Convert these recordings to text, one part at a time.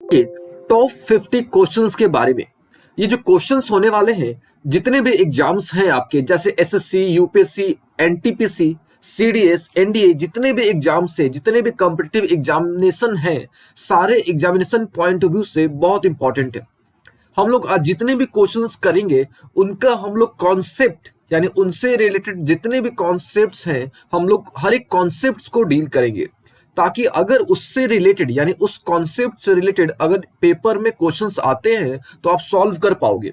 के top 50 questions के बारे में। ये जो क्वेश्चंस होने वाले हैं, जितने भी एग्जाम्स हैं आपके, जैसे SSC, UPSC, NTPC, CDS, NDA, जितने भी एग्जाम्स हैं, जितने भी कॉम्पिटिटिव एग्जामिनेशन हैं, सारे एग्जामिनेशन पॉइंट ऑफ व्यू से बहुत इंपॉर्टेंट है। हम लोग आज जितने भी क्वेश्चंस करेंगे, उनका हम लोग कॉन्सेप्ट यानी उनसे रिलेटेड जितने भी कॉन्सेप्ट्स हैं, हम लोग हर एक कॉन्सेप्ट्स को डील करेंगे, ताकि अगर उससे रिलेटेड यानी उस कॉन्सेप्ट से रिलेटेड अगर पेपर में क्वेश्चंस आते हैं तो आप सॉल्व कर पाओगे।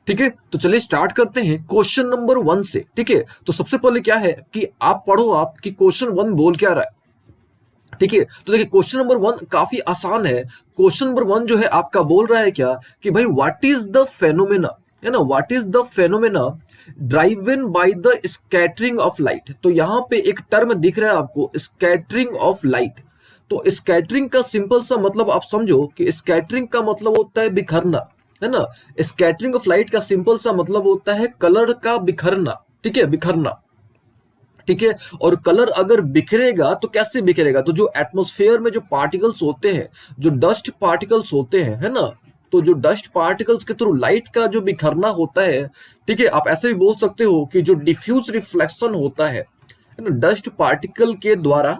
ठीक है, तो चलिए स्टार्ट करते हैं क्वेश्चन नंबर 1 से। ठीक है, तो सबसे पहले क्या है कि आप पढ़ो आप कि क्वेश्चन 1 बोल क्या रहा है। ठीक है, तो देखिए क्वेश्चन नंबर 1 काफी आसान है। क्वेश्चन नंबर 1 जो है आपका बोल रहा है क्या कि भाई व्हाट इज द फेनोमेना, है ना, what is the phenomena driven by the scattering of light. तो यहां पे एक टर्म दिख रहा है आपको, स्कैटरिंग ऑफ लाइट। तो स्कैटरिंग का सिंपल सा मतलब आप समझो कि स्कैटरिंग का मतलब होता है बिखरना, है ना। स्कैटरिंग ऑफ लाइट का सिंपल सा मतलब होता है कलर का बिखरना। ठीक है, बिखरना। ठीक है, और कलर अगर बिखरेगा तो कैसे बिखरेगा, तो जो एटमॉस्फेयर में जो पार्टिकल्स होते हैं, जो डस्ट पार्टिकल्स होते हैं, है ना, तो जो डस्ट पार्टिकल्स के थ्रू लाइट का जो बिखरना होता है, ठीक है, आप ऐसे भी बोल सकते हो कि जो डिफ्यूज रिफ्लेक्शन होता है ना, डस्ट पार्टिकल के द्वारा,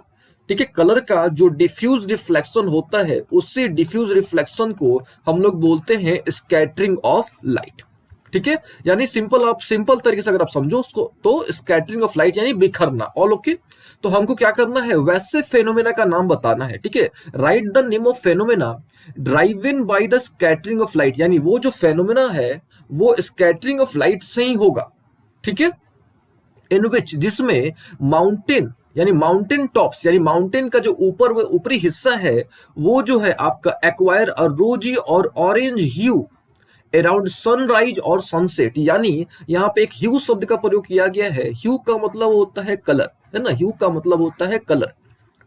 ठीक है, कलर का जो डिफ्यूज रिफ्लेक्शन होता है, उससे डिफ्यूज रिफ्लेक्शन को हम लोग बोलते हैं स्कैटरिंग ऑफ लाइट। ठीक है, यानी सिंपल, आप सिंपल तरीके से अगर आप समझो उसको, तो स्कैटरिंग ऑफ लाइट यानी बिखरना। All okay. तो हमको क्या करना है, वैसे फेनोमेना का नाम बताना है। ठीक है, right the name of phenomena driven by the scattering of light, यानी वो जो फेनोमेना है वो स्कैटरिंग ऑफ लाइट से ही होगा। ठीक है, इन विच, जिसमें माउंटेन यानी माउंटेन टॉप्स यानी माउंटेन का जो ऊपर ऊपरी हिस्सा है, वो जो है आपका एक्वायर अ रोजी और ऑरेंज ह्यू अराउंड सनराइज और सनसेट। यानी यहाँ पे एक ह्यू शब्द का प्रयोग किया गया है। ह्यू का मतलब होता है कलर, है ना, ह्यू का मतलब होता है कलर।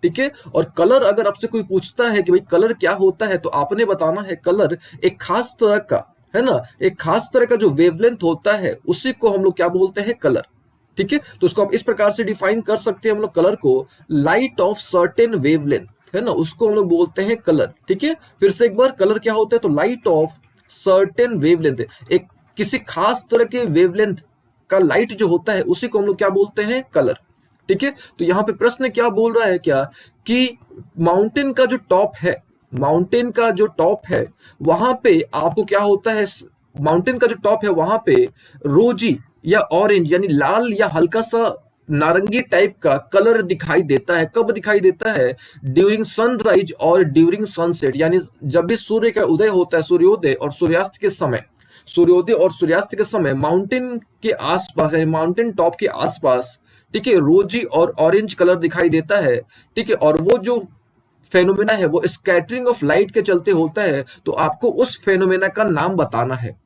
ठीक है, और कलर अगर आपसे कोई पूछता है कि भाई कलर क्या होता है, तो आपने बताना है कलर एक खास तरह का, है ना, एक खास तरह का जो वेवलेंथ होता है, उसी को हम लोग क्या बोलते हैं, कलर। ठीक है, तो उसको आप इस प्रकार से डिफाइन कर सकते हैं हम लोग कलर को, लाइट ऑफ सर्टेन वेवलेंथ, है ना, उसको हम लोग बोलते हैं कलर। ठीक है, फिर से एक बार, कलर क्या होता है, तो लाइट ऑफ सर्टेन वेवलेंथ, एक किसी खास तरह के वेवलेंथ का लाइट जो होता है, उसी को हम लोग क्या बोलते हैं, कलर। ठीक है, तो यहां पे प्रश्न क्या बोल रहा है क्या कि माउंटेन का जो टॉप है, माउंटेन का जो टॉप है वहां पे आपको क्या होता है, माउंटेन का जो टॉप है वहां पे रोजी या ऑरेंज यानी लाल या हल्का सा नारंगी टाइप का कलर दिखाई देता है। कब दिखाई देता है, ड्यूरिंग सनराइज और ड्यूरिंग सनसेट, यानी जब भी सूर्य का उदय होता है, सूर्योदय और सूर्यास्त के समय, सूर्योदय और सूर्यास्त के समय माउंटेन के आसपास यानी माउंटेन टॉप के आसपास, ठीक है, रोजी और ऑरेंज कलर दिखाई देता है। ठीक है, और वो जो फेनोमेना है वो स्कैटरिंग ऑफ लाइट के चलते होता है, तो आपको उस फेनोमेना का नाम बताना है।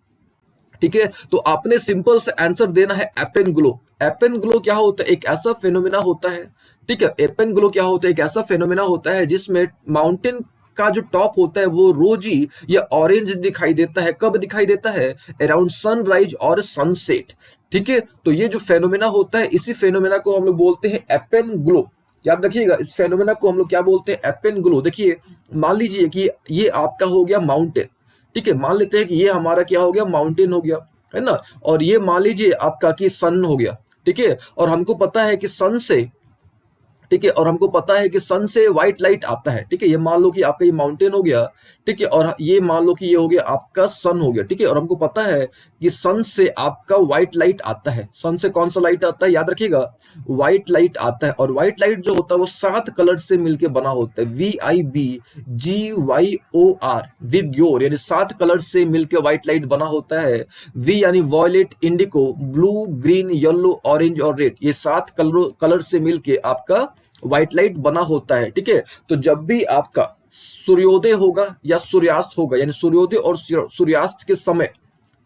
ठीक है, तो आपने सिंपल से आंसर देना है एपेन ग्लो। एपेन ग्लो क्या होता है, एक ऐसा फेनोमेना होता है, ठीक है, एपेन ग्लो क्या होता है, एक ऐसा फेनोमेना होता है जिसमें माउंटेन का जो टॉप होता है वो रोजी या ऑरेंज दिखाई देता है। कब दिखाई देता है, अराउंड सनराइज और सनसेट। ठीक है, तो ये जो फेनोमेना होता है, इसी फेनोमेना को हम लोग बोलते हैं एपेन ग्लो। याद रखिएगा, इस फेनोमेना को हम लोग क्या बोलते हैं, एपेन ग्लो। देखिए, मान लीजिए कि ये आपका हो गया माउंटेन। ठीक है, मान लेते हैं कि ये हमारा क्या हो गया, माउंटेन हो गया, है ना, और ये मान लीजिए आपका कि सन हो गया। ठीक है, और हमको पता है कि सन से, ठीक है, और हमको पता है कि सन से व्हाइट लाइट आता है। ठीक है, ये मान लो कि आपका ये माउंटेन हो गया, ठीक है, और ये मान लो कि ये हो गया आपका सन हो गया। ठीक है, और हमको पता है कि सन से आपका व्हाइट लाइट आता है। सन से कौन सा लाइट आता है, याद रखिएगा, व्हाइट लाइट आता है। और व्हाइट लाइट जो होता है वो 7 कलर से मिलकर बना होता है, VIBGYOR, विबग्योर, यानी 7 कलर से मिलकर व्हाइट लाइट बना होता है। वी यानी वॉयलेट, इंडिको, ब्लू, ग्रीन, येलो, ऑरेंज और रेड, ये 7 कलर से मिलके आपका व्हाइट लाइट बना होता है। ठीक है, तो जब भी आपका सूर्योदय होगा या सूर्यास्त होगा, यानी सूर्योदय और सूर्यास्त के समय,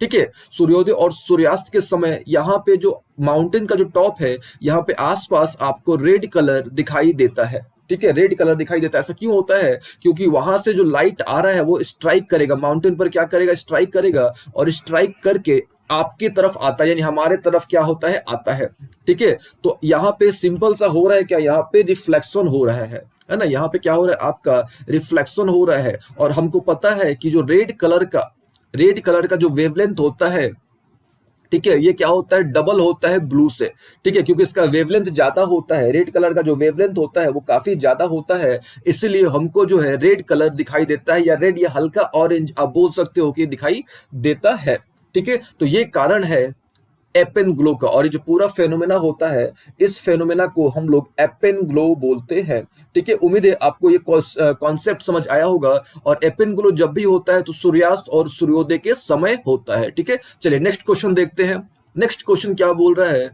ठीक है, सूर्योदय और सूर्यास्त के समय यहाँ पे जो माउंटेन का जो टॉप है, यहाँ पे आसपास आपको रेड कलर दिखाई देता है। ठीक है, रेड कलर दिखाई देता है। ऐसा क्यों होता है, क्योंकि वहां से जो लाइट आ रहा है वो स्ट्राइक करेगा माउंटेन पर, क्या करेगा, स्ट्राइक करेगा, और स्ट्राइक करके आपकी तरफ आता है, यानी हमारे तरफ क्या होता है, आता है। ठीक है, तो यहाँ पे सिंपल सा हो रहा है क्या, यहाँ पे रिफ्लेक्शन हो रहा है। है ना, यहाँ पे क्या हो रहा है, आपका रिफ्लेक्शन हो रहा है। और हमको पता है कि जो रेड कलर का जो वेवलेंथ होता है, ठीक है, ये क्या होता है, डबल होता है ब्लू से, ठीक है, क्योंकि इसका वेवलेंथ ज्यादा होता है। रेड कलर का जो वेवलेंथ होता है वो काफी ज्यादा होता है, इसलिए हमको जो है रेड कलर दिखाई देता है, या रेड या हल्का ऑरेंज आप बोल सकते हो कि दिखाई देता है। ठीक है, तो ये कारण है एपेन ग्लो का। और ये जो पूरा फेनोमेना होता है, इस फेनोमेना को हम लोग एपेन ग्लो बोलते हैं। ठीक है, उम्मीद है आपको ये कॉन्सेप्ट समझ आया होगा। और एपेन ग्लो जब भी होता है तो सूर्यास्त और सूर्योदय के समय होता है। ठीक है, चलिए नेक्स्ट क्वेश्चन देखते हैं। नेक्स्ट क्वेश्चन क्या बोल रहा है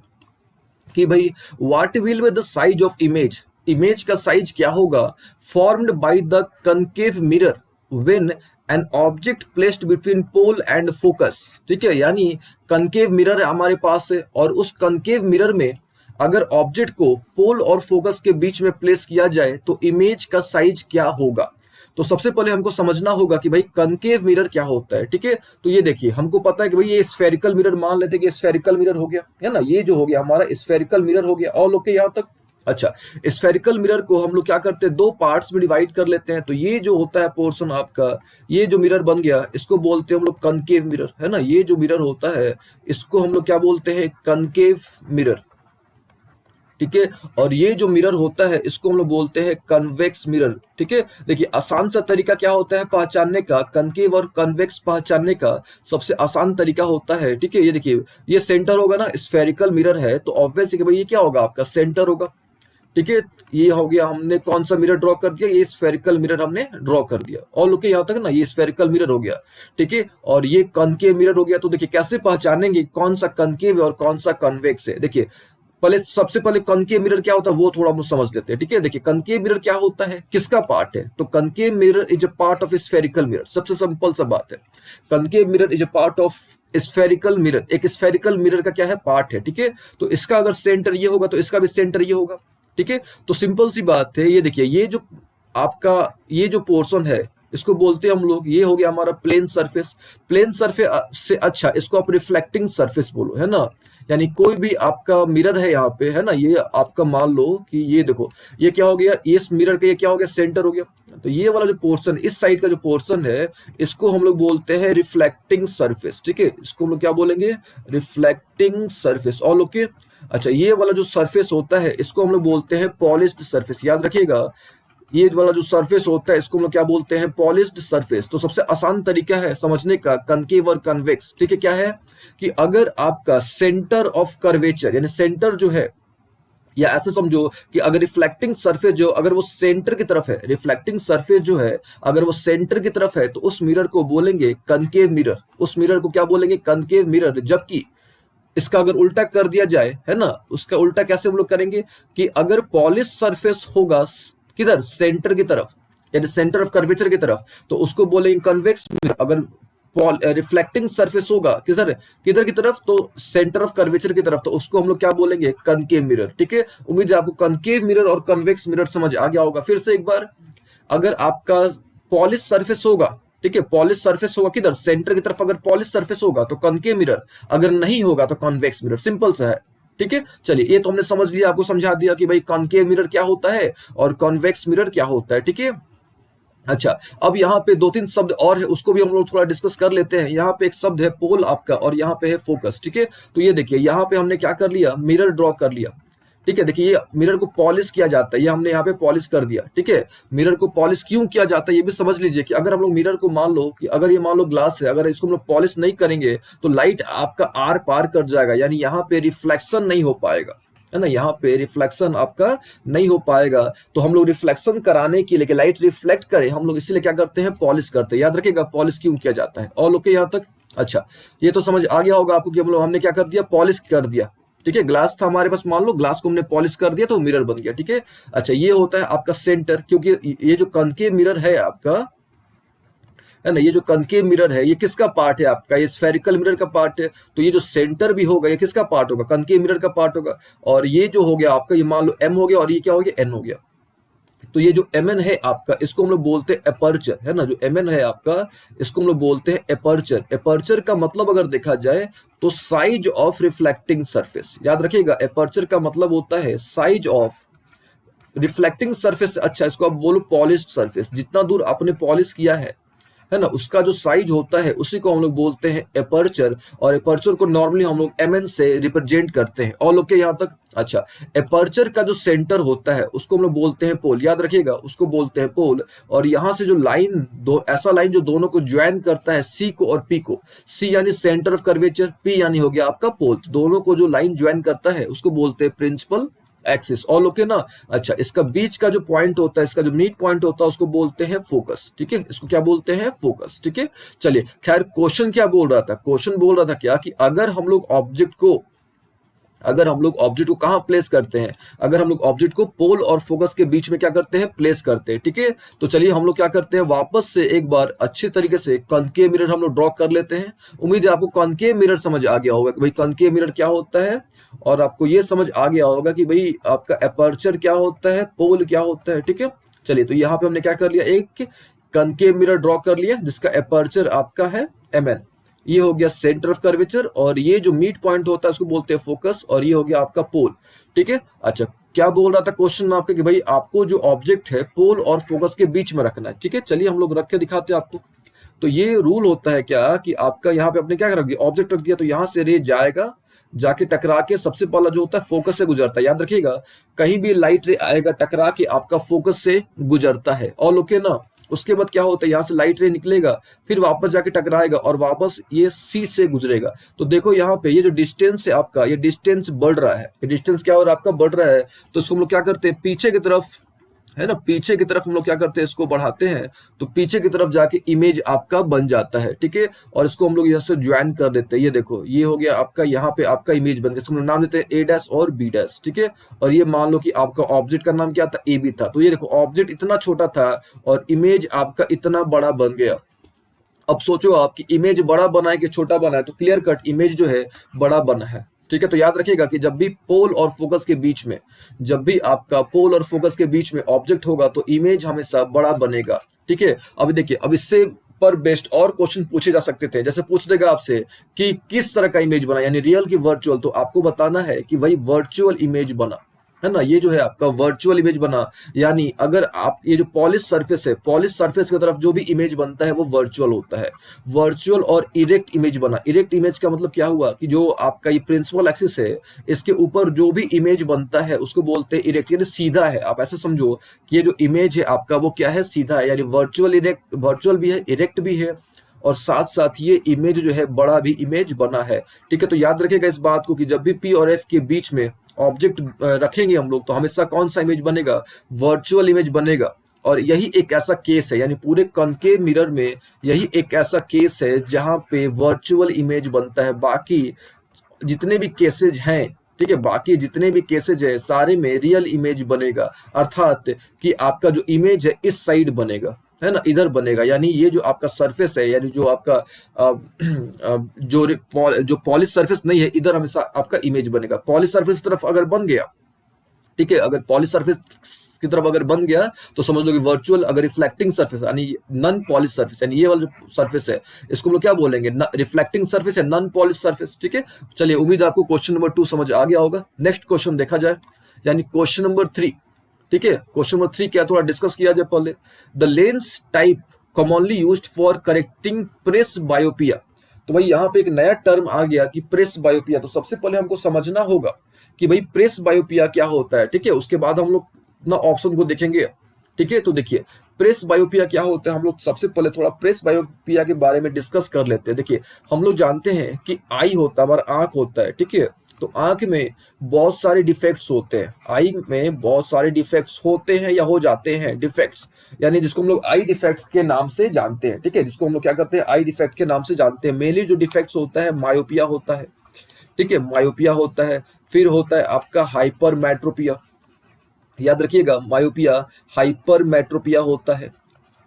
कि भाई what will be the size of image, image का साइज क्या होगा, formed by the concave mirror when an object placed between pole and focus. ठीक है, यानी कनकेव मिरर हमारे पास है, और उस कनकेव मिरर में अगर ऑब्जेक्ट को पोल और फोकस के बीच में प्लेस किया जाए तो इमेज का साइज क्या होगा। तो सबसे पहले हमको समझना होगा कि भाई कनकेव मिरर क्या होता है। ठीक है, तो ये देखिए, हमको पता है कि भाई ये स्फेरिकल मिरर, मान लेते हैं कि स्फेरिकल मिरर हो गया, है ना, ये जो हो गया हमारा स्फेरिकल मिरर हो गया। और लोग के यहाँ तक अच्छा, स्फेरिकल मिरर को हम लोग क्या करते हैं, दो पार्ट्स में डिवाइड कर लेते हैं। तो ये जो होता है पोर्शन आपका, ये जो मिरर बन गया, इसको बोलते हैं हम लोग कनकेव मिरर, है ना। ये जो मिरर होता है इसको हम लोग क्या बोलते हैं, कनकेव मिरर। ठीक है, और ये जो मिरर होता है इसको हम लोग बोलते हैं कन्वेक्स मिरर। ठीक है, देखिए आसान सा तरीका क्या होता है पहचानने का, कनकेव और कन्वेक्स पहचानने का सबसे आसान तरीका होता है। ठीक है, ये देखिए, ये सेंटर होगा ना, स्फेरिकल मिरर है तो ऑब्वियस है कि भाई ये क्या होगा, आपका सेंटर होगा। ठीक है, ये हो गया, हमने कौन सा मिरर ड्रॉ कर दिया, ये स्फेरिकल मिरर हमने ड्रॉ कर दिया। और लोग यहाँ तक ना, ये स्फेरिकल मिरर हो गया। ठीक है, और ये कनकेव मिरर हो गया। तो देखिए कैसे पहचानेंगे कौन सा कनकेव है और कौन सा कन्वेक्स है। देखिए पहले, सबसे पहले कनकेव मिरर क्या होता है वो थोड़ा हम समझ लेते हैं। ठीक है, देखिए कनकेव मिरर क्या होता है, किसका पार्ट है, तो concave mirror is a part of spherical mirror. सबसे सिंपल सा बात है, concave mirror is a part of spherical mirror, एक स्फेरिकल मिरर का क्या है, पार्ट है। ठीक है, तो इसका अगर सेंटर ये होगा तो इसका भी सेंटर ये होगा। ठीक है, तो सिंपल सी बात है, ये देखिए, ये जो आपका ये जो पोर्शन है इसको बोलते हैं हम लोग, ये हो गया हमारा प्लेन सरफेस। प्लेन सरफेस से अच्छा इसको आप रिफ्लेक्टिंग सरफेस बोलो, है ना। यानी कोई भी आपका मिरर है यहाँ पे, है ना, ये आपका मान लो कि ये देखो, ये क्या हो गया, इस मिरर का ये क्या हो गया, सेंटर हो गया। तो ये वाला जो पोर्शन, इस साइड का जो पोर्शन है, इसको हम लोग बोलते हैं रिफ्लेक्टिंग सरफेस। ठीक है, इसको हम लोग क्या बोलेंगे, रिफ्लेक्टिंग सरफेस। और लोग के अच्छा, ये वाला जो सरफेस होता है इसको हम लोग बोलते हैं पॉलिश्ड सरफेस। याद रखिएगा, ये वाला जो सरफेस होता है इसको हम लोग क्या बोलते हैं, पॉलिश्ड सरफेस। तो सबसे आसान तरीका है समझने का कनकेव और कन्वेक्स। ठीक है, क्या है कि अगर आपका सेंटर ऑफ कर्वेचर, यानी सेंटर जो है, या ऐसे समझो कि अगर रिफ्लेक्टिंग सरफेस जो, अगर वो सेंटर की तरफ है, रिफ्लेक्टिंग सरफेस जो है अगर वो सेंटर की तरफ है तो उस मिरर को बोलेंगे कनकेव मिरर। उस मिरर को क्या बोलेंगे, कनकेव मिरर। जबकि इसका अगर उल्टा कर दिया जाए, है ना, उसका उल्टा कैसे हम लोग करेंगे कि अगर पॉलिश सरफेस होगा किधर, सेंटर की तरफ, यानी सेंटर ऑफ कर्वेचर की तरफ, तो उसको बोलेंगे कन्वेक्स मिरर। अगर रिफ्लेक्टिंग सरफेस होगा किधर किधर की तरफ, तो सेंटर ऑफ कर्वेचर की तरफ, तो उसको हम लोग क्या बोलेंगे, कनकेव मिरर। ठीक है, उम्मीद है आपको कनकेव मिरर और कन्वेक्स मिरर समझ आ गया होगा। फिर से एक बार, अगर आपका पॉलिश सरफेस होगा, ठीक है, पॉलिश सरफेस होगा किधर, सेंटर की तरफ, अगर पॉलिश सरफेस होगा तो कनकेव मिरर, अगर नहीं होगा तो कॉन्वेक्स मिरर। सिंपल सा है। ठीक है, चलिए ये तो हमने समझ लिया, आपको समझा दिया कि भाई कॉनकेव मिरर क्या होता है और कॉन्वेक्स मिरर क्या होता है। ठीक है, अच्छा, अब यहाँ पे दो तीन शब्द और है, उसको भी हम लोग थोड़ा डिस्कस कर लेते हैं। यहाँ पे एक शब्द है पोल आपका, और यहाँ पे है फोकस। ठीक है, तो ये देखिए, यहाँ पे हमने क्या कर लिया, मिरर ड्रॉ कर लिया। ठीक है, देखिए ये मिरर को पॉलिश किया जाता है, ये हमने यहाँ पे पॉलिश कर दिया। ठीक है, मिरर को पॉलिश क्यों किया जाता है ये भी समझ लीजिए कि अगर हम लोग मिरर को मान लो कि अगर ये मान लो ग्लास है, अगर इसको हम लोग पॉलिश नहीं करेंगे तो लाइट आपका आर पार कर जाएगा, यानी यहाँ पे रिफ्लेक्शन नहीं हो पाएगा, है ना, यहाँ पे रिफ्लेक्शन आपका नहीं हो पाएगा। तो हम लोग रिफ्लेक्शन कराने के लिए, लाइट रिफ्लेक्ट करे, हम लोग इसीलिए क्या करते हैं, पॉलिश करते हैं। याद रखिएगा पॉलिश क्यों किया जाता है। और लोग के यहाँ तक अच्छा, ये तो समझ आ गया होगा आपको कि हम लोग, हमने क्या कर दिया, पॉलिश कर दिया। ठीक है, ग्लास था हमारे पास, मान लो ग्लास को हमने पॉलिश कर दिया तो मिरर बन गया। ठीक है, अच्छा, ये होता है आपका सेंटर, क्योंकि ये जो कनकेव मिरर है आपका, है ना, ये जो कनकेव मिरर है ये किसका पार्ट है आपका, ये स्फेरिकल मिरर का पार्ट है। तो ये जो सेंटर भी होगा ये किसका पार्ट होगा, कनकेव मिरर का पार्ट होगा। और ये जो हो गया आपका, ये मान लो एम हो गया, और ये क्या हो गया, एन हो गया। तो ये जो एम एन है आपका, इसको हम लोग बोलते हैं एपर्चर, है ना, जो एम एन है आपका इसको हम लोग बोलते हैं एपर्चर। एपर्चर का मतलब अगर देखा जाए तो साइज ऑफ रिफ्लेक्टिंग सरफेस। याद रखिएगा, एपर्चर का मतलब होता है साइज ऑफ रिफ्लेक्टिंग सरफेस, अच्छा इसको आप बोलो पॉलिश्ड सरफेस, जितना दूर आपने पॉलिश किया है ना, उसका जो साइज होता है उसी को हम लोग बोलते हैं एपर्चर। और एपर्चर को नॉर्मली हम लोग एमएन से रिप्रेजेंट करते हैं। और लोग के यहाँ तक, अच्छा एपर्चर का जो सेंटर होता है उसको हम लोग बोलते हैं पोल, याद रखिएगा उसको बोलते हैं पोल। और यहाँ से जो लाइन, दो ऐसा लाइन जो दोनों को ज्वाइन करता है, सी को और पी को, सी यानी सेंटर ऑफ कर्वेचर, पी यानी हो गया आपका पोल, दोनों को जो लाइन ज्वाइन करता है उसको बोलते हैं प्रिंसिपल एक्सिस। और लोग के ना, अच्छा इसका बीच का जो पॉइंट होता है, इसका जो मिड पॉइंट होता है उसको बोलते हैं फोकस, ठीक है, इसको क्या बोलते हैं, फोकस, ठीक है। चलिए खैर क्वेश्चन क्या बोल रहा था, क्वेश्चन बोल रहा था क्या कि अगर हम लोग ऑब्जेक्ट को कहां प्लेस करते हैं, अगर हम लोग ऑब्जेक्ट को पोल और फोकस के बीच में क्या करते हैं, प्लेस करते हैं, ठीक है। तो चलिए हम लोग क्या करते हैं, वापस से एक बार अच्छे तरीके से कॉनकेव मिरर हम लोग ड्रॉ कर लेते हैं। उम्मीद है आपको कॉनकेव मिरर समझ आ गया होगा कि भाई कॉनकेव मिरर क्या होता है, और आपको ये समझ आ गया होगा कि भाई आपका एपर्चर क्या होता है, पोल क्या होता है, ठीक है। चलिए तो यहाँ पे हमने क्या कर लिया, एक कॉनकेव मिरर ड्रॉ कर लिया जिसका एपर्चर आपका है mn, ये हो गया सेंटर ऑफ कर्वेचर, और ये जो मिड पॉइंट होता है उसको बोलते हैं फोकस, और ये हो गया आपका पोल, ठीक है। अच्छा क्या बोल रहा था क्वेश्चन में आपके कि भाई आपको जो ऑब्जेक्ट है पोल और फोकस के बीच में रखना है, ठीक है। चलिए हम लोग रख के दिखाते हैं आपको। तो ये रूल होता है क्या कि आपका यहाँ पे आपने क्या रख दिया, ऑब्जेक्ट रख दिया, तो यहाँ से रे जाएगा, जाके टकरा के सबसे पहला जो होता है फोकस से गुजरता है, याद रखिएगा कहीं भी लाइट रे आएगा टकरा के आपका फोकस से गुजरता है। और लोग के ना उसके बाद क्या होता है, यहाँ से लाइट रे निकलेगा, फिर वापस जाके टकराएगा और वापस ये सी से गुजरेगा। तो देखो यहाँ पे ये जो डिस्टेंस है आपका, ये डिस्टेंस बढ़ रहा है, ये डिस्टेंस क्या हो रहा है आपका, बढ़ रहा है। तो इसको हम लोग क्या करते हैं, पीछे की तरफ है ना, पीछे की तरफ हम लोग क्या करते हैं, इसको बढ़ाते हैं, तो पीछे की तरफ जाके इमेज आपका बन जाता है, ठीक है। और इसको हम लोग यहाँ से ज्वाइन कर देते हैं, ये देखो ये हो गया आपका, यहाँ पे आपका इमेज बन गया, इसको हम लोग नाम देते हैं ए डैश और बी डैश, ठीक है। और ये मान लो कि आपका ऑब्जेक्ट का नाम क्या था, ए बी था। तो ये देखो ऑब्जेक्ट इतना छोटा था और इमेज आपका इतना बड़ा बन गया। अब सोचो आपकी इमेज बड़ा बना है कि छोटा बना है, तो क्लियर कट इमेज जो है बड़ा बना है, ठीक है। तो याद रखिएगा कि जब भी पोल और फोकस के बीच में, जब भी आपका पोल और फोकस के बीच में ऑब्जेक्ट होगा तो इमेज हमेशा बड़ा बनेगा, ठीक है। अभी देखिए, अब इससे पर बेस्ट और क्वेश्चन पूछे जा सकते थे, जैसे पूछ देगा आपसे कि किस तरह का इमेज बना, यानी रियल की वर्चुअल, तो आपको बताना है कि वही वर्चुअल इमेज बना, है ना, ये जो है आपका वर्चुअल इमेज बना। यानी अगर आप ये जो पॉलिश सरफेस है, पॉलिश सरफेस की तरफ जो भी इमेज बनता है वो वर्चुअल होता है। वर्चुअल और इरेक्ट इमेज बना, इरेक्ट इमेज का मतलब क्या हुआ कि जो आपका ये प्रिंसिपल एक्सिस है इसके ऊपर जो भी इमेज बनता है उसको बोलते हैं इरेक्ट, यानी सीधा है। आप ऐसे समझो कि ये जो इमेज है आपका वो क्या है, सीधा है, यानी वर्चुअल इरेक्ट, वर्चुअल भी है, इरेक्ट भी है, और साथ साथ ये इमेज जो है बड़ा भी इमेज बना है, ठीक है। तो याद रखिएगा इस बात को कि जब भी पी और एफ के बीच में ऑब्जेक्ट रखेंगे हम लोग तो हमेशा कौन सा इमेज बनेगा, वर्चुअल इमेज बनेगा। और यही एक ऐसा केस है, यानी पूरे कॉनकेव मिरर में यही एक ऐसा केस है जहां पे वर्चुअल इमेज बनता है। बाकी जितने भी केसेज हैं, ठीक है, बाकी जितने भी केसेज है सारे में रियल इमेज बनेगा, अर्थात कि आपका जो इमेज है इस साइड बनेगा, है ना, इधर बनेगा। यानी ये जो आपका सरफेस है, यानी जो आपका जो पॉलिश सरफेस नहीं है, इधर हमेशा आपका इमेज बनेगा। पॉलिश सरफेस तरफ अगर बन गया, ठीक है, अगर पॉलिश सरफेस की तरफ अगर बन गया तो समझ लो कि वर्चुअल। अगर रिफ्लेक्टिंग सरफेस यानी नॉन पॉलिश सरफेस, यानी ये वाला जो सरफेस है इसको हम लोग क्या बोलेंगे, रिफ्लेक्टिंग सरफेस है, नॉन पॉलिश सरफेस, ठीक है। चलिए उम्मीद है आपको क्वेश्चन नंबर 2 समझ आ गया होगा। नेक्स्ट क्वेश्चन देखा जाए, यानी क्वेश्चन नंबर 3, ठीक है। क्वेश्चन नंबर 3 क्या, थोड़ा डिस्कस किया जाए पहले। The lens type commonly used for correcting presbyopia. तो भाई यहाँ पे एक नया टर्म आ गया कि प्रेस बायोपिया। तो सबसे पहले हमको समझना होगा कि भाई प्रेस बायोपिया क्या होता है, ठीक है। उसके बाद हम लोग ना ऑप्शन को देखेंगे, ठीक है। तो देखिए प्रेस बायोपिया क्या होता है, हम लोग सबसे पहले थोड़ा प्रेस बायोपिया के बारे में डिस्कस कर लेते हैं। देखिए हम लोग जानते हैं कि आई होता है, हमारा आंख होता है, ठीक है। तो आंख में बहुत सारे डिफेक्ट्स होते हैं, आई में बहुत सारे डिफेक्ट्स होते हैं या हो जाते हैं, डिफेक्ट्स यानी जिसको हम लोग आई डिफेक्ट्स के नाम से जानते हैं, ठीक है। जिसको हम लोग क्या करते हैं, आई डिफेक्ट के नाम से जानते हैं। मेनली जो डिफेक्ट्स होता है मायोपिया होता है, ठीक है, मायोपिया होता है। फिर होता है आपका हाइपरमेट्रोपिया, याद रखिएगा मायोपिया हाइपरमेट्रोपिया होता है,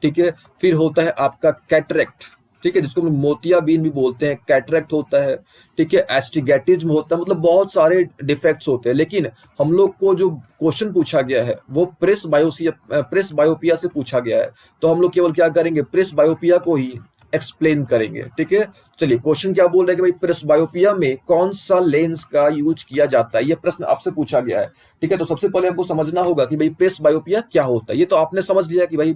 ठीक है। फिर होता है आपका कैटरेक्ट, ठीक है, जिसको हम मोतियाबिंद भी बोलते हैं, कैटरेक्ट होता है, ठीक है। एस्टिगेटिज्म होता है, मतलब बहुत सारे डिफेक्ट्स होते हैं। लेकिन हम लोग को जो क्वेश्चन पूछा गया है वो प्रेस बायोपिया से पूछा गया है, तो हम लोग केवल क्या करेंगे, प्रेस बायोपिया को ही एक्सप्लेन करेंगे। ठीक है, चलिए क्वेश्चन क्या बोल रहे हैं कि भाई प्रेसबायोपिया में कौन सा लेंस का यूज किया जाता है, ये प्रश्न आपसे पूछा गया है। ठीक है, तो सबसे पहले हमको समझना होगा कि भाई प्रेसबायोपिया क्या होता है। ये तो आपने समझ लिया कि भाई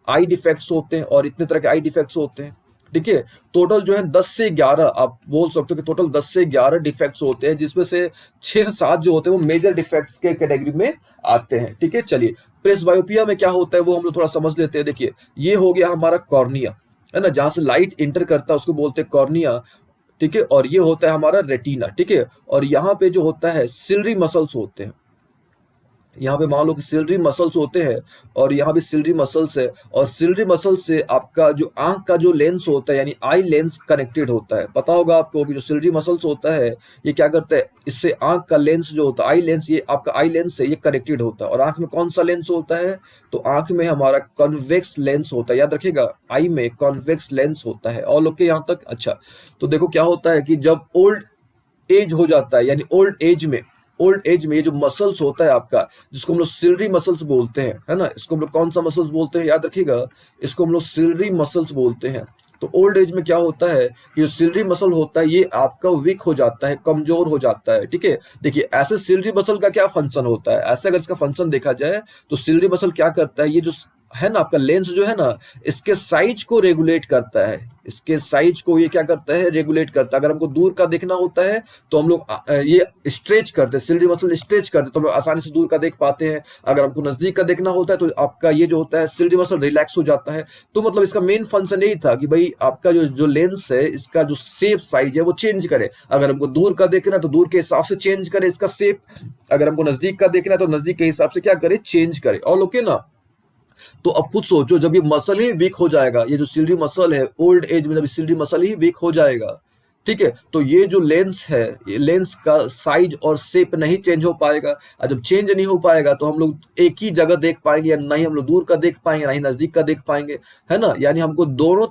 आई डिफेक्ट्स होते हैं और इतने तरह के आई डिफेक्ट्स होते हैं। ठीक है, टोटल जो है 10 से 11, आप बोल सकते हो कि टोटल 10 से 11 डिफेक्ट्स होते हैं, जिसमें से 6 से 7 जो होते हैं वो मेजर डिफेक्ट्स के कैटेगरी में आते हैं। ठीक है, चलिए प्रेसबायोपिया में क्या होता है वो हम लोग थोड़ा समझ लेते हैं। देखिए, ये हो गया हमारा कॉर्निया, है ना, जहां से लाइट इंटर करता है उसको बोलते हैं कॉर्निया। ठीक है, और ये होता है हमारा रेटिना। ठीक है, और यहाँ पे जो होता है सिलरी मसल्स होते हैं। यहाँ पे मान लो कि सिलरी मसल्स होते हैं और यहाँ भी सिलरी मसल्स है, और सिलरी मसल से आपका जो आंख का जो लेंस होता है यानी आई लेंस कनेक्टेड होता है। पता होगा आपको कि जो सिलरी मसल्स होता है ये क्या करता है, इससे आंख का लेंस जो होता है आई लेंस, ये आपका आई लेंस से ये कनेक्टेड होता है। और आंख में कौन सा लेंस होता है, तो आंख में हमारा कॉन्वेक्स लेंस होता है। याद रखिएगा, आई में कॉन्वेक्स लेंस होता है। और लोग के यहाँ तक अच्छा, तो देखो क्या होता है कि जब ओल्ड एज हो जाता है यानी ओल्ड एज में ये जो मसल्स होता है आपका, जिसको हम लोग सिलरी मसल्स बोलते हैं, है ना, इसको हम लोग कौन सा मसल्स बोलते हैं, याद रखिएगा, इसको हम लोग सिलरी मसल्स बोलते हैं। तो ओल्ड एज में क्या होता है कि जो सिलरी मसल होता है ये आपका वीक हो जाता है, कमजोर हो जाता है। ठीक है, देखिए ऐसे सिलरी मसल का क्या फंक्शन होता है, ऐसे अगर इसका फंक्शन देखा जाए तो सिलरी मसल क्या करता है, ये जो है ना आपका लेंस जो है ना, इसके साइज को रेगुलेट करता है। इसके साइज को ये क्या करता है, रेगुलेट करता है। अगर हमको दूर का देखना होता है तो हम लोग ये स्ट्रेच करते हैं, सिलरी मसल स्ट्रेच करते हैं तो हम लोग आसानी से दूर का देख पाते हैं। अगर हमको नजदीक का देखना होता है तो आपका ये जो होता है सिलरी मसल रिलैक्स हो जाता है। तो मतलब इसका मेन फंक्शन यही था कि भाई आपका जो जो लेंस है इसका जो शेप साइज है वो चेंज करे। अगर हमको दूर का देखना है तो दूर के हिसाब से चेंज करे इसका शेप, अगर हमको नजदीक का देखना है तो नजदीक के हिसाब से क्या करे, चेंज करे। और लोग के ना, तो अब खुद सोचो, जब ये मसल ही वीक हो जाएगा, ये जो सिलरी मसल है ओल्ड एज में जब सिलरी मसल ही वीक हो जाएगा, ठीक है, तो ये जो लेंस है, ये लेंस का साइज और शेप नहीं चेंज हो पाएगा। और जब चेंज नहीं हो पाएगा तो हम लोग एक ही जगह देख पाएंगे, या नहीं हम लोग दूर का देख पाएंगे, ना ही नजदीक का देख पाएंगे, है ना। यानी हमको दोनों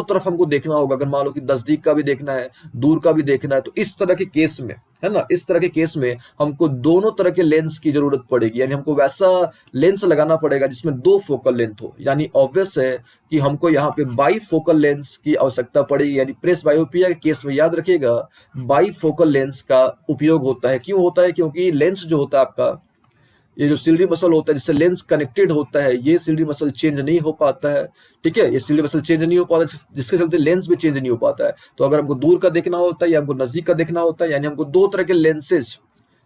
तरफ हमको देखना होगा। अगर मान लो कि नजदीक का भी देखना है, दूर का भी देखना है, तो इस तरह के केस में, है ना, इस तरह के केस में हमको दोनों तरह के लेंस की जरूरत पड़ेगी। यानी हमको वैसा लेंस लगाना पड़ेगा जिसमें 2 फोकल लेंथ हो। यानी ऑब्वियस है कि हमको यहाँ पे बाई फोकल लेंस की आवश्यकता पड़ेगी। यानी प्रेसबायोपिया के केस में याद रखिएगा बाई फोकल लेंस का उपयोग होता है। क्यों होता है, क्योंकि लेंस जो होता है आपका, ये जो सिलरी मसल होता है जिससे लेंस कनेक्टेड होता है, ये सिलरी मसल चेंज नहीं हो पाता है। ठीक है, ये सिलरी मसल चेंज नहीं हो पाता, जिसके चलते लेंस भी चेंज नहीं हो पाता है। तो अगर हमको दूर का देखना होता है या हमको नजदीक का देखना होता है, यानी हमको 2 तरह के लेंसेज,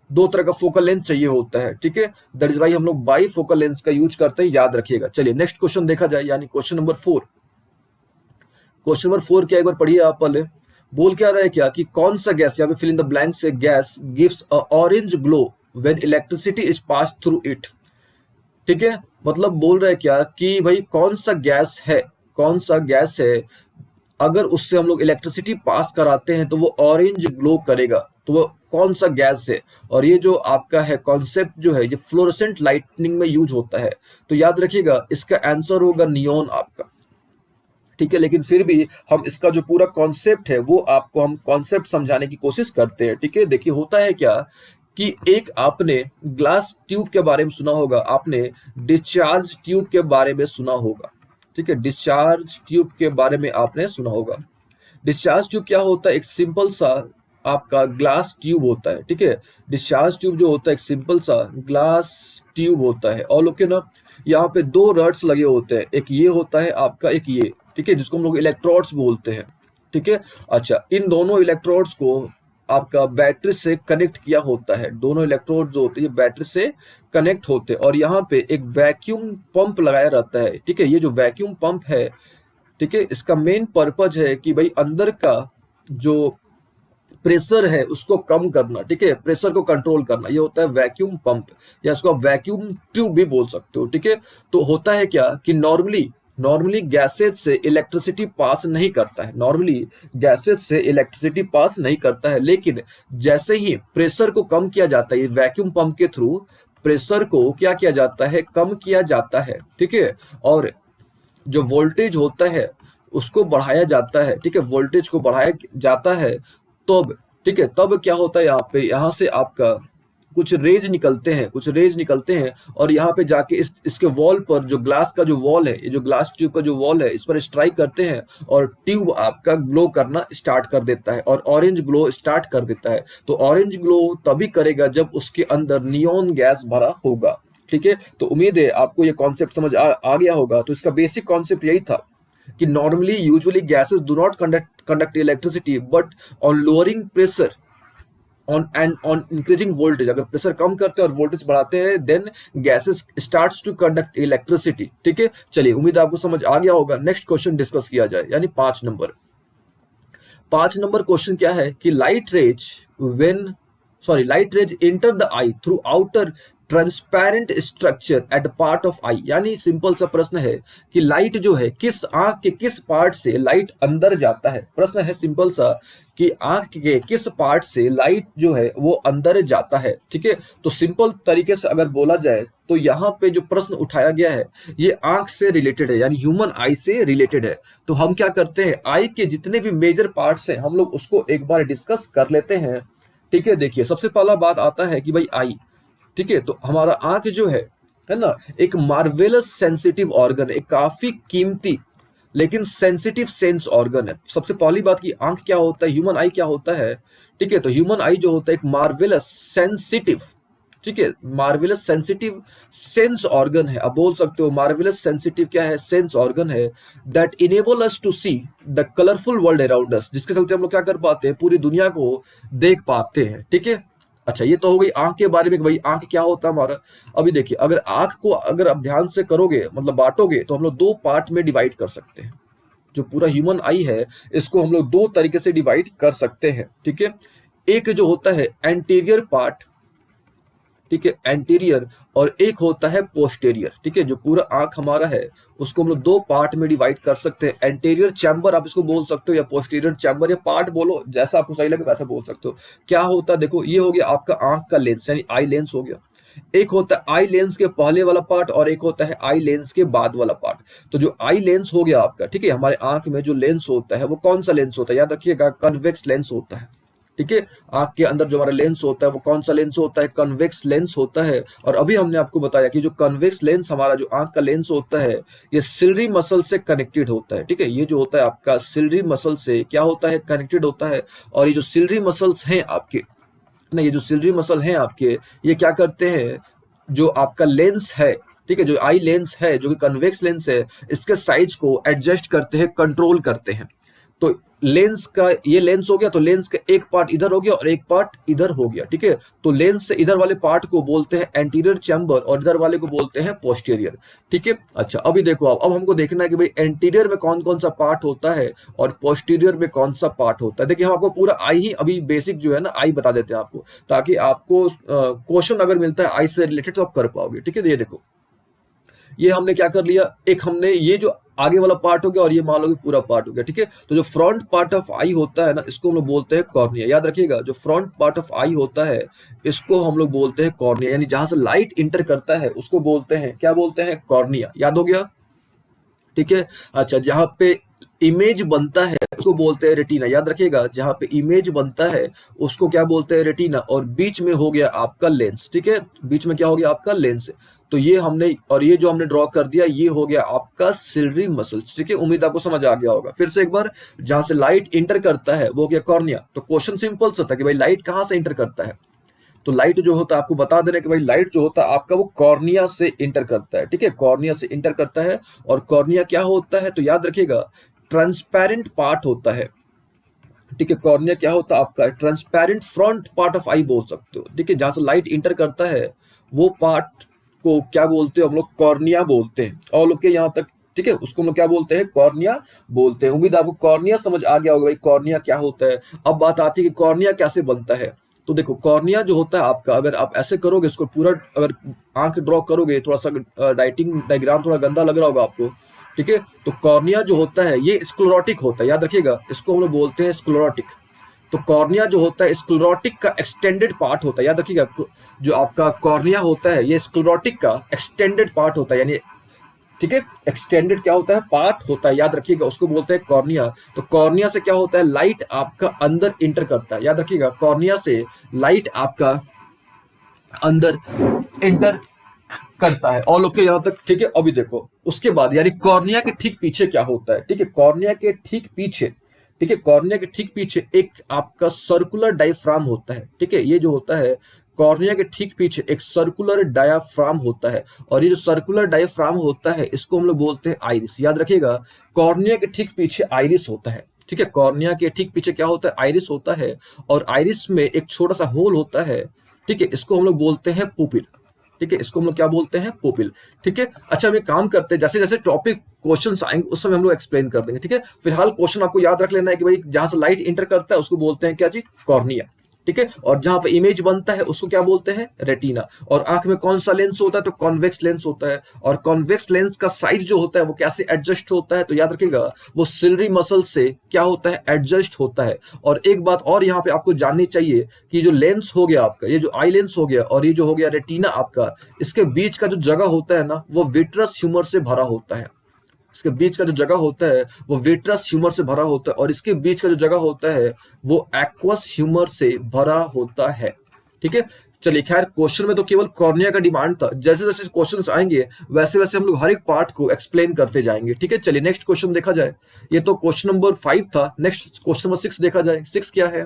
2 तरह का फोकल लेंथ चाहिए होता है। ठीक है, दैट इज वाई हम लोग बाई फोकल लेंस का यूज करते हैं, याद रखिएगा। चलिए नेक्स्ट क्वेश्चन देखा जाए, यानी क्वेश्चन नंबर 4। क्वेश्चन नंबर 4 क्या, एक बार पढ़िए आप पहले। बोल क्या रहा है क्या कि कौन सा गैस, यहाँ पे फिल इन द ब्लैंक से, gas gives a orange glow when electricity is pass through it. ठीक है, मतलब बोल रहा है क्या कि भाई कौन सा गैस है, कौन सा गैस है अगर उससे हम लोग इलेक्ट्रिसिटी पास कराते हैं तो वो ऑरेंज ग्लो करेगा। तो वो कौन सा गैस है, और ये जो आपका है कॉन्सेप्ट जो है ये फ्लोरोसेंट लाइटनिंग में यूज होता है। तो याद रखिएगा इसका आंसर होगा नियोन आपका। ठीक है, लेकिन फिर भी हम इसका जो पूरा कॉन्सेप्ट है वो आपको हम कॉन्सेप्ट समझाने की कोशिश करते हैं। ठीक है, देखिए होता है क्या कि एक आपने ग्लास ट्यूब के बारे में सुना होगा, आपने डिस्चार्ज ट्यूब के बारे में सुना होगा। ठीक है, डिस्चार्ज ट्यूब के बारे में आपने सुना होगा। डिस्चार्ज ट्यूब क्या होता है, एक सिंपल सा आपका ग्लास ट्यूब होता है। ठीक है, डिस्चार्ज ट्यूब जो होता है एक सिंपल सा ग्लास ट्यूब होता है। और लोग के ना यहाँ पे 2 रड्स लगे होते हैं, एक ये होता है आपका, एक ये। ठीक है, जिसको हम लोग इलेक्ट्रोड्स बोलते हैं। ठीक है, अच्छा, इन दोनों इलेक्ट्रोड्स को आपका बैटरी से कनेक्ट किया होता है। दोनों इलेक्ट्रोड जो होते हैं बैटरी से कनेक्ट होते हैं, और यहाँ पे एक वैक्यूम पंप लगाया रहता है। ठीक है, ये जो वैक्यूम पंप है, ठीक है, इसका मेन पर्पज है कि भाई अंदर का जो प्रेशर है उसको कम करना। ठीक है, प्रेशर को कंट्रोल करना, ये होता है वैक्यूम पंप, या इसको आप वैक्यूम ट्यूब भी बोल सकते हो। ठीक है, तो होता है क्या कि नॉर्मली गैसेज से इलेक्ट्रिसिटी पास नहीं करता है, नॉर्मली गैसेज से इलेक्ट्रिसिटी पास नहीं करता है। लेकिन जैसे ही प्रेशर को कम किया जाता है, ये वैक्यूम पंप के थ्रू प्रेशर को क्या किया जाता है, कम किया जाता है। ठीक है, और जो वोल्टेज होता है उसको बढ़ाया जाता है। ठीक है, वोल्टेज को बढ़ाया जाता है तब। ठीक है, तब क्या होता है यहाँ पे, यहाँ से आपका कुछ रेज निकलते हैं, और यहाँ पे जाके इसके वॉल पर, जो ग्लास का जो वॉल है, ये जो ग्लास ट्यूब का जो वॉल है, इस पर स्ट्राइक करते हैं और ट्यूब आपका ग्लो करना स्टार्ट कर देता है और ऑरेंज ग्लो स्टार्ट कर देता है। तो ऑरेंज ग्लो तभी करेगा जब उसके अंदर नियॉन गैस भरा होगा। ठीक है, तो उम्मीद है आपको ये कॉन्सेप्ट समझ आ गया होगा। तो इसका बेसिक कॉन्सेप्ट यही था कि normally usually gases do not conduct electricity, but on lowering pressure on increasing voltage, अगर प्रेशर कम करते हैं और वोल्टेज बढ़ाते हैं, then gases starts to conduct electricity. ठीक है, चलिए उम्मीद आपको समझ आ गया होगा। नेक्स्ट क्वेश्चन डिस्कस किया जाए, यानी 5 नंबर क्वेश्चन क्या है कि light rays enter the eye through outer transparent structure at part of eye. यानी सिंपल सा प्रश्न है कि लाइट जो है किस आंख के किस पार्ट से लाइट अंदर जाता है। प्रश्न है सिंपल सा कि आंख के किस पार्ट से लाइट जो है वो अंदर जाता है। ठीक है, तो सिंपल तरीके से अगर बोला जाए तो यहाँ पे जो प्रश्न उठाया गया है ये आंख से रिलेटेड है, यानी ह्यूमन आई से रिलेटेड है। तो हम क्या करते हैं, आई के जितने भी मेजर पार्ट्स हैं हम लोग उसको एक बार डिस्कस कर लेते हैं। ठीक है, देखिए सबसे पहला बात आता है कि भाई आई। ठीक है, तो हमारा आंख जो है ना, एक मार्वेलस सेंसिटिव ऑर्गन, एक काफी कीमती लेकिन सेंसिटिव सेंस ऑर्गन है। सबसे पहली बात की आंख क्या होता है, ह्यूमन आई क्या होता है। ठीक है, तो ह्यूमन आई जो होता है एक मार्वेलस सेंसिटिव, ठीक है, मार्वेलस सेंसिटिव सेंस ऑर्गन है। अब बोल सकते हो मार्वेलस सेंसिटिव क्या है, सेंस ऑर्गन है that enable us to see the colourful world around us, जिसके चलते हम लोग क्या कर पाते हैं, पूरी दुनिया को देख पाते हैं। ठीक है, अच्छा ये तो हो गई आंख के बारे में कि भाई आंख क्या होता है हमारा। अभी देखिए अगर आंख को अगर आप ध्यान से करोगे, मतलब बांटोगे, तो हम लोग 2 पार्ट में डिवाइड कर सकते हैं। जो पूरा ह्यूमन आई है इसको हम लोग 2 तरीके से डिवाइड कर सकते हैं। ठीक है, एक जो होता है एंटीरियर पार्ट, ठीक है, एंटीरियर, और एक होता है पोस्टेरियर। ठीक है, जो पूरा आंख हमारा है उसको हम लोग 2 पार्ट में डिवाइड कर सकते हैं। एंटीरियर चैम्बर आप इसको बोल सकते हो, या पोस्टेरियर चैम्बर, या पार्ट बोलो, जैसा आपको सही लगे वैसा बोल सकते हो। क्या होता है देखो, ये हो गया आपका आंख का लेंस, यानी आई लेंस हो गया। एक होता है आई लेंस के पहले वाला पार्ट और एक होता है आई लेंस के बाद वाला पार्ट। तो जो आई लेंस हो गया आपका, ठीक है, हमारे आंख में जो लेंस होता है वो कौन सा लेंस होता है, याद रखिएगा कन्वेक्स लेंस होता है। ठीक है, आंख के अंदर जो हमारा लेंस होता है वो कौन सा लेंस होता है, कन्वेक्स लेंस होता है। और अभी हमने आपको बताया कि जो कन्वेक्स लेंस हमारा जो आंख का लेंस होता है ये सिलरी मसल से कनेक्टेड होता है। ठीक है, ये जो होता है आपका सिलरी मसल से क्या होता है, कनेक्टेड होता है। और ये जो सिलरी मसल्स हैं आपके ना, ये जो सिलरी मसल हैं आपके, ये क्या करते हैं, जो आपका लेंस है, ठीक है, जो आई लेंस है जो कि कन्वेक्स लेंस है, इसके साइज को एडजस्ट करते हैं, कंट्रोल करते हैं। तो लेंस का ये लेंस हो गया, तो लेंस का एक पार्ट इधर हो गया और एक पार्ट इधर हो गया। ठीक है, तो लेंस से इधर वाले पार्ट को बोलते हैं एंटीरियर चैम्बर और इधर वाले को बोलते हैं पोस्टीरियर। ठीक है, अच्छा अभी देखो अब हमको देखना है कि भाई एंटीरियर में कौन कौन सा पार्ट होता है और पोस्टीरियर में कौन सा पार्ट होता है। देखिए हम आपको पूरा आई ही अभी बेसिक जो है ना आई बता देते हैं आपको, ताकि आपको क्वेश्चन अगर मिलता है आई से रिलेटेड तो आप कर पाओगे। ठीक है, ये देखो ये हमने क्या कर लिया, एक हमने ये जो आगे वाला पार्ट हो गया और ये मान लो कि पूरा पार्ट हो गया। ठीक है, तो जो फ्रंट पार्ट ऑफ आई होता है ना, इसको हम लोग बोलते हैं कॉर्निया। याद रखिएगा, जो फ्रंट पार्ट ऑफ आई होता है इसको हम लोग बोलते हैं कॉर्निया, यानी जहां से लाइट इंटर करता है उसको बोलते हैं, क्या बोलते हैं, कॉर्निया। याद हो गया, ठीक है। अच्छा, जहां पे इमेज बनता है उसको बोलते हैं रेटिना। याद रखिएगा, जहां पे इमेज बनता है उसको क्या बोलते हैं, रेटिना। और बीच में हो गया आपका लेंस। ठीक है, बीच में क्या हो गया आपका, लेंस। तो ये हमने, और ये जो हमने ड्रॉ कर दिया ये हो गया आपका सिलरी मसल्स। ठीक है, उम्मीद आपको समझ आ गया होगा। फिर से एक बार, जहां से लाइट इंटर करता है वो हो गया कॉर्निया। तो क्वेश्चन सिंपल सा था कि भाई लाइट कहां से इंटर करता है, तो लाइट जो होता है आपको बता देना कि भाई लाइट जो होता है आपका वो कॉर्निया से इंटर करता है। ठीक है, कॉर्निया से इंटर करता है। और कॉर्निया क्या होता है, तो याद रखिएगा ट्रांसपेरेंट पार्ट होता है। ठीक है, कॉर्निया क्या होता है आपका, ट्रांसपेरेंट फ्रंट पार्ट ऑफ आई बोल सकते हो। ठीक है, जहां से लाइट इंटर करता है वो पार्ट को क्या बोलते हैं हम लोग, कॉर्निया बोलते हैं। और लोग के यहाँ तक, ठीक है, उसको हम लोग क्या बोलते हैं, कॉर्निया बोलते हैं। उम्मीद आपको कॉर्निया समझ आ गया होगा भाई कॉर्निया क्या होता है। अब बात आती है कि कॉर्निया कैसे बनता है। तो देखो कॉर्निया जो होता है आपका, अगर आप ऐसे करोगे इसको पूरा, अगर आंख ड्रॉ करोगे, थोड़ा सा राइटिंग डायग्राम थोड़ा गंदा लग रहा होगा आपको। ठीक है, तो कॉर्निया जो होता है ये स्क्लेरोटिक होता है। याद रखिएगा, इसको हम लोग बोलते हैं स्क्लेरोटिक। तो कॉर्निया जो होता है स्क्लेरोटिक का एक्सटेंडेड पार्ट होता है। याद रखिएगा, जो आपका कॉर्निया होता है ये स्क्लेरोटिक का एक्सटेंडेड पार्ट होता है, यानी ठीक है, एक्सटेंडेड क्या होता है, पार्ट होता है। याद रखिएगा, उसको बोलते हैं कॉर्निया। तो कॉर्निया से क्या होता है, लाइट आपका अंदर इंटर करता है। याद रखिएगा, कॉर्निया से लाइट आपका अंदर एंटर करता है। ऑल ओके यहां तक, ठीक है। अभी देखो उसके बाद यानी कॉर्निया के ठीक पीछे क्या होता है, ठीक है। कॉर्निया के ठीक पीछे, ठीक है, कॉर्निया के ठीक पीछे एक आपका सर्कुलर डायफ्राम होता है, ठीक है। ये जो होता है कॉर्निया के ठीक पीछे एक सर्कुलर डायाफ्राम होता है, और ये जो सर्कुलर डायफ्राम होता है इसको हम लोग बोलते हैं आइरिस। याद रखिएगा, कॉर्निया के ठीक पीछे आइरिस होता है, ठीक है। कॉर्निया के ठीक पीछे क्या होता है, आइरिस होता है, और आइरिस में एक छोटा सा होल होता है, ठीक है। इसको हम लोग बोलते हैं पुपिल, ठीक है। इसको हम लोग क्या बोलते हैं, पुपिल, ठीक है। अच्छा, हम एक काम करते हैं, जैसे जैसे टॉपिक क्वेश्चंस आएंगे उस समय हम लोग एक्सप्लेन कर देंगे, ठीक है। फिलहाल क्वेश्चन आपको याद रख लेना है कि भाई जहां से लाइट इंटर करता है उसको बोलते हैं क्या जी, कॉर्निया, ठीक है। और जहां पर इमेज बनता है उसको क्या बोलते हैं, रेटिना। और आंख में कौन सा लेंस होता है, तो कॉन्वेक्स लेंस होता है। और कॉन्वेक्स लेंस का साइज जो होता है वो कैसे एडजस्ट होता है, तो याद रखिएगा वो सिलरी मसल से क्या होता है, एडजस्ट होता है। और एक बात और यहाँ पे आपको जाननी चाहिए कि जो लेंस हो गया आपका, ये जो आई लेंस हो गया और ये जो हो गया रेटिना आपका, इसके बीच का जो जगह होता है ना वो विट्रस ह्यूमर से भरा होता है। इसके बीच का जो जगह होता है वो विट्रस ह्यूमर से भरा होता है, और इसके बीच का जो जगह होता है वो एक्वस ह्यूमर से भरा होता है, ठीक है। चलिए खैर, क्वेश्चन में तो केवल कॉर्निया का डिमांड था, जैसे जैसे क्वेश्चंस आएंगे वैसे वैसे हम लोग हर एक पार्ट को एक्सप्लेन करते जाएंगे, ठीक है। चलिए नेक्स्ट क्वेश्चन देखा जाए। ये तो क्वेश्चन नंबर 5 था। नेक्स्ट क्वेश्चन नंबर 6 देखा जाए। 6 क्या है,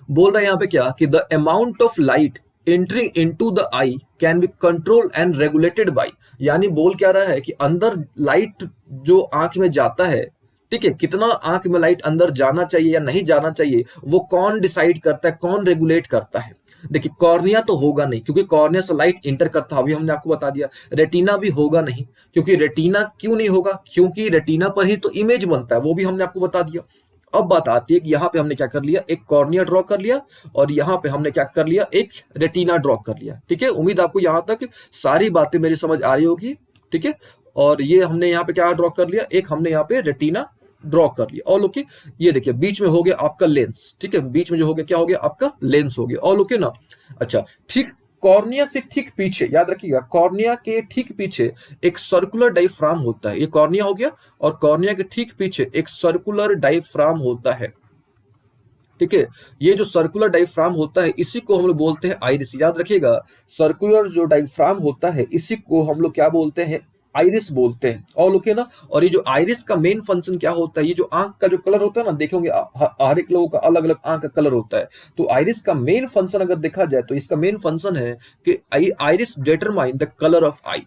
बोल रहा है यहाँ पे क्या कि the amount of light entering into the I can be control and regulated by, यानी बोल क्या रहा है कि अंदर लाइट जो आंख में जाता है, ठीक है, कितना आंख में लाइट अंदर जाना चाहिए या नहीं जाना चाहिए वो कौन डिसाइड करता है, कौन रेगुलेट करता है। देखिए कॉर्निया तो होगा नहीं क्योंकि कॉर्निया से लाइट इंटर करता है, अभी हमने आपको बता दिया। रेटिना भी होगा नहीं क्योंकि रेटिना क्यों नहीं होगा, क्योंकि रेटिना पर ही तो इमेज बनता है, वो भी हमने आपको बता दिया। अब बात आती है कि यहाँ पे हमने क्या कर लिया, एक कॉर्निया ड्रॉ कर लिया, और यहाँ पे हमने क्या कर लिया, एक रेटिना ड्रॉ कर लिया, ठीक है। उम्मीद आपको यहाँ तक सारी बातें मेरी समझ आ रही होगी, ठीक है। और ये हमने यहाँ पे क्या ड्रॉ कर लिया, एक हमने यहाँ पे रेटिना ड्रॉ कर लिया। ऑल ओके, ये देखिए बीच में हो गया आपका लेंस, ठीक है। बीच में जो हो गया क्या हो गया, आपका लेंस हो गया। ऑल ओके ना। अच्छा, ठीक कॉर्निया से ठीक पीछे, याद रखिएगा कॉर्निया के ठीक पीछे एक सर्कुलर डायफ्राम होता है। ये कॉर्निया हो गया, और कॉर्निया के ठीक पीछे एक सर्कुलर डायफ्राम होता है, ठीक है। ये जो सर्कुलर डायफ्राम होता है इसी को हम लोग बोलते हैं आइरिस। याद रखिएगा, सर्कुलर जो डायफ्राम होता है इसी को हम लोग क्या बोलते हैं, आइरिस बोलते हैं। और ओके ना। और ये जो आइरिस का मेन फंक्शन क्या होता है, ये जो आंख का जो कलर होता है ना, देखेंगे हर एक लोगों का अलग अलग आंख का कलर होता है। तो आइरिस का मेन फंक्शन अगर देखा जाए तो इसका मेन फंक्शन है कि iris determine the colour of eye,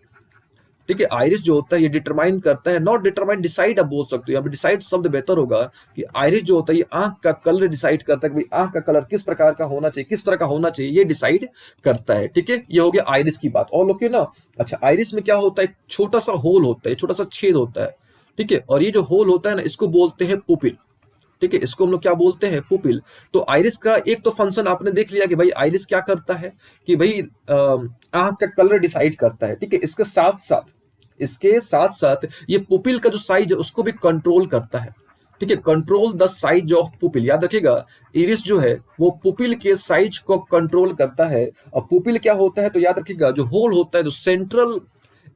ठीक है। आइरिस जो होता है ये डिटरमाइन करता है, नॉट डिटरमाइन, डिसाइड आप बोल सकते हो, यहाँ पे डिसाइड शब्द बेहतर होगा कि आइरिस जो होता है ये आंख का कलर डिसाइड करता है कि भाई आंख का कलर किस प्रकार का होना चाहिए, किस तरह का होना चाहिए, ये डिसाइड करता है, ठीक है। ये हो गया आइरिस की बात। और ओके ना। अच्छा, आइरिस में क्या होता है, एक छोटा सा होल होता है, छोटा सा छेद होता है, ठीक है। और ये जो होल होता है ना इसको बोलते हैं पुपिल, ठीक है। इसको हम लोग क्या बोलते हैं, पुपिल। तो आइरिस का एक तो फंक्शन आपने देख लिया कि भाई आइरिस क्या करता है कि भाई आंख का कलर डिसाइड करता है, ठीक है। इसके साथ साथ ये पुपिल का जो साइज है उसको भी कंट्रोल करता है, ठीक है। Control the size of pupil, याद रखिएगा इरिस जो है वो पुपिल के साइज को कंट्रोल करता है। और पुपिल क्या होता है, तो याद रखिएगा जो होल होता है, जो सेंट्रल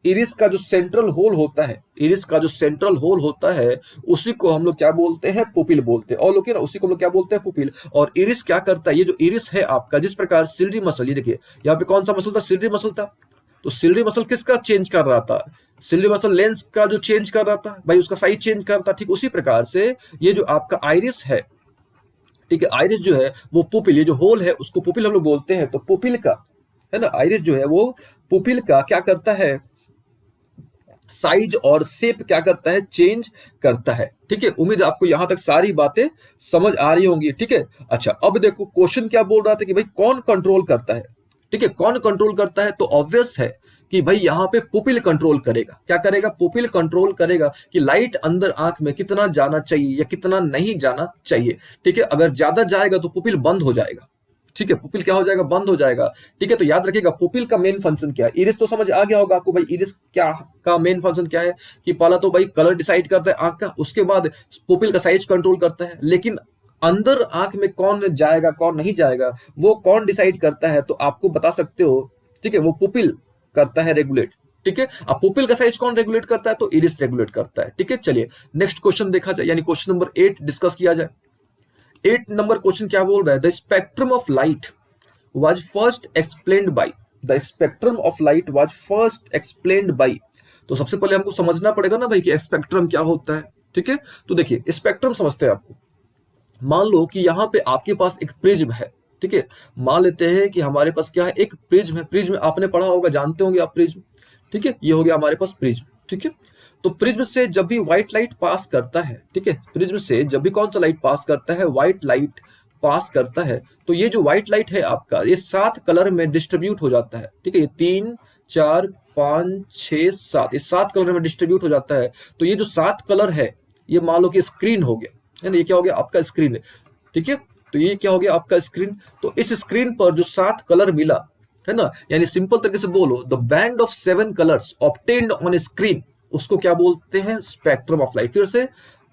इरिस का जो सेंट्रल होल होता है, इरिस का जो सेंट्रल होल होता है उसी को हम लोग क्या बोलते हैं, पुपिल बोलते हैं। और लोग उसी को हम लोग क्या बोलते हैं, पुपिल। और इरिस क्या करता है, ये जो इरिस है आपका, जिस प्रकार सिलरी मसल, ये देखिए यहाँ पे कौन सा मसल था, सिलरी मसल था। तो सिलरी मसल किसका चेंज कर रहा था, सिलरी मसल लेंस का जो चेंज कर रहा था भाई, उसका साइज चेंज कर रहा था। ठीक उसी प्रकार से ये जो आपका आइरिस है, ठीक है, आइरिस जो है वो पुपिल, ये जो होल है उसको पुपिल हम लोग बोलते हैं। तो पुपिल का है ना, आइरिस जो है वो पुपिल का क्या करता है, साइज और शेप क्या करता है, चेंज करता है, ठीक है। उम्मीद है आपको यहां तक सारी बातें समझ आ रही होंगी, ठीक है। अच्छा, अब देखो क्वेश्चन क्या बोल रहा था कि भाई कौन कंट्रोल करता है, ठीक है, कौन कंट्रोल करता है। तो ऑब्वियस है कि भाई यहाँ पे पुपिल कंट्रोल करेगा। क्या करेगा, पुपिल कंट्रोल करेगा कि लाइट अंदर आंख में कितना जाना चाहिए या कितना नहीं जाना चाहिए, ठीक है। अगर ज्यादा जाएगा तो पुपिल बंद हो जाएगा, ठीक है, पुपिल क्या हो जाएगा, बंद हो जाएगा, ठीक है। तो याद रखिएगा पुपिल का मेन फंक्शन क्या है, इरिस तो समझ आ गया होगा आपको भाई, इरिस क्या का मेन फंक्शन क्या है कि पहला तो भाई कलर डिसाइड करता है आंख का, उसके बाद पुपिल का साइज कंट्रोल करता है। लेकिन अंदर आंख में कौन जाएगा कौन नहीं जाएगा वो कौन डिसाइड करता है, तो आपको बता सकते हो, ठीक है, वो पुपिल करता है रेगुलेट, ठीक है। अब पुपिल का साइज कौन रेगुलेट करता है, तो इरिस रेगुलेट करता है, ठीक है। चलिए नेक्स्ट क्वेश्चन देखा जाए, यानी क्वेश्चन नंबर 8 डिस्कस किया जाए। 8 नंबर क्वेश्चन क्या बोल रहा है, the spectrum of light was first explained by, the spectrum of light was first explained by। तो सबसे पहले हमको समझना पड़ेगा ना भाई कि स्पेक्ट्रम क्या होता है, ठीक है। तो देखिए स्पेक्ट्रम समझते हैं आपको। मान लो कि यहाँ पे आपके पास एक प्रिज्म है, ठीक है। मान लेते हैं कि हमारे पास क्या है, एक प्रिज्म है। प्रिज्म आपने पढ़ा होगा, जानते होंगे आप प्रिज्म, ठीक है। ये हो गया हमारे पास प्रिज्म, ठीक है। तो प्रिज्म से जब भी व्हाइट लाइट पास करता है, ठीक है, प्रिज्म से जब भी कौन सा लाइट पास करता है, व्हाइट लाइट पास करता है, तो ये जो व्हाइट लाइट है आपका, ये 7 कलर में डिस्ट्रीब्यूट हो जाता है, ठीक है। ये 3 4 5 6 7, ये 7 कलर में डिस्ट्रीब्यूट हो जाता है। तो ये जो 7 कलर है, ये मान लो कि स्क्रीन हो गया है ना, ये क्या हो गया आपका स्क्रीन है, ठीक है। तो ये क्या हो गया आपका स्क्रीन। तो इस स्क्रीन पर जो 7 कलर मिला है ना, यानी सिंपल तरीके से बोलो, the band of 7 colours obtained on screen, उसको क्या बोलते हैं, स्पेक्ट्रम ऑफ लाइट। फिर से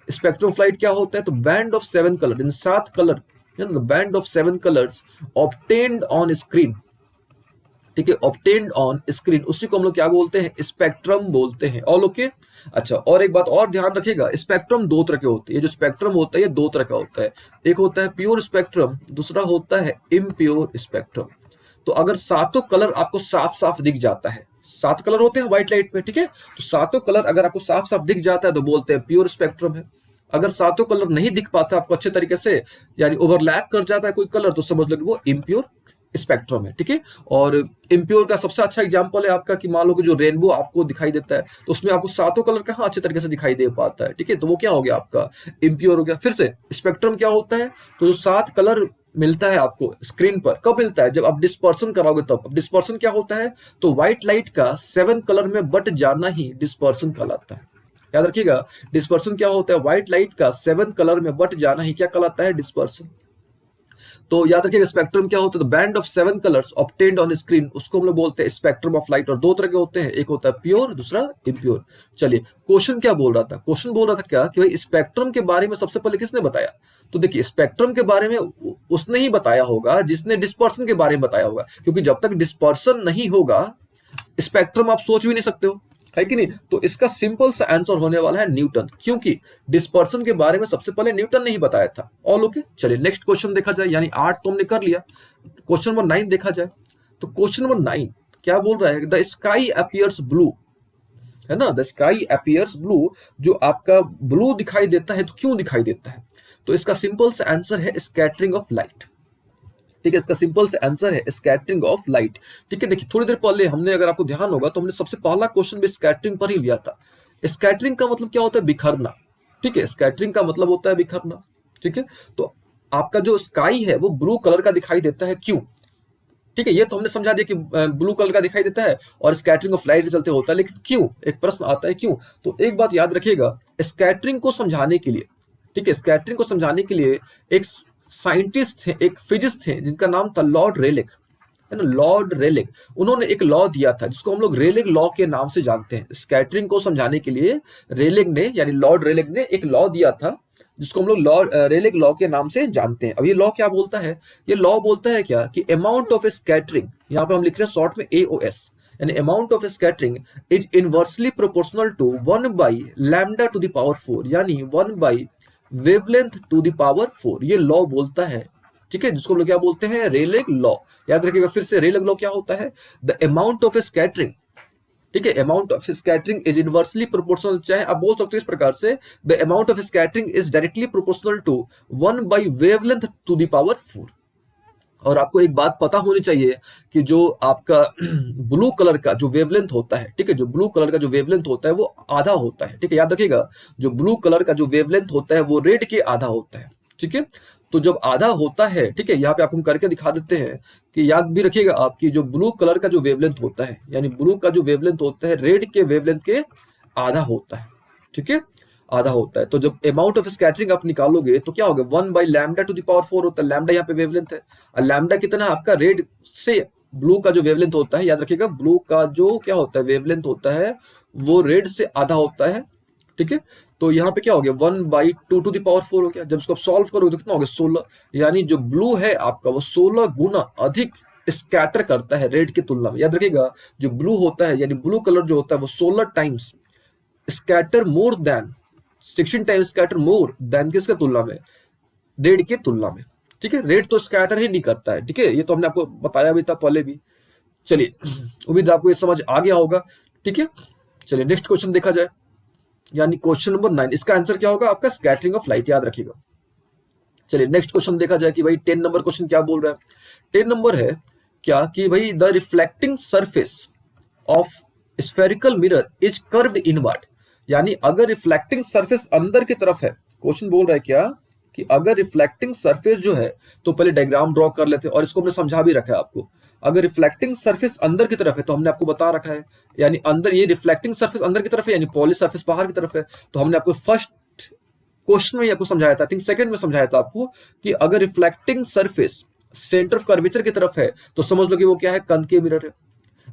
स्पेक्ट्रम ऑफ लाइट क्या होता है, तो band of 7 colour, in 7 colour, the band of 7 colours obtained on screen, ठीक है, ऑब्टेन्ड ऑन स्क्रीन, उसी को हम लोग क्या बोलते हैं, स्पेक्ट्रम बोलते हैं। All okay. अच्छा, और एक बात और ध्यान रखिएगा, स्पेक्ट्रम 2 तरह के होते हैं। ये जो स्पेक्ट्रम होता है ये 2 तरह का होता है। एक होता है प्योर स्पेक्ट्रम, दूसरा होता है इम्प्योर स्पेक्ट्रम। तो अगर 7 कलर आपको साफ साफ दिख जाता है, 7 कलर होते हैं व्हाइट लाइट में, ठीक है, तो 7 कलर अगर आपको साफ साफ दिख जाता है तो बोलते हैं प्योर स्पेक्ट्रम है। अगर 7 कलर नहीं दिख पाता आपको अच्छे तरीके से, यानी ओवरलैप कर जाता है कोई कलर, तो समझ लो कि वो इम्प्योर स्पेक्ट्रम है, ठीक है। और इम्प्योर का सबसे अच्छा एग्जांपल है आपका कि मान लो कि जो रेनबो आपको दिखाई देता है, तो उसमें आपको 7 कलर कहाँ अच्छे तरीके से दिखाई दे पाता है, ठीक है। तो वो क्या हो गया आपका इम्प्योर हो गया। फिर से स्पेक्ट्रम क्या होता है, तो जो 7 कलर मिलता है आपको स्क्रीन पर, कब मिलता है, जब आप डिस्पर्सन कराओगे तब। अब डिस्पर्सन क्या होता है, तो व्हाइट लाइट का 7 कलर में बट जाना ही डिस्पर्सन कहलाता है। याद रखिएगा, डिस्पर्सन क्या होता है, व्हाइट लाइट का 7 कलर में बट जाना ही क्या कहलाता है, डिस्पर्सन। तो याद रखिएगा स्पेक्ट्रम क्या होता है, तो band of 7 colours obtained on screen, उसको हम लोग बोलते हैं स्पेक्ट्रम ऑफ लाइट। और 2 तरह के होते हैं, एक होता है प्योर, दूसरा इम्प्योर। चलिए क्वेश्चन क्या बोल रहा था, क्वेश्चन बोल रहा था क्या कि भाई स्पेक्ट्रम के बारे में सबसे पहले किसने बताया। तो देखिए स्पेक्ट्रम के बारे में उसने ही बताया होगा जिसने डिस्पर्सन के बारे में बताया होगा, क्योंकि जब तक डिस्पर्सन नहीं होगा स्पेक्ट्रम आप सोच भी नहीं सकते हो, है कि नहीं। तो इसका सिंपल सा आंसर होने वाला है न्यूटन, क्योंकि डिस्पर्सन के बारे में सबसे पहले न्यूटन ने ही बताया था। All okay. चलिए नेक्स्ट क्वेश्चन देखा जाए, यानी 8 तो हमने कर लिया, क्वेश्चन नंबर 9 देखा जाए। तो क्वेश्चन नंबर 9 क्या बोल रहा है, द स्काई अपीयर्स ब्लू, है ना, द स्काई अपीयर्स ब्लू, जो आपका ब्लू दिखाई देता है, तो क्यों दिखाई देता है। तो इसका सिंपल सा आंसर है स्कैटरिंग ऑफ लाइट, ठीक है। इसका सिंपल से आंसर है स्कैटरिंग ऑफ लाइट, ठीक है। देखिए थोड़ी देर पहले हमने, अगर आपको ध्यान होगा, तो हमने सबसे पहला क्वेश्चन भी स्कैटरिंग पर ही लिया था। स्कैटरिंग का मतलब क्या होता है, बिखरना, ठीक है। स्कैटरिंग का मतलब होता है बिखरना, ठीक है। तो आपका जो स्काई है वो ब्लू कलर का दिखाई देता है, क्यों, ठीक है। ये तो हमने समझा दिया कि ब्लू कलर का दिखाई देता है और स्कैटरिंग ऑफ लाइट के चलते होता है, लेकिन क्यों, एक प्रश्न आता है क्यों। तो एक बात याद रखिएगा, स्कैटरिंग को समझाने के लिए, ठीक है, स्कैटरिंग को समझाने के लिए एक साइंटिस्ट थे, एक फिजिस्ट थे, जिनका नाम था लॉर्ड रेलिक, है ना, लॉर्ड रेलिक। उन्होंने एक लॉ दिया था जिसको हम लोग रेलिक लॉ के नाम से जानते हैं। स्कैटरिंग को समझाने के लिए रेलिक ने, यानी लॉर्ड रेलिक ने एक लॉ दिया था जिसको हम लोग लॉर्ड रेलिक लॉ के नाम से जानते हैं। अब ये लॉ क्या बोलता है, ये लॉ बोलता है क्या कि अमाउंट ऑफ स्कैटरिंग, यहाँ पे हम लिख रहे हैं शॉर्ट में AOS, यानी amount of scattering is inversely proportional to 1 by lambda to the power 4, यानी 1 by wavelength to the power 4, ये लॉ बोलता है, ठीक है, जिसको हम लोग क्या बोलते हैं, रेलिक लॉ। याद रखिएगा फिर से, रेलिक लॉ क्या होता है, द अमाउंट ऑफ स्कैटरिंग, ठीक है, amount of scattering is inversely proportional, चाहे आप बोल सकते हो इस प्रकार से, the amount of scattering is directly proportional to 1 by wavelength to the power 4। और आपको एक बात पता होनी चाहिए कि जो आपका ब्लू कलर का जो वेवलेंथ होता है, ठीक है, जो ब्लू कलर का जो वेवलेंथ होता है वो आधा होता है, ठीक है। याद रखिएगा, जो ब्लू कलर का जो वेवलेंथ होता है वो रेड के आधा होता है, ठीक है। तो जब आधा होता है, ठीक है, यहाँ पे आपको हम करके दिखा देते हैं कि याद भी रखिएगा आपकी, जो ब्लू कलर का जो वेवलेंथ होता है, यानी ब्लू का जो वेवलेंथ होता है रेड के वेवलेंथ के आधा होता है, ठीक है, आधा होता है। तो जब अमाउंट ऑफ स्कैटरिंग आप निकालोगे तो क्या होगा, 1 by lambda to the power 4 होता है। लैम्डा यहाँ पे वेवलेंथ है, और लैम्डा कितना है आपका, रेड से ब्लू का जो वेवलेंथ होता है, याद रखिएगा ब्लू का जो क्या होता है वेवलेंथ होता है वो रेड से आधा होता है, ठीक है। तो यहाँ पे क्या हो गया, 1 बाई 2 टू द पावर 4 हो गया। जब इसको आप सॉल्व करोगे तो कितना हो गया, 16, यानी जो ब्लू है आपका वो 16 गुना अधिक स्कैटर करता है रेड की तुलना में। याद रखिएगा, जो ब्लू होता है, यानी ब्लू कलर जो होता है वो 16 times scatter more than 16 times scatter more than किसके तुलना में, रेड की तुलना में, ठीक है, रेड तो स्कैटर ही नहीं करता है, ठीक है, ये तो हमने आपको बताया भी था पहले भी। चलिए, उम्मीद है आपको ये समझ आ गया होगा, ठीक है। चलिए नेक्स्ट क्वेश्चन देखा जाए, यानी क्वेश्चन नंबर 9, इसका आंसर क्या होगा आपका, स्कैटरिंग ऑफ लाइट, याद रखिएगा। चलिए नेक्स्ट क्वेश्चन देखा जाए कि भाई 10 नंबर क्वेश्चन क्या बोल रहा है। 10 नंबर है क्या कि भाई the reflecting surface of spherical mirror is curved inward, यानी अगर रिफ्लेक्टिंग सरफेस अंदर की तरफ है, क्वेश्चन बोल रहा है क्या कि अगर रिफ्लेक्टिंग सरफेस जो है, तो पहले डायग्राम ड्रॉ कर लेते हैं, और इसको हमने समझा भी रखा है आपको। अगर रिफ्लेक्टिंग सरफेस अंदर की तरफ है तो हमने आपको बता रखा है, यानी अंदर ये रिफ्लेक्टिंग सरफेस अंदर की तरफ है, यानी पॉली सरफेस बाहर की तरफ है, तो हमने आपको फर्स्ट क्वेश्चन में आपको समझाया था, आई थिंक सेकंड में समझाया था आपको, कि अगर reflecting surface centre of curvature की तरफ है तो समझ लो कि वो क्या है, कनकेव मिरर है।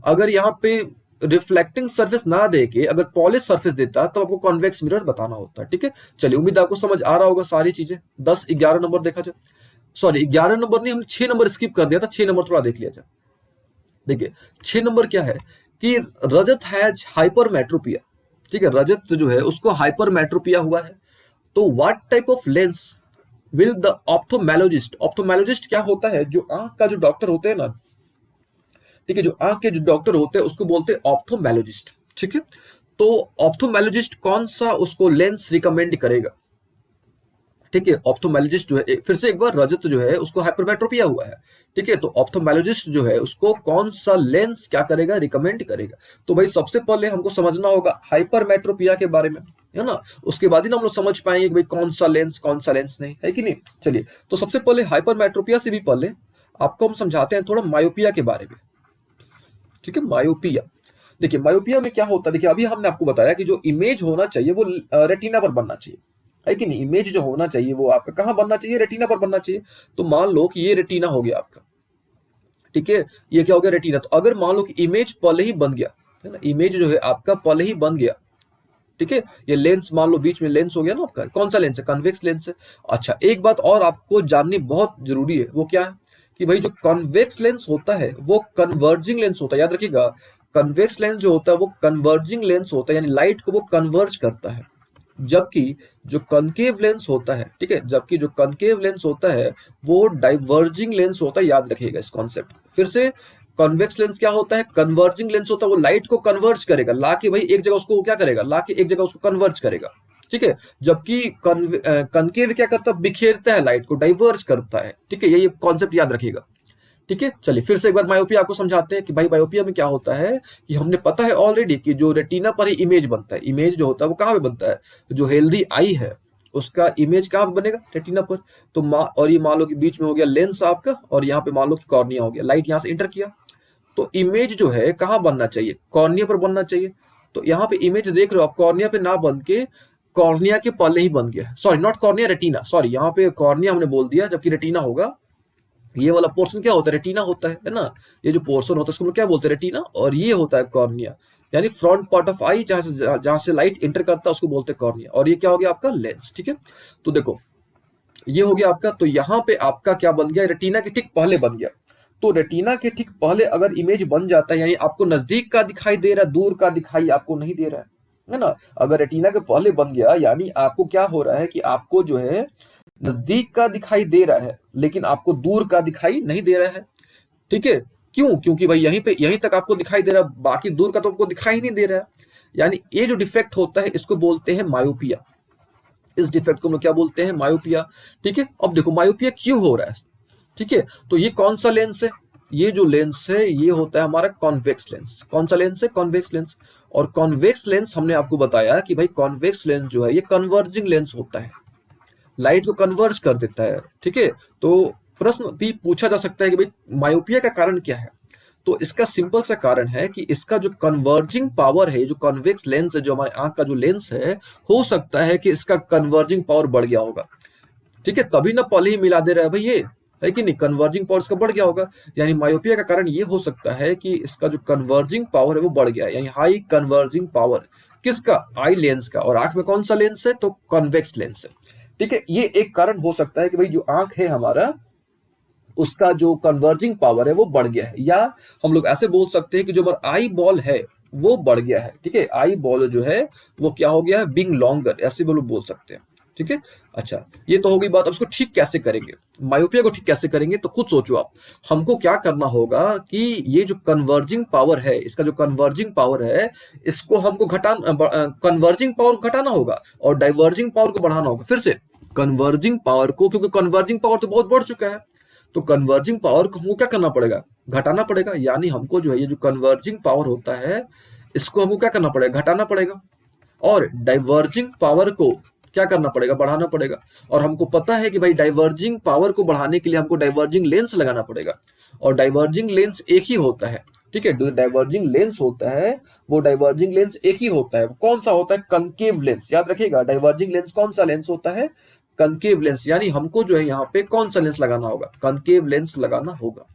अगर यहाँ पे रिफ्लेक्टिंग सरफेस ना दे के अगर पॉलिश सरफेस देता तो आपको कॉन्वेक्स मिरर बताना होता है, ठीक है। चलिए उम्मीद आपको समझ आ रहा होगा सारी चीजें। 10 11 नंबर देखा जाए, सॉरी 11 नंबर नहीं, हमने 6 नंबर स्किप कर दिया था, 6 नंबर थोड़ा देख लिया जाए। देखिए 6 नंबर क्या है कि रजत हैज हाइपरमेट्रोपिया, ठीक है, रजत जो है उसको हाइपरमेट्रोपिया हुआ है, तो what type of lens will the ophthalmologist, ophthalmologist क्या होता है, जो आंख का जो डॉक्टर होते हैं ना, ठीक है, जो आंख के जो डॉक्टर होते हैं उसको बोलते हैं ऑप्थोमेलोजिस्ट, ठीक है। तो ऑप्थोमेलोजिस्ट कौन सा उसको लेंस रिकमेंड करेगा, ठीक है, ऑप्थोमेलोजिस्ट जो है, फिर से एक बार, रजत जो है उसको हाइपरमेट्रोपिया हुआ है, ठीक है, तो ऑप्थोमेलोजिस्ट जो है उसको कौन सा लेंस क्या करेगा, रिकमेंड करेगा। तो भाई सबसे पहले हमको समझना होगा हाइपरमेट्रोपिया के बारे में, है ना, उसके बाद ही हम लोग समझ पाएंगे कि भाई कौन सा लेंस नहीं है कि नहीं। चलिए, तो सबसे पहले हाइपरमेट्रोपिया से भी पहले आपको हम समझाते हैं थोड़ा मायोपिया के बारे में, ठीक है। मायोपिया, देखिए मायोपिया में क्या होता है, देखिए अभी हमने आपको बताया कि जो इमेज होना चाहिए वो रेटिना पर बनना चाहिए, है कि नहीं, इमेज जो होना चाहिए वो आपका कहाँ बनना चाहिए, रेटिना पर बनना चाहिए। तो मान लो कि ये रेटिना हो गया आपका, ठीक है, ये क्या हो गया, रेटिना। तो अगर मान लो कि इमेज पहले ही बन गया, है ना, इमेज जो है आपका पहले ही बन गया, ठीक है, ये लेंस मान लो बीच में लेंस हो गया ना आपका, कौन सा लेंस है, कन्वेक्स लेंस है। अच्छा, एक बात और आपको जाननी बहुत जरूरी है, वो क्या है कि भाई जो कन्वेक्स लेंस होता है वो कन्वर्जिंग लेंस होता है, याद रखिएगा। कन्वेक्स लेंस जो होता है वो कन्वर्जिंग लेंस होता है, यानी लाइट को वो कन्वर्ज करता है, जबकि जो कनकेव लेंस होता है, ठीक है, जबकि जो कनकेव लेंस होता है वो डाइवर्जिंग लेंस होता है, याद रखिएगा इस कॉन्सेप्ट। फिर से, कन्वेक्स लेंस क्या होता है, कन्वर्जिंग लेंस होता है, वो लाइट को कन्वर्ज करेगा, लाके भाई एक जगह उसको क्या करेगा, लाके एक जगह उसको कन्वर्ज करेगा, ठीक है। जबकि कनकेव क्या करता है, बिखेरता है लाइट को, डाइवर्ज करता है, ठीक है, ये कॉन्सेप्ट याद रखिएगा, ठीक है। चलिए फिर से एक बार मायोपिया आपको समझाते हैं कि भाई मायोपिया में क्या होता है, कि हमने पता है ऑलरेडी कि जो रेटिना पर ही इमेज बनता है, इमेज जो होता है वो कहाँ पे बनता है, जो हेल्दी आई है उसका इमेज कहाँ पे बनेगा, रेटिना पर। तो और ये मान लो कि बीच में हो गया लेंस आपका, और यहाँ पे मान लो कि कॉर्निया हो गया, लाइट यहाँ से इंटर किया, तो इमेज जो है कहाँ बनना चाहिए, कॉर्निया पर बनना चाहिए। तो यहाँ पे इमेज देख रहे हो आप, कॉर्निया पे ना बन के कॉर्निया के पहले ही बन गया, sorry not cornea, retina, sorry यहाँ पे कॉर्निया हमने बोल दिया, जबकि रेटिना होगा। ये वाला पोर्शन क्या होता है, रेटिना होता है ना, ये जो पोर्शन होता है उसको हम क्या बोलते हैं, रेटिना, और ये होता है कॉर्निया, यानी फ्रंट पार्ट ऑफ आई, जहां से लाइट इंटर करता है उसको बोलते हैं कॉर्निया, और ये क्या हो गया आपका लेंस, ठीक है। तो देखो ये हो गया आपका, तो यहाँ पे आपका क्या बन गया, रेटिना के ठीक पहले बन गया। तो रेटिना के ठीक पहले अगर इमेज बन जाता है, यानी आपको नजदीक का दिखाई दे रहा है, दूर का दिखाई आपको नहीं दे रहा है ना। अगर रेटिना के पहले बन गया, यानी आपको क्या हो रहा है कि आपको जो है नजदीक का दिखाई दे रहा है, लेकिन आपको दूर का दिखाई नहीं दे रहा है, ठीक है। क्यों, क्योंकि भाई यहीं तक आपको दिखाई दे रहा है, बाकी दूर का तो आपको दिखाई नहीं दे रहा है। यानी ये जो डिफेक्ट होता है इसको बोलते हैं मायोपिया, इस डिफेक्ट को हम लोग क्या बोलते हैं, मायोपिया, ठीक है। अब देखो मायोपिया क्यों हो रहा है, ठीक है, तो ये कौन सा लेंस है, ये जो लेंस है ये होता है हमारा कॉन्वेक्स लेंस। कौन सा लेंस है, कॉन्वेक्स लेंस। और कॉन्वेक्स लेंस हमने आपको बताया कि भाई कॉन्वेक्स लेंस जो है ये कन्वर्जिंग लेंस होता है, लाइट को कन्वर्ज कर देता है, ठीक है। तो प्रश्न भी पूछा जा सकता है कि भाई मायोपिया का कारण क्या है, तो इसका सिंपल सा कारण है कि इसका जो कन्वर्जिंग पावर है, जो कॉन्वेक्स लेंस है, जो हमारे आंख का जो लेंस है, हो सकता है कि इसका कन्वर्जिंग पावर बढ़ गया होगा, ठीक है, तभी ना पहले ही मिला दे रहा है भाई, ये है कि नहीं, कन्वर्जिंग पावर इसका बढ़ गया होगा। यानी मायोपिया का कारण ये हो सकता है कि इसका जो कन्वर्जिंग पावर है वो बढ़ गया है, यानी हाई कन्वर्जिंग पावर किसका, आई लेंस का। और आंख में कौन सा लेंस है, तो कॉन्वेक्स लेंस है, ठीक है। ये एक कारण हो सकता है कि भाई जो आंख है हमारा, उसका जो कन्वर्जिंग पावर है वो बढ़ गया है, या हम लोग ऐसे बोल सकते हैं कि जो हमारा आई बॉल है वो बढ़ गया है, ठीक है। आई बॉल जो है वो क्या हो गया है, बिंग लॉन्गर, ऐसे भी लोग बोल सकते हैं, ठीक है। अच्छा, ये तो हो गई बात। अब इसको ठीक कैसे करेंगे, मायोपिया को ठीक कैसे करेंगे, तो खुद सोचो आप। हमको क्या करना होगा कि ये जो कन्वर्जिंग पावर है, इसका जो कन्वर्जिंग पावर है, इसको हमको कन्वर्जिंग पावर को घटाना होगा और डाइवर्जिंग पावर को बढ़ाना होगा। फिर से कन्वर्जिंग पावर को, क्योंकि कन्वर्जिंग पावर तो बहुत बढ़ चुका है, तो कन्वर्जिंग पावर को हमको क्या करना पड़ेगा, घटाना पड़ेगा। यानी हमको जो है ये जो कन्वर्जिंग पावर होता है, इसको हमको क्या करना पड़ेगा, घटाना पड़ेगा। और डाइवर्जिंग पावर को क्या करना पड़ेगा, बढ़ाना पड़ेगा। और हमको पता है कि भाई डाइवर्जिंग पावर को बढ़ाने के लिए हमको डाइवर्जिंग लेंस लगाना पड़ेगा, और डाइवर्जिंग लेंस एक ही होता है, ठीक है। जो डाइवर्जिंग लेंस होता है, वो डाइवर्जिंग लेंस एक ही होता है। कौन सा होता है, कनकेव लेंस। याद रखिएगा, डाइवर्जिंग लेंस कौन सा लेंस होता है, कनकेव लेंस। यानी हमको जो है यहाँ पे कौन सा लेंस लगाना होगा, कनकेव लेंस लगाना होगा।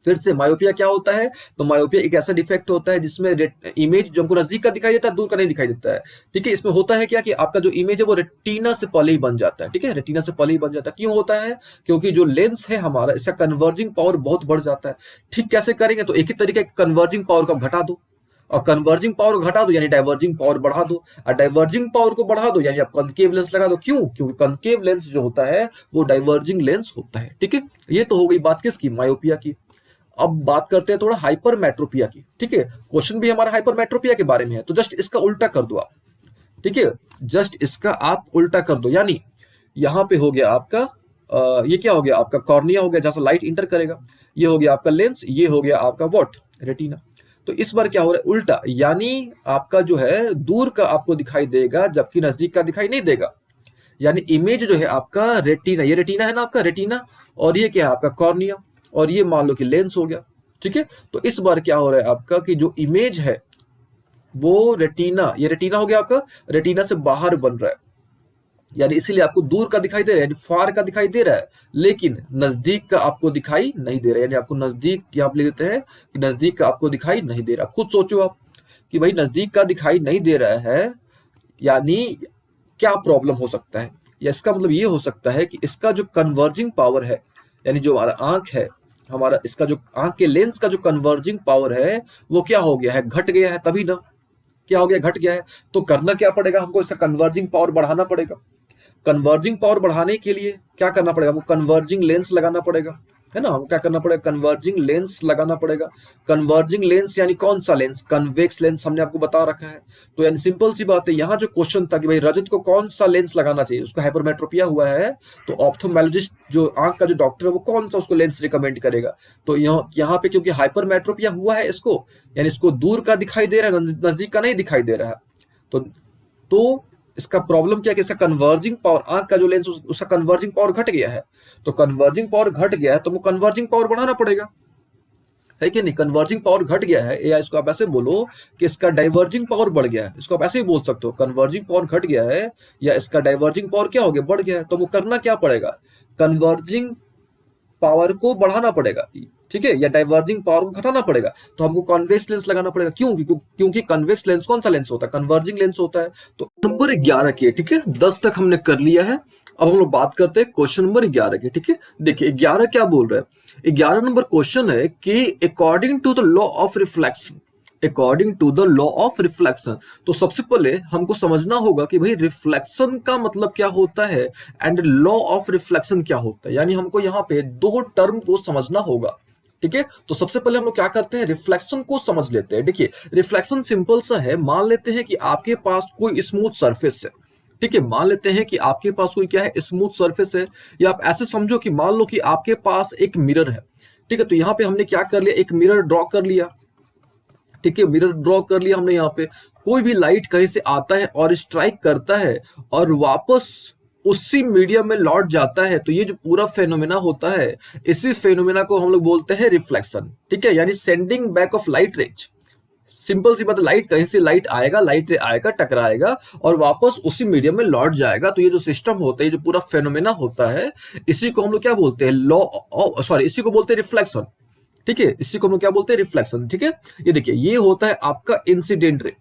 फिर से मायोपिया क्या होता है, तो मायोपिया एक ऐसा डिफेक्ट होता है जिसमें इमेज जो हमको नजदीक का दिखाई देता है, दूर का नहीं दिखाई देता है, ठीक है। इसमें होता है क्या कि आपका जो इमेज है वो रेटिना से पहले ही बन जाता है, ठीक है, रेटिना से पहले ही बन जाता है। क्यों होता है, क्योंकि जो लेंस है हमारा, इसका कन्वर्जिंग पावर बहुत बढ़ जाता है। ठीक कैसे करेंगे, तो एक ही तरीका, कन्वर्जिंग पावर को घटा दो, और कन्वर्जिंग पावर घटा दो यानी डाइवर्जिंग पावर बढ़ा दो, और डाइवर्जिंग पावर को बढ़ा दो यानी आप कनकेव लेंस लगा दो। क्यों, क्योंकि कनकेव लेंस जो होता है वो डाइवर्जिंग लेंस होता है, ठीक है। ये तो हो गई बात किसकी, मायोपिया की। अब बात करते हैं थोड़ा हाइपरमेट्रोपिया की, ठीक है। क्वेश्चन भी हमारा हाइपरमेट्रोपिया के बारे में है, तो जस्ट इसका उल्टा कर दो आप, ठीक है। जस्ट इसका आप उल्टा कर दो, यानी यहां पे हो गया आपका ये क्या हो गया, आपका कॉर्निया हो गया जहां से लाइट इंटर करेगा, ये हो गया आपका लेंस, ये हो गया आपका व्हाट, रेटिना। तो इस बार क्या हो रहा है, उल्टा, यानी आपका जो है दूर का आपको दिखाई देगा जबकि नजदीक का दिखाई नहीं देगा। यानी इमेज जो है आपका रेटिना, ये रेटिना है ना आपका, रेटिना, और ये क्या है आपका कॉर्निया, और ये मान लो कि लेंस हो गया, ठीक है। तो इस बार क्या हो रहा है आपका कि जो इमेज है वो रेटिना, ये रेटिना हो गया आपका, रेटिना से बाहर बन रहा है, यानी इसीलिए आपको दूर का दिखाई दे रहा है, यानी फार का दिखाई दे रहा है, लेकिन नजदीक का आपको दिखाई नहीं दे रहा है। यानी आपको नजदीक, यहाँ आप लिख देते हैं कि नजदीक का आपको दिखाई नहीं दे रहा। खुद सोचो आप कि भाई नजदीक का दिखाई नहीं दे रहा है, यानी क्या प्रॉब्लम हो सकता है, या इसका मतलब ये हो सकता है कि इसका जो कन्वर्जिंग पावर है, यानी जो हमारा आंख है, हमारा इसका जो आंख के लेंस का जो कन्वर्जिंग पावर है वो क्या हो गया है, घट गया है। तभी ना, क्या हो गया, घट गया है। तो करना क्या पड़ेगा, हमको इसका कन्वर्जिंग पावर बढ़ाना पड़ेगा। कन्वर्जिंग पावर बढ़ाने के लिए क्या करना पड़ेगा, हमको कन्वर्जिंग लेंस लगाना पड़ेगा, है ना। हमको क्या करना पड़ेगा, कन्वर्जिंग लेंस लगाना पड़ेगा। कन्वर्जिंग लेंस यानी कौन सा लेंस, कन्वेक्स लेंस हमने आपको बता रखा है। तो यानी सिंपल सी बात है, यहाँ जो क्वेश्चन था कि भाई रजत को कौन सा लेंस लगाना चाहिए, उसको हाइपरमेट्रोपिया हुआ है, तो ऑप्थोमेलोजिस्ट जो आंख का जो डॉक्टर है वो कौन सा उसको लेंस रिकमेंड करेगा। तो यहाँ पे क्योंकि हाइपरमेट्रोपिया हुआ है इसको, यानी इसको दूर का दिखाई दे रहा है, नजदीक का नहीं दिखाई दे रहा है। तो इसका प्रॉब्लम क्या है कि इसका कन्वर्जिंग पावर, आंख का जो लेंस उसका कन्वर्जिंग पावर घट गया है। तो कन्वर्जिंग पावर घट गया है तो वो कन्वर्जिंग पावर बढ़ाना पड़ेगा, है कि नहीं। कन्वर्जिंग पावर घट गया है, या इसको आप ऐसे बोलो कि इसका डाइवर्जिंग पावर बढ़ गया है, इसको आप ऐसे ही बोल सकते हो, कन्वर्जिंग पावर घट गया है या इसका डाइवर्जिंग पावर क्या हो गया, बढ़ गया है। तो वो करना क्या पड़ेगा, कन्वर्जिंग पावर को बढ़ाना पड़ेगा, ठीक है, या डाइवर्जिंग पावर को घटाना पड़ेगा। तो हमको कॉन्वेक्स लेंस लगाना पड़ेगा। क्यों, क्योंकि कन्वेक्स लेंस कौन सा लेंस होता है, कन्वर्जिंग लेंस होता है। तो नंबर 11 की, ठीक है, 10 तक हमने कर लिया है। अब हम लोग बात करते हैं क्वेश्चन नंबर 11 की, ठीक है। देखिए 11 क्या बोल रहा है, 11 नंबर क्वेश्चन है कि according to the law of reflection, according to the law of reflection. तो सबसे पहले हमको समझना होगा कि भाई रिफ्लेक्शन का मतलब क्या होता है एंड लॉ ऑफ रिफ्लेक्शन क्या होता है। यानी हमको यहाँ पे दो टर्म को समझना होगा, ठीक है। तो सबसे पहले हम लोग क्या करते हैं, रिफ्लेक्शन को समझ लेते हैं। देखिए रिफ्लेक्शन सिंपल सा है, मान लेते हैं कि आपके पास कोई स्मूथ सरफेस है, ठीक है, मान लेते हैं कि आपके पास कोई क्या है, स्मूथ सरफेस है। या आप ऐसे समझो कि मान लो कि आपके पास एक मिरर है, ठीक है। तो यहाँ पे हमने क्या कर लिया, एक मिरर ड्रॉ कर लिया, ठीक है, मिरर ड्रॉ कर लिया हमने। यहाँ पे कोई भी लाइट कहीं से आता है और स्ट्राइक करता है और वापस उसी मीडियम में लौट जाता है, तो ये जो पूरा फेनोमेना होता है, इसी फेनोमेना को हम लोग बोलते हैं रिफ्लेक्शन, ठीक है, यानी sending back of light rays. Simple सी बात है, लाइट कहीं से लाइट आएगा, लाइट रे आएगा, टकराएगा और वापस उसी मीडियम में लौट जाएगा। तो ये जो सिस्टम होता है, ये जो पूरा फेनोमेना होता है, इसी को हम लोग क्या बोलते हैं, इसी को बोलते हैं रिफ्लेक्शन, ठीक है। इसी को हम लोग क्या बोलते हैं, रिफ्लेक्शन, ठीक है। ये देखिए, ये होता है आपका इंसिडेंट रे,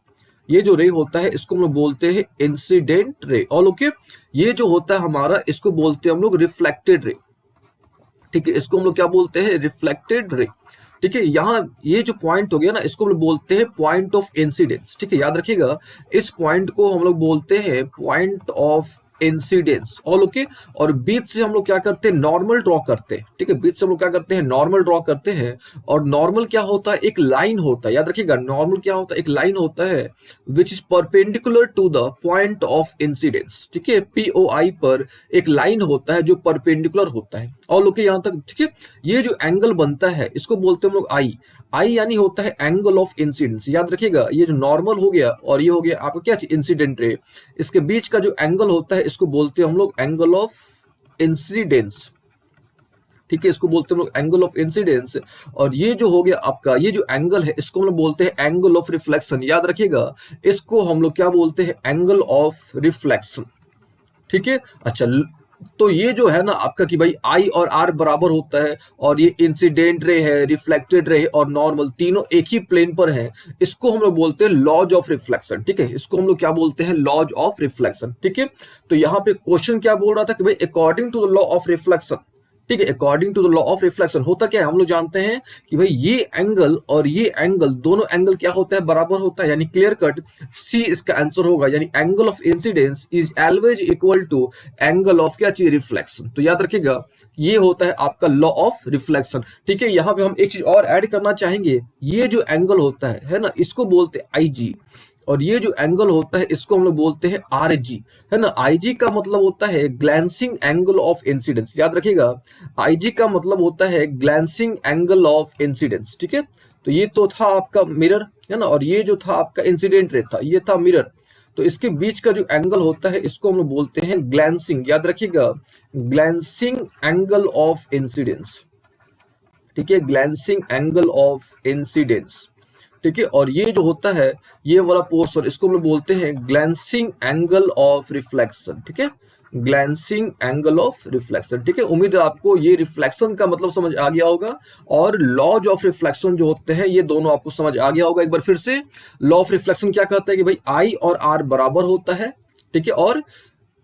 ये जो रे होता है इसको हम लोग बोलते हैं इंसिडेंट रे, और ओके। ये जो होता है हमारा, इसको बोलते हैं हम लोग रिफ्लेक्टेड रे, ठीक है, इसको हम लोग क्या बोलते हैं, रिफ्लेक्टेड रे, ठीक है। यहाँ ये जो पॉइंट हो गया ना, इसको हम लोग बोलते हैं पॉइंट ऑफ इंसिडेंस, ठीक है, याद रखिएगा। इस पॉइंट को हम लोग बोलते हैं point of incidence, all okay. और बीच से हम लोग क्या करते हैं, नॉर्मल ड्रॉ करते हैं, ठीक है। बीच से हम लोग क्या करते हैं, नॉर्मल ड्रॉ करते हैं। और नॉर्मल क्या होता है, एक लाइन होता है, याद रखिएगा, नॉर्मल क्या होता है, एक लाइन होता है which is perpendicular to the point of incidence, ठीक है। POI पर एक लाइन होता है जो परपेंडिकुलर होता है, ऑल ओके यहाँ तक, ठीक है। ये जो एंगल बनता है इसको बोलते हैं हम लोग आई यानी होता है एंगल ऑफ इंसिडेंस, याद रखिएगा। ये जो नॉर्मल हो गया और ये हो गया आपका क्या चीज, इंसिडेंट रे, इसके बीच का जो एंगल होता है इसको बोलते हैं हम लोग एंगल ऑफ इंसिडेंस, ठीक है। इसको बोलते हैं हम लोग एंगल ऑफ इंसिडेंस। और ये जो हो गया आपका, ये जो एंगल है इसको हम लोग बोलते हैं एंगल ऑफ रिफ्लेक्शन, याद रखिएगा। इसको हम लोग क्या बोलते हैं, एंगल ऑफ रिफ्लेक्शन, ठीक है। अच्छा, तो ये जो है ना आपका कि भाई आई और आर बराबर होता है, और ये इंसिडेंट रे है, रिफ्लेक्टेड रे है और नॉर्मल, तीनों एक ही प्लेन पर है, इसको हम लोग बोलते हैं लॉज ऑफ रिफ्लेक्शन, ठीक है। इसको हम लोग क्या बोलते हैं, लॉज ऑफ रिफ्लेक्शन, ठीक है। तो यहाँ पे क्वेश्चन क्या बोल रहा था कि भाई according to the law of reflection, ठीक है, according to the law of reflection होता क्या है, हम लोग जानते हैं कि भाई ये एंगल और ये एंगल, दोनों एंगल क्या होता है, बराबर होता है, यानी क्लियर कट सी इसका आंसर होगा। यानी angle of incidence is always equal to angle of क्या चीज, रिफ्लेक्शन। तो याद रखिएगा ये होता है आपका लॉ ऑफ रिफ्लेक्शन, ठीक है। यहाँ पे हम एक चीज और ऐड करना चाहेंगे, ये जो एंगल होता है ना, इसको बोलते हैं IG, और ये जो एंगल होता है इसको हम लोग बोलते हैं RG, है ना। IG का मतलब होता है ग्लैंसिंग एंगल ऑफ इंसिडेंस, याद रखिएगा, IG का मतलब होता है ग्लैंसिंग एंगल ऑफ इंसिडेंस, ठीक है। तो ये तो था आपका मिरर, है ना, और ये जो था आपका इंसिडेंट रे था, ये था मिरर। तो इसके बीच का जो एंगल होता है इसको हम लोग बोलते हैं ग्लैंसिंग, याद रखिएगा, ग्लैंसिंग एंगल ऑफ इंसिडेंस, ठीक है, ग्लैंसिंग एंगल ऑफ इंसिडेंस, ठीक है। और ये जो होता है ये वाला पोर्शन, इसको हम लोग बोलते हैं ग्लैंसिंग एंगल ऑफ रिफ्लेक्शन, ठीक है, ग्लैंसिंग एंगल ऑफ रिफ्लेक्शन, ठीक है। उम्मीद है आपको ये रिफ्लेक्शन का मतलब समझ आ गया होगा, और लॉज ऑफ रिफ्लेक्शन जो होते हैं ये दोनों आपको समझ आ गया होगा। एक बार फिर से, लॉ ऑफ रिफ्लेक्शन क्या कहता है कि भाई आई और आर बराबर होता है, ठीक है, और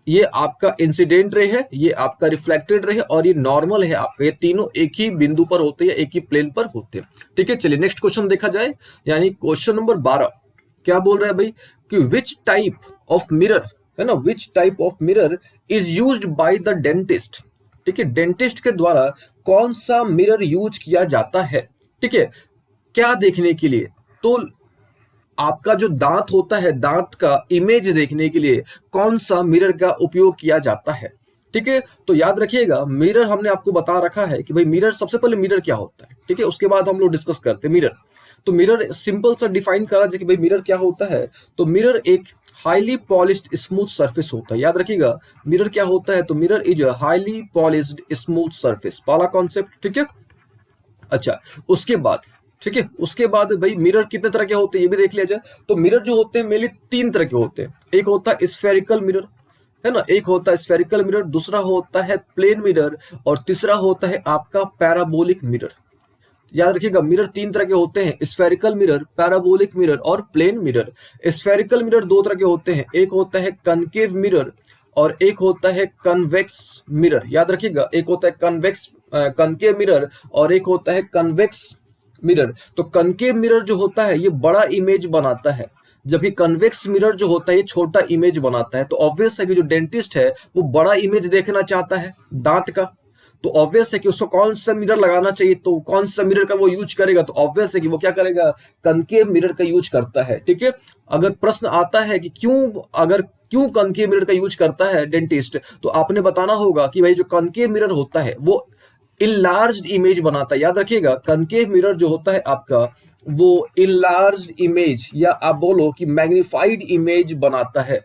ये आपका इंसिडेंट रे है, ये आपका रिफ्लेक्टेड रे है, और ये नॉर्मल है आपका, ये तीनों एक ही बिंदु पर होते हैं, एक ही प्लेन पर होते हैं, ठीक है। चलिए नेक्स्ट क्वेश्चन देखा जाए, यानी क्वेश्चन नंबर 12 क्या बोल रहा है भाई कि विच टाइप ऑफ मिरर, है ना, विच type of mirror is used by the dentist, ठीक है। डेंटिस्ट के द्वारा कौन सा मिरर यूज किया जाता है, ठीक है, क्या देखने के लिए, तो आपका जो दांत होता है, दांत का इमेज देखने के लिए कौन सा मिरर का उपयोग किया जाता है, ठीक है। तो याद रखिएगा, मिरर हमने आपको बता रखा है कि भाई मिरर, सबसे पहले मिरर क्या होता है, ठीक है, उसके बाद हम लोग डिस्कस करते हैं मिरर। तो मिरर सिंपल सा डिफाइन करा जाए कि भाई मिरर क्या होता है, तो मिरर एक हाईली पॉलिश्ड स्मूथ सरफेस होता है, याद रखिएगा मिरर क्या होता है, तो mirror is a highly polished smooth surface, पहला कॉन्सेप्ट, ठीक है। अच्छा, उसके बाद, ठीक है, उसके बाद भाई मिरर कितने तरह के होते हैं ये भी देख लिया जाए। तो मिरर जो होते हैं मेनली 3 तरह के होते हैं, एक होता है स्फेरिकल मिरर, है ना, एक होता है स्फेरिकल मिरर, दूसरा होता है प्लेन मिरर, और तीसरा होता है आपका पैराबोलिक मिरर। याद रखिएगा मिरर 3 तरह के होते हैं, स्फेरिकल मिरर, पैराबोलिक मिरर और प्लेन मिरर। स्फेरिकल मिरर 2 तरह के होते हैं, एक होता है कनकेव मिरर और एक होता है कन्वेक्स मिरर, याद रखिएगा, एक होता है कनकेव मिरर और एक होता है कन्वेक्स मिरर। तो कनकेव मिरर जो होता है ये बड़ा इमेज बनाता है, जबकि कन्वेक्स मिरर जो होता है ये छोटा इमेज बनाता है। तो ऑब्वियस है कि जो डेंटिस्ट है वो बड़ा इमेज देखना चाहता है दांत का, तो ऑब्वियस है कि उसको कौन सा मिरर लगाना चाहिए, तो कौन सा मिरर का वो यूज करेगा, तो ऑब्वियस है कि वो क्या करेगा, कनकेव मिरर का यूज करता है, ठीक है। अगर प्रश्न आता है कि क्यों कनकेव मिरर का यूज करता है डेंटिस्ट, तो आपने बताना होगा कि भाई जो कनकेव मिरर होता है वो इनलार्ज्ड इमेज बनाता है, याद रखिएगा कनकेव मिरर जो होता है आपका वो इनलार्ज्ड इमेज, या आप बोलो कि मैग्निफाइड इमेज बनाता है,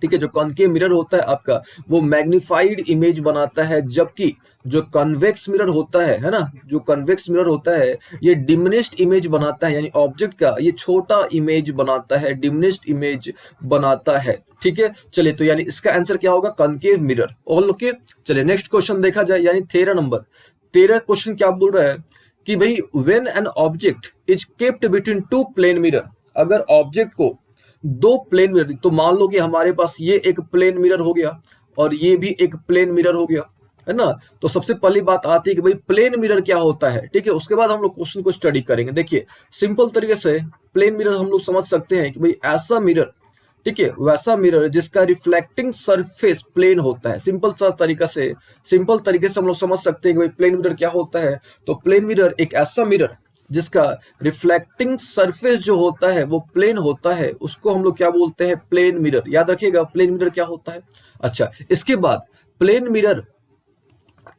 ठीक है। जो कॉनकेव मिरर होता है आपका वो मैग्निफाइड इमेज बनाता है, जबकि जो कन्वेक्स मिरर होता है ना, जो कन्वेक्स मिरर होता है ये डिमिनिश्ड इमेज बनाता है, यानी ऑब्जेक्ट का ये छोटा इमेज बनाता है, डिमिनिश्ड इमेज बनाता है, ठीक है। चलिए, तो यानी इसका आंसर क्या होगा, कॉनकेव मिरर, ऑल ओके। चलिए नेक्स्ट क्वेश्चन देखा जाए, यानी 13 क्वेश्चन क्या बोल रहा है कि भाई when an object is kept between 2 plane mirror, अगर ऑब्जेक्ट को 2 प्लेन मिरर, तो मान लो कि हमारे पास ये एक प्लेन मिरर हो गया और ये भी एक प्लेन मिरर हो गया, है ना। तो सबसे पहली बात आती है कि भाई प्लेन मिरर क्या होता है, ठीक है, उसके बाद हम लोग क्वेश्चन को स्टडी करेंगे। देखिए सिंपल तरीके से प्लेन मिरर हम लोग समझ सकते हैं कि भाई ऐसा मिरर, ठीक है, वैसा मिरर जिसका रिफ्लेक्टिंग सरफेस प्लेन होता है। सिंपल तरीके से हम लोग समझ सकते हैं कि भाई प्लेन मिरर क्या होता है। तो प्लेन मिरर एक ऐसा मिरर जिसका रिफ्लेक्टिंग सरफेस जो होता है वो प्लेन होता है, उसको हम लोग क्या बोलते हैं, प्लेन मिरर। याद रखिएगा प्लेन मिरर क्या होता है। अच्छा, इसके बाद प्लेन मिरर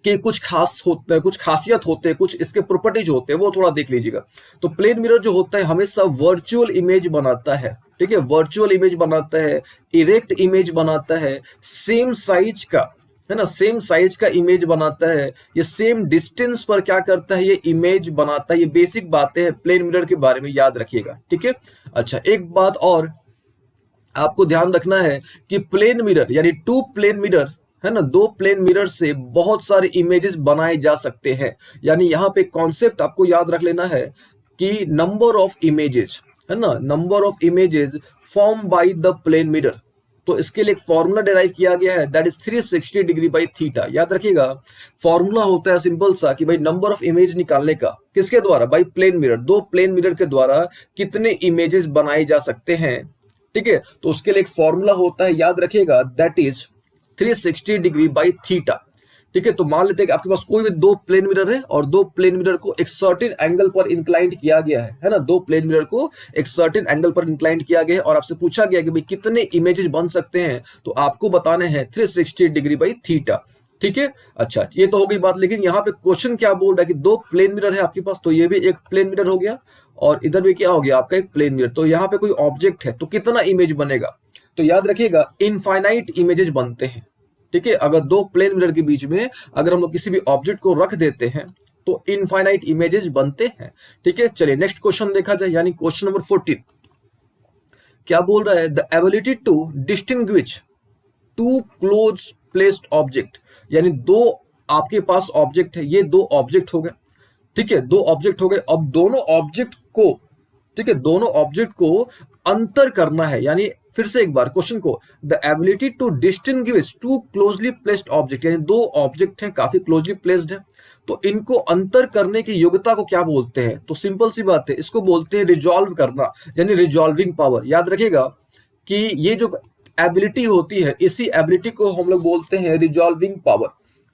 के कुछ खासियत होते हैं, कुछ इसके प्रॉपर्टीज होते हैं, वो थोड़ा देख लीजिएगा। तो प्लेन मिरर जो होता है हमेशा वर्चुअल इमेज बनाता है। ठीक है, वर्चुअल इमेज बनाता है, इरेक्ट इमेज बनाता है, सेम साइज का, है ना, सेम साइज का इमेज बनाता है, ये सेम डिस्टेंस पर क्या करता है, ये इमेज बनाता है। ये बेसिक बातें हैं प्लेन मिरर के बारे में, याद रखिएगा। ठीक है। अच्छा, एक बात और आपको ध्यान रखना है कि प्लेन मिरर यानी टू प्लेन मिरर, है ना, दो प्लेन मिरर से बहुत सारे इमेजेस बनाए जा सकते हैं। यानी यहाँ पे कॉन्सेप्ट आपको याद रख लेना है कि नंबर ऑफ इमेजेस, है ना, number of images form by the plane mirror. तो इसके लिए एक फॉर्मूला डिराइव किया गया है, that is 360 degree by theta. याद रखिएगा फॉर्मूला होता है सिंपल सा कि भाई नंबर ऑफ इमेज निकालने का, किसके द्वारा, बाई प्लेन मिरर, दो प्लेन मिरर के द्वारा कितने इमेजेस बनाए जा सकते हैं। ठीक है, तो उसके लिए एक फॉर्मूला होता है, याद रखिएगा, that is 360 degree by theta. ठीक है, तो मान लेते हैं कि आपके पास कोई भी दो प्लेन मिरर है और दो प्लेन मिरर को एक सर्टेन एंगल पर इंक्लाइंड किया गया है ना, दो प्लेन मिरर को एक सर्टेन एंगल पर इंक्लाइंड किया गया है और आपसे पूछा गया कि भाई कितने इमेजेस बन सकते हैं, तो आपको बताने हैं 360 डिग्री बाई थीटा। ठीक है। अच्छा, ये तो हो गई बात, लेकिन यहाँ पे क्वेश्चन क्या बोल रहा है कि दो प्लेन मिरर है आपके पास, तो ये भी एक प्लेन मिरर हो गया और इधर भी क्या हो गया आपका, एक प्लेन मिरर। तो यहाँ पे कोई ऑब्जेक्ट है तो कितना इमेज बनेगा, तो याद रखिएगा इनफाइनाइट इमेजेस बनते हैं। ठीक है, अगर दो प्लेन मिरर के बीच में अगर हम लोग किसी भी ऑब्जेक्ट को रख देते हैं तो इनफाइनाइट इमेजेस बनते हैं। ठीक है, चलिए नेक्स्ट क्वेश्चन देखा जाए, यानी क्वेश्चन नंबर 14 क्या बोल रहा है, the ability to distinguish two close placed object. यानी दो आपके पास ऑब्जेक्ट है, ये दो ऑब्जेक्ट हो गए। ठीक है, दो ऑब्जेक्ट हो गए, अब दोनों ऑब्जेक्ट को, ठीक है, दोनों ऑब्जेक्ट को अंतर करना है। यानी फिर से एक बार क्वेश्चन को, the ability to distinguish two closely placed object, यानी दो ऑब्जेक्ट हैं काफी क्लोजली प्लेस्ड है, तो इनको अंतर करने की योग्यता को क्या बोलते हैं, तो सिंपल सी बात है, इसको बोलते हैं रिजॉल्व करना, यानी रिजॉल्विंग पावर। याद रखिएगा कि ये जो एबिलिटी होती है, इसी एबिलिटी को हम लोग बोलते हैं रिजॉल्विंग पावर।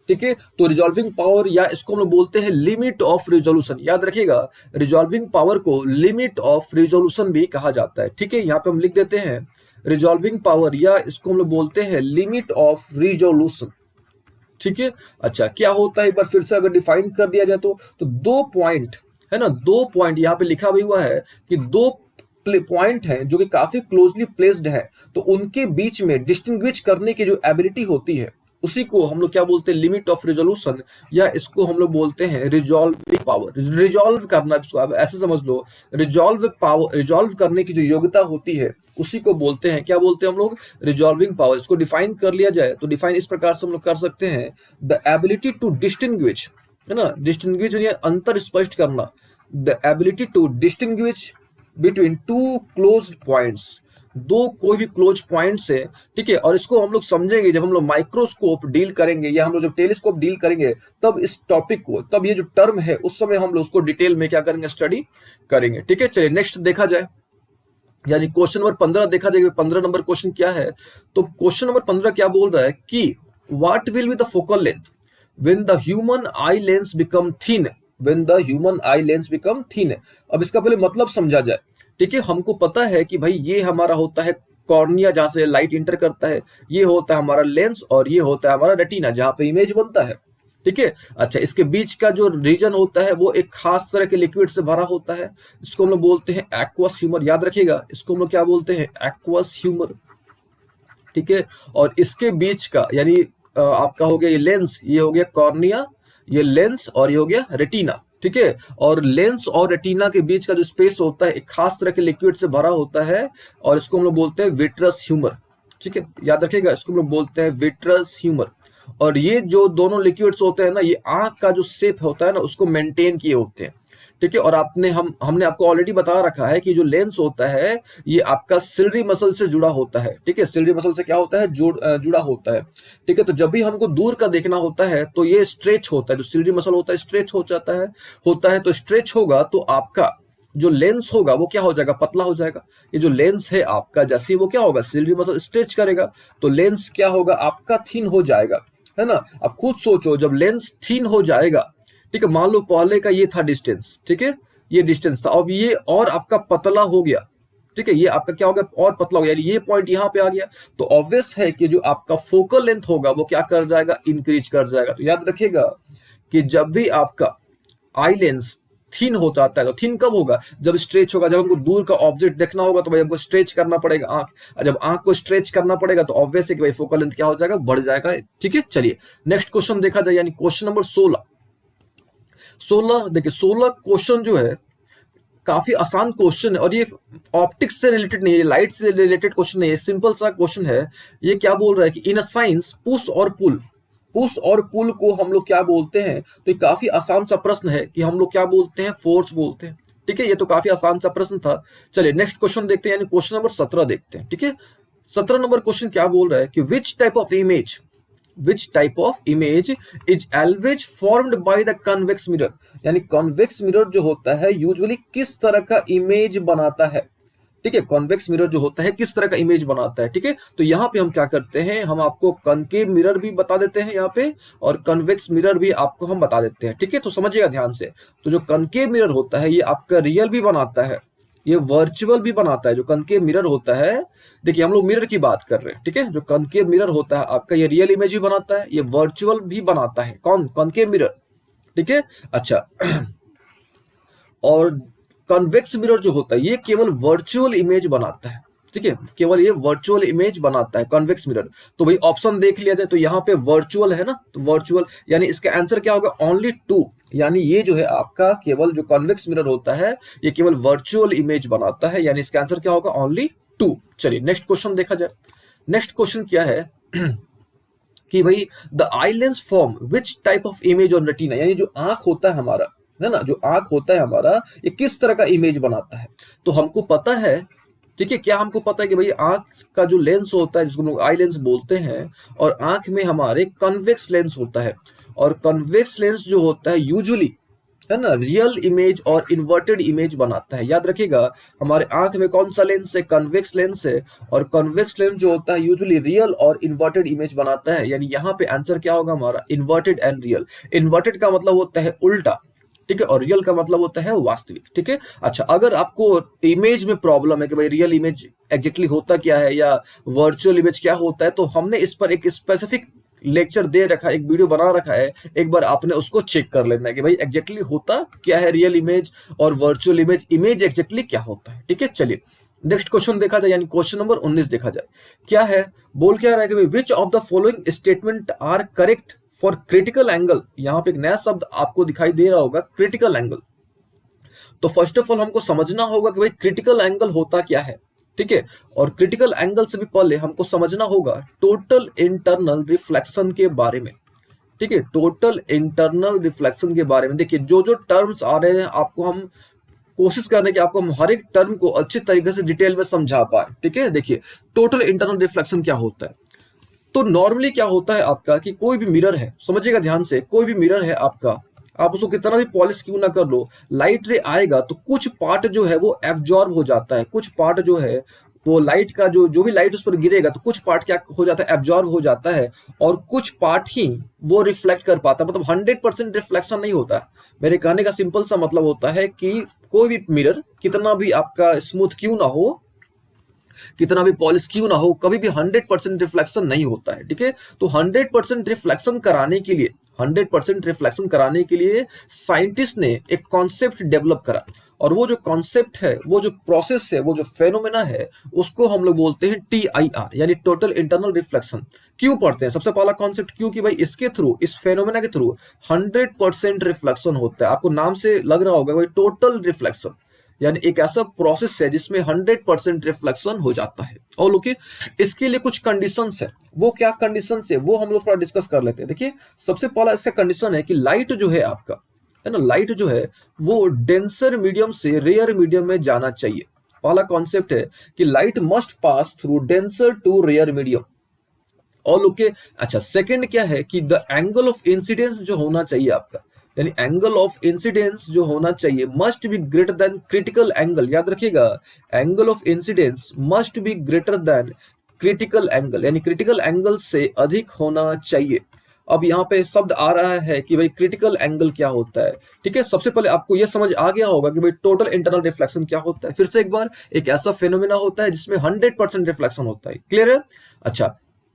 ठीक है, तो रिजॉल्विंग पावर या इसको हम लोग बोलते हैं लिमिट ऑफ रिजोल्यूशन। याद रखिएगा रिजॉल्विंग पावर को लिमिट ऑफ रिजोल्यूशन भी कहा जाता है। ठीक है, यहाँ पे हम लिख देते हैं रिजॉल्विंग पावर या इसको हम लोग बोलते हैं लिमिट ऑफ रिजोल्यूशन। ठीक है। अच्छा, क्या होता है एक बार फिर से अगर डिफाइन कर दिया जाए तो दो पॉइंट, है ना, दो पॉइंट यहाँ पे लिखा भी हुआ है कि दो पॉइंट हैं जो कि काफी क्लोजली प्लेस्ड है, तो उनके बीच में डिस्टिंग्विश करने की जो एबिलिटी होती है उसी को हम लोग क्या बोलते हैं, लिमिट ऑफ रिजोल्यूशन, या इसको हम लोग बोलते हैं रिजॉल्विंग पावर। रिजॉल्व करना, इसको आप ऐसे समझ लो, रिजॉल्व पावर, रिजॉल्व करने की जो योग्यता होती है उसी को बोलते हैं, क्या बोलते हैं हम लोग, रिजॉल्विंग पावर। इसको डिफाइन कर लिया जाए तो डिफाइन इस प्रकार से हम लोग कर सकते हैं, द एबिलिटी टू डिस्टिंग्विश, है ना, डिस्टिंग्विश यानी अंतर स्पष्ट करना, the ability to distinguish between two closed points, दो कोई भी क्लोज पॉइंट्स है। ठीक है, और इसको हम लोग समझेंगे जब हम लोग माइक्रोस्कोप डील करेंगे या हम लोग जब टेलीस्कोप डील करेंगे, तब इस टॉपिक को, तब ये जो टर्म है उस समय हम लोग उसको डिटेल में क्या करेंगे, स्टडी करेंगे। ठीक है, चलिए नेक्स्ट देखा जाए, यानी क्वेश्चन नंबर 15 देखा जाएगा। 15 नंबर क्वेश्चन क्या है, तो क्वेश्चन नंबर 15 क्या बोल रहा है कि what will be the focal length when the human eye lens become thin, when the human eye lens become thin. अब इसका पहले मतलब समझा जाए। ठीक है, हमको पता है कि भाई ये हमारा होता है कॉर्निया जहां से लाइट इंटर करता है, ये होता है हमारा लेंस और ये होता है हमारा रेटिना जहां पे इमेज बनता है। ठीक है। अच्छा, इसके बीच का जो रीजन होता है वो एक खास तरह के लिक्विड से भरा होता है, इसको हम लोग बोलते हैं एक्वस ह्यूमर। याद रखिएगा इसको हम लोग क्या बोलते हैं, एक्वस ह्यूमर। ठीक है, और इसके बीच का यानी आपका हो गया ये लेंस, ये हो गया कॉर्निया, ये लेंस, और ये हो गया रेटिना। ठीक है, और लेंस और रेटिना के बीच का जो स्पेस होता है एक खास तरह के लिक्विड से भरा होता है और इसको हम लोग बोलते हैं विट्रस ह्यूमर। ठीक है, याद रखिएगा इसको हम लोग बोलते हैं विट्रस ह्यूमर। और ये जो दोनों लिक्विड्स होते हैं ना, ये आंख का जो शेप होता है ना उसको मेंटेन किए होते हैं। ठीक है, और हमने आपको ऑलरेडी बता रखा है कि जो लेंस होता है ये आपका सिलरी मसल से जुड़ा होता है। ठीक है, सिलरी मसल से क्या होता है, जुड़ा होता है। ठीक है, तो जब भी हमको दूर का देखना होता है तो ये स्ट्रेच होता है, जो सिलरी मसल होता है स्ट्रेच हो जाता है, तो स्ट्रेच होगा तो आपका जो लेंस होगा वो क्या हो जाएगा, पतला हो जाएगा। ये जो लेंस है आपका, जैसे वो क्या होगा, सिलरी मसल स्ट्रेच करेगा तो लेंस क्या होगा आपका, थिन हो जाएगा, है ना। अब खुद सोचो, जब लेंस थिन हो जाएगा, ठीक है, मान लो पहले का ये था डिस्टेंस, ठीक है, ये डिस्टेंस था, अब ये और आपका पतला हो गया, ठीक है, ये आपका क्या हो गया, और पतला हो गया, यानी ये पॉइंट यहाँ पे आ गया, तो ऑब्वियस है कि जो आपका फोकल लेंथ होगा वो क्या कर जाएगा, इंक्रीज कर जाएगा। तो याद रखिएगा कि जब भी आपका आई लेंस थिन हो जाता है, तो थिन कब होगा, जब स्ट्रेच होगा, जब हमको दूर का ऑब्जेक्ट देखना होगा तो भाई हमको स्ट्रेच करना पड़ेगा आंख, जब आंख को स्ट्रेच करना पड़ेगा तो ऑब्वियस है कि भाई फोकल लेंथ क्या हो जाएगा, बढ़ जाएगा, ठीक है। चलिए नेक्स्ट क्वेश्चन देखा जाए, यानी क्वेश्चन नंबर 16। 16 देखिए, 16 क्वेश्चन जो है काफी आसान क्वेश्चन है, और ये ऑप्टिक्स से रिलेटेड नहीं है, लाइट से रिलेटेड क्वेश्चन नहीं है, सिंपल सा क्वेश्चन है। ये क्या बोल रहा है कि इन अ साइंस पुश और पुल, पुश और पुल को हम लोग क्या बोलते हैं, तो ये काफी आसान सा प्रश्न है कि हम लोग क्या बोलते हैं, फोर्स बोलते हैं, ठीक है। ये तो काफी आसान सा प्रश्न था। चलिए नेक्स्ट क्वेश्चन देखते हैं, यानी क्वेश्चन नंबर 17 देखते हैं, ठीक है। 17 नंबर क्वेश्चन क्या बोल रहा है कि विच type of image, which type of image is always formed by the convex mirror, यानी कॉन्वेक्स मिरर जो होता है यूजुअली किस तरह का इमेज बनाता है, ठीक है। कॉन्वेक्स मिरर जो होता है किस तरह का इमेज बनाता है, ठीक है। तो यहाँ पे हम क्या करते हैं, हम आपको कनकेव मिरर भी बता देते हैं यहाँ पे, और कन्वेक्स मिरर भी आपको हम बता देते हैं, ठीक है। तो समझिएगा ध्यान से, तो जो कनकेव मिरर होता है ये आपका रियल भी बनाता है, ये वर्चुअल भी बनाता है। जो कनकेव मिरर होता है, देखिए हम लोग मिरर की बात कर रहे हैं, ठीक है। जो कनकेव मिरर होता है आपका, ये रियल इमेज भी बनाता है, ये वर्चुअल भी बनाता है, कौन, कनकेव मिरर, ठीक है। अच्छा और कन्वेक्स मिरर जो होता है ये केवल वर्चुअल इमेज बनाता है, ठीक है, केवल ये वर्चुअल इमेज बनाता है कन्वेक्स मिरर। तो भाई ऑप्शन देख लिया जाए, तो यहाँ पे वर्चुअल है ना, तो वर्चुअल यानी इसका आंसर क्या होगा, ओनली 2, यानी ये जो है आपका केवल जो कन्वेक्स मिरर होता है ये केवल वर्चुअल इमेज बनाता है, यानी इसका आंसर क्या होगा, ओनली 2। चलिए नेक्स्ट क्वेश्चन देखा जाए। नेक्स्ट क्वेश्चन क्या है कि भाई the eye lens form which type of image on retina, यानी जो आंख होता है हमारा, है ना, जो आंख होता है हमारा ये किस तरह का इमेज बनाता है। तो हमको पता है, ठीक है, क्या हमको पता है कि भाई आंख का जो लेंस होता है जिसको हम लोग आई लेंस बोलते हैं, और आंख में हमारे कन्वेक्स लेंस होता है, और कन्वेक्स लेंस जो होता है यूजुअली, है ना, रियल इमेज और इन्वर्टेड इमेज बनाता है। याद रखिएगा हमारे आंख में कौन सा लेंस है, कन्वेक्स लेंस है, और कन्वेक्स लेंस जो होता है यूजुअली रियल और इन्वर्टेड इमेज बनाता है, यानी यहाँ पे आंसर क्या होगा हमारा, इन्वर्टेड एंड रियल। इन्वर्टेड का मतलब होता है उल्टा, ठीक है, और रियल का मतलब होता है वास्तविक, ठीक है। अच्छा अगर आपको इमेज में प्रॉब्लम है कि भाई रियल इमेज एग्जैक्टली होता क्या है या वर्चुअल इमेज क्या होता है, तो हमने इस पर एक स्पेसिफिक लेक्चर दे रखा है, एक वीडियो बना रखा है, एक बार आपने उसको चेक कर लेना है कि भाई एग्जैक्टली होता क्या है रियल इमेज और वर्चुअल इमेज, इमेज एग्जैक्टली क्या होता है, ठीक है। चलिए नेक्स्ट क्वेश्चन देखा जाए, यानी क्वेश्चन नंबर 19 देखा जाए। क्या है, बोल क्या रहा है कि भाई which of the following statement are correct for critical angle. यहां पे एक नया शब्द आपको दिखाई दे रहा होगा, क्रिटिकल एंगल। तो फर्स्ट ऑफ ऑल हमको समझना होगा कि भाई क्रिटिकल एंगल होता क्या है, ठीक है। और क्रिटिकल एंगल से भी पहले हमको समझना होगा टोटल इंटरनल रिफ्लेक्शन के बारे में, ठीक है, टोटल इंटरनल रिफ्लेक्शन के बारे में। देखिए जो जो टर्म्स आ रहे हैं आपको हम कोशिश करने की, आपको हम हर एक टर्म को अच्छी तरीके से डिटेल में समझा पाए, ठीक है। देखिए टोटल इंटरनल रिफ्लेक्शन क्या होता है, तो नॉर्मली क्या होता है आपका कि कोई भी मिरर है, समझिएगा ध्यान से, कोई भी मिरर है आपका, आप उसको कितना भी पॉलिश क्यों ना कर लो, लाइट रे आएगा तो कुछ पार्ट जो है वो एब्जॉर्ब हो जाता है, कुछ पार्ट जो है वो लाइट का जो भी लाइट उस पर गिरेगा तो कुछ पार्ट क्या हो जाता है, एब्जॉर्ब हो जाता है, और कुछ पार्ट ही वो रिफ्लेक्ट कर पाता है, मतलब 100% रिफ्लेक्शन नहीं होता। मेरे कहने का सिंपल सा मतलब होता है कि कोई भी मिरर कितना भी आपका स्मूथ क्यों ना हो, कितना भी पॉलिश क्यों ना हो, कभी भी 100% रिफ्लेक्शन नहीं होता है, ठीक है। तो 100% रिफ्लेक्शन कराने के लिए, 100% रिफ्लेक्शन कराने के लिए साइंटिस्ट ने एक कॉन्सेप्ट डेवलप करा, और वो जो कॉन्सेप्ट है, वो जो प्रोसेस है, वो जो फेनोमेना है, उसको हम लोग बोलते हैं TIR, यानी टोटल इंटरनल रिफ्लेक्शन। क्यों पढ़ते हैं, सबसे पहला कॉन्सेप्ट क्योंकि भाई इसके थ्रू, इस फेनोमेना के थ्रू 100% रिफ्लेक्शन होता है। आपको नाम से लग रहा होगा भाई टोटल रिफ्लेक्शन, यानी एक ऐसा प्रोसेस है जिसमें 100% रिफ्लेक्शन हो जाता है। और लोग इसके लिए कुछ कंडीशंस है, वो क्या कंडीशंस है वो हम लोग थोड़ा डिस्कस कर लेते हैं। देखिए सबसे पहला इसका कंडीशन है कि लाइट जो है आपका, है ना, लाइट जो है वो डेंसर मीडियम से रेयर मीडियम में जाना चाहिए। पहला कॉन्सेप्ट है कि light must pass through denser to rare medium. और लोग अच्छा सेकंड क्या है कि द एंगल ऑफ इंसिडेंस जो होना चाहिए आपका, यानी एंगल ऑफ इंसिडेंस जो होना चाहिए must be greater than critical angle, याद रखिएगा, angle of incidence must be greater than critical angle, यानी क्रिटिकल एंगल से अधिक होना चाहिए। अब यहाँ पे शब्द आ रहा है कि भाई क्रिटिकल एंगल क्या होता है। ठीक है, सबसे पहले आपको यह समझ आ गया होगा कि भाई टोटल इंटरनल रिफ्लेक्शन क्या होता है। फिर से एक बार, एक ऐसा फेनोमेना होता है जिसमें 100% रिफ्लेक्शन होता है। क्लियर है? अच्छा,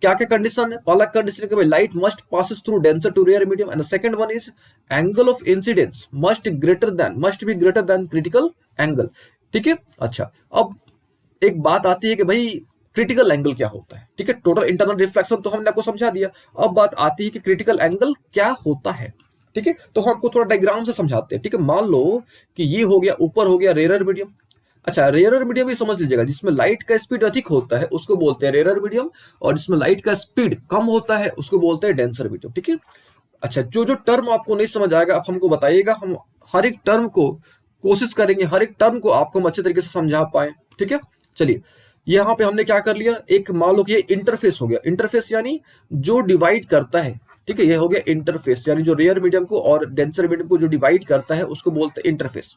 क्या क्या कंडीशन है? पहला कंडीशन है कि भाई light must passes through denser to rare medium, and the second one is angle of incidence must be greater than critical angle. ठीक है, अच्छा, अब एक बात आती है कि भाई क्रिटिकल एंगल क्या होता है। ठीक है, टोटल इंटरनल रिफ्लेक्शन तो हमने आपको समझा दिया, अब बात आती है कि क्रिटिकल एंगल क्या होता है। ठीक है, तो हम आपको थोड़ा डायग्राम से समझाते हैं। ठीक है, मान लो कि ये हो गया, ऊपर हो गया रेयर मीडियम। अच्छा, रेयर मीडियम भी समझ लीजिएगा, जिसमें लाइट का स्पीड अधिक होता है उसको बोलते हैं रेयर मीडियम, और जिसमें लाइट का स्पीड कम होता है उसको बोलते हैं डेंसर मीडियम। ठीक है, अच्छा, जो जो टर्म आपको नहीं समझ आएगा आप हमको बताइएगा, हम हर एक टर्म को कोशिश करेंगे, हर एक टर्म को आपको हम अच्छे तरीके से समझा पाए। ठीक है, चलिए, यहाँ पे हमने क्या कर लिया, एक मान लो कि ये इंटरफेस हो गया। इंटरफेस यानी जो डिवाइड करता है। ठीक है, ये हो गया इंटरफेस, यानी जो रेयर मीडियम को और डेंसर मीडियम को जो डिवाइड करता है उसको बोलते हैं इंटरफेस।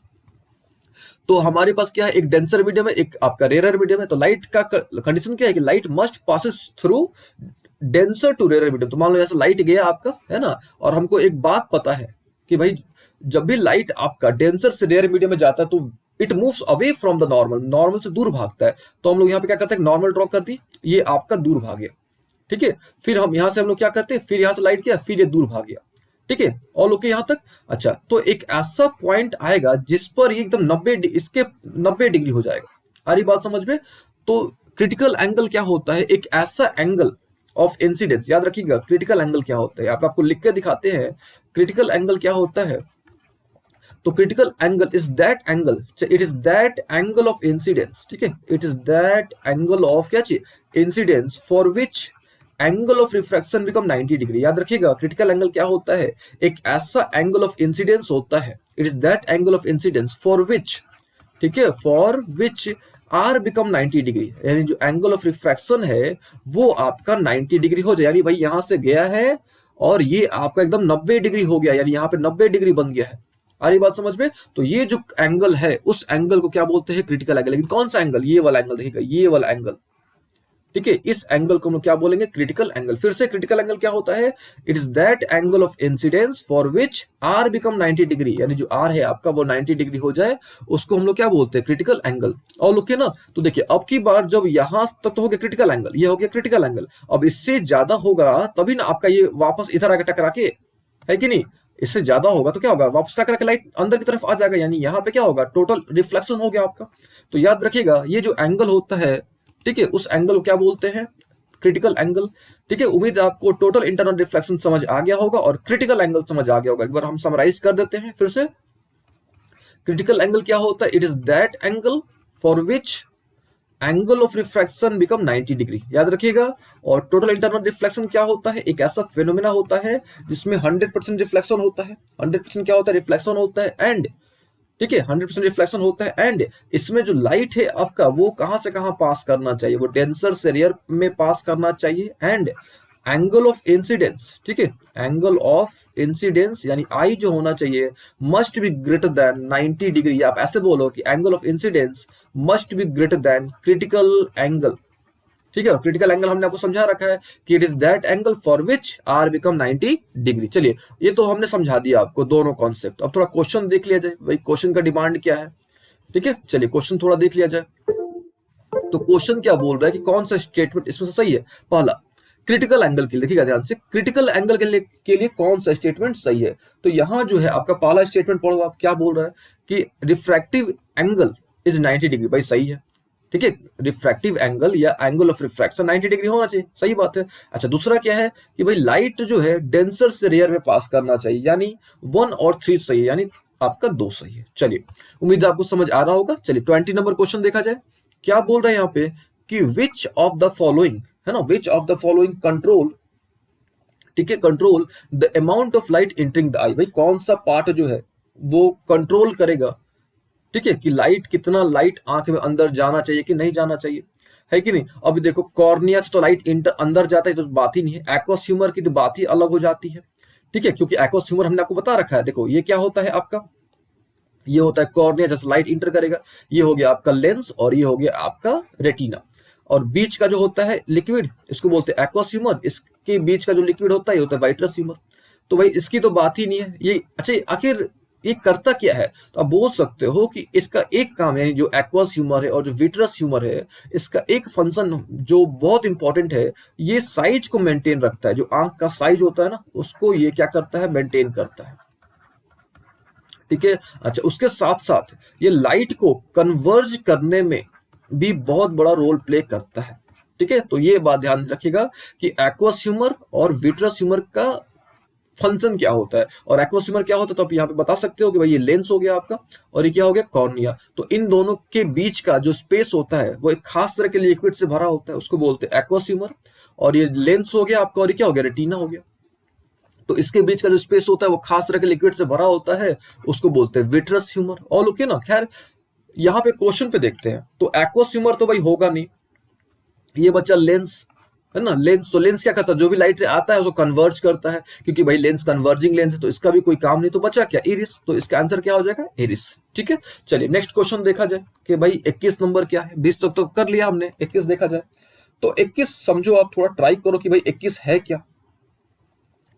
तो हमारे पास क्या है, एक डेंसर मीडियम है, एक आपका रेयर मीडियम है। तो लाइट का कंडीशन क्या है कि light must passes through denser to rare medium. तो मान लो ऐसा लाइट गया आपका, है ना, और हमको एक बात पता है कि भाई जब भी लाइट आपका डेंसर से रेयर मीडियम में जाता है तो it moves away from the normal, normal से दूर भागता है। तो हम लोग यहाँ पे क्या करते हैं, नॉर्मल ड्रॉ कर दी, ये आपका दूर भाग गया। ठीक है, फिर हम यहाँ से हम लोग क्या करते हैं, फिर यहाँ से लाइट किया, फिर ये दूर भाग गया। ठीक है, ऑल ओके यहाँ तक। अच्छा, तो एक ऐसा पॉइंट आएगा जिस पर ये एकदम 90 डिग्री हो जाएगा। आ रही बात समझ में? तो क्रिटिकल एंगल क्या होता है, एक ऐसा एंगल ऑफ इंसिडेंस, याद रखिएगा क्रिटिकल एंगल क्या होता है, आप आपको लिख के दिखाते हैं क्रिटिकल एंगल क्या होता है। तो critical angle is that angle, it is that angle of incidence. ठीक है, it is that angle of क्या चाहिए, incidence, for which angle of refraction become 90 degree. याद रखिएगा क्रिटिकल एंगल क्या होता है, एक ऐसा एंगल ऑफ इंसिडेंस होता है, it is that angle of incidence for which, ठीक है, for which r become 90 degree, यानी जो एंगल ऑफ रिफ्रैक्शन है वो आपका 90 डिग्री हो जाए। यानी भाई यहां से गया है और ये आपका एकदम 90 डिग्री हो गया, यानी यहाँ पे 90 डिग्री बन गया है। आ रही बात समझ में? तो ये जो एंगल है उस एंगल को क्या बोलते हैं, क्रिटिकल एंगल। लेकिन कौन सा एंगल, ये वाला एंगल, देखिएगा ये वाला एंगल। ठीक है, इस एंगल को हम लोग क्या बोलेंगे, क्रिटिकल एंगल। फिर से क्रिटिकल एंगल क्या होता है, it is that angle of incidence for which r become 90 degree, यानी जो आर है आपका वो 90 डिग्री हो जाए उसको हम लोग क्या बोलते हैं, क्रिटिकल एंगल। और लोग ना, तो देखिए अब की बार जब यहां तक तो हो गया क्रिटिकल एंगल, ये हो गया क्रिटिकल एंगल, अब इससे ज्यादा होगा तभी ना आपका ये वापस इधर आके टकरा के, है कि नहीं, इससे ज्यादा होगा तो क्या होगा, वापस टकरा के लाइट अंदर की तरफ आ जाएगा, यानी यहाँ पे क्या होगा, टोटल रिफ्लेक्शन हो गया आपका। तो याद रखिएगा ये जो एंगल होता है, ठीक है, उस एंगल को क्या बोलते हैं, क्रिटिकल एंगल। ठीक है, उम्मीद है आपको टोटल इंटरनल रिफ्लेक्शन समझ आ गया होगा और क्रिटिकल एंगल समझ आ गया होगा। एक बार हम समराइज कर देते हैं फिर से। क्रिटिकल एंगल क्या होता है, it is that angle for which angle of refraction become 90 degree, याद रखिएगा। और टोटल इंटरनल रिफ्लेक्शन क्या होता है, एक ऐसा फिनोमेना होता है जिसमें 100% रिफ्लेक्शन होता है। 100% क्या होता है, रिफ्लेक्शन होता है, एंड ठीक है 100% रिफ्लेक्शन होता है, एंड इसमें जो लाइट है आपका वो कहां से कहां पास करना चाहिए, वो डेंसर से रेयर में पास करना चाहिए। एंड एंगल ऑफ इंसिडेंस, ठीक है, एंगल ऑफ इंसिडेंस यानी आई जो होना चाहिए must be greater then 90 degree. आप ऐसे बोलो कि angle of incidence must be greater than critical angle. ठीक है, क्रिटिकल एंगल हमने आपको समझा रखा है कि it is that angle for which r become 90 degree. चलिए, ये तो हमने समझा दिया आपको दोनों कॉन्सेप्ट। अब थोड़ा क्वेश्चन देख लिया जाए, भाई क्वेश्चन का डिमांड क्या है। ठीक है, चलिए क्वेश्चन थोड़ा देख लिया जाए। तो क्वेश्चन क्या बोल रहा है कि कौन सा स्टेटमेंट इसमें से सही है। पहला, क्रिटिकल एंगल के लिए, देखिएगा ध्यान से, क्रिटिकल एंगल के लिए कौन सा स्टेटमेंट सही है। तो यहां जो है आपका पहला स्टेटमेंट पढ़ो, आप क्या बोल रहा है कि रिफ्रैक्टिव एंगल इज 90 डिग्री, भाई सही है। ठीक है, रिफ्रैक्टिव एंगल या एंगल ऑफ रिफ्रैक्शन 90 डिग्री होना चाहिए, सही बात है। अच्छा, दूसरा क्या है कि भाई लाइट जो है डेंसर से रेयर में पास करना चाहिए, यानी 1 और 3 सही है, यानी आपका 2 सही है। चलिए, उम्मीद है आपको समझ आ रहा होगा। चलिए 20 नंबर क्वेश्चन देखा जाए। क्या बोल रहे हैं यहाँ पे कि विच ऑफ द फॉलोइंग, है ना, which of the following control, ठीक है, control the amount of light entering the eye. भाई कौन सा पार्ट जो है वो कंट्रोल करेगा, ठीक है, कि लाइट कितना लाइट आंख में अंदर जाना चाहिए कि नहीं जाना चाहिए, है कि नहीं। अभी देखो कॉर्निया से तो लाइट अंदर जाता है तो बात ही नहीं है, एक्वस ह्यूमर की तो बात ही अलग हो जाती है। ठीक है, क्योंकि एक्वस ह्यूमर हमने आपको बता रखा है। देखो ये क्या होता है आपका, ये होता है कॉर्निया, जैसे लाइट इंटर करेगा, ये हो गया आपका लेंस और ये हो गया आपका रेटिना। और बीच का जो होता है लिक्विड, इसको बोलते हैं एक्वस ह्यूमर, इसके बीच का जो लिक्विड होता है ये होता है वाइट्रस ह्यूमर। तो भाई इसकी तो बात ही नहीं है ये। अच्छा आखिर ये करता क्या है, तो आप बोल सकते हो कि इसका एक काम, यानी जो एक्वस ह्यूमर है और जो विट्रस ह्यूमर है, इसका एक फंक्शन जो बहुत इंपॉर्टेंट है, ये साइज को मेंटेन रखता है। जो आंख का साइज होता है ना, उसको ये क्या करता है, मेंटेन करता है। ठीक है। अच्छा उसके साथ साथ ये लाइट को कन्वर्ज करने में भी बहुत बड़ा रोल प्ले करता है। ठीक है, तो ये बात ध्यान रखिएगा कि एक्वस ह्यूमर और विट्रस ह्यूमर का फंक्शन क्या होता है, और एक्वस ह्यूमर क्या होता है, तो आप यहाँ पे बता सकते हो कि भाई ये लेंस हो गया आपका और ये क्या हो गया, कॉर्निया। तो इन दोनों के बीच का जो स्पेस होता है वो एक खास तरह के लिक्विड से भरा होता है, उसको बोलते हैं एक्वस ह्यूमर। और ये लेंस हो गया आपका, और ये क्या हो गया, रेटिना हो गया। तो इसके बीच का जो स्पेस होता है वो खास तरह के लिक्विड से भरा होता है, उसको बोलते हैं विट्रस ह्यूमर। और ओके ना, खैर यहाँ पे क्वेश्चन पे देखते हैं। तो एक्वस ह्यूमर तो भाई होगा नहीं, ये बच्चा लेंस है ना। लेंस, तो लेंस क्या करता है, जो भी लाइट आता है उसको कन्वर्ज करता है, क्योंकि भाई लेंस कन्वर्जिंग लेंस है, तो इसका भी कोई काम नहीं। तो बचा क्या, इरिस। तो इसका आंसर क्या हो जाएगा, इरिस। ठीक है, चलिए नेक्स्ट क्वेश्चन देखा जाए कि भाई 21 नंबर क्या है। 20 तक तो कर लिया हमने, 21 देखा जाए। तो 21 समझो, आप थोड़ा ट्राई करो कि भाई 21 है क्या।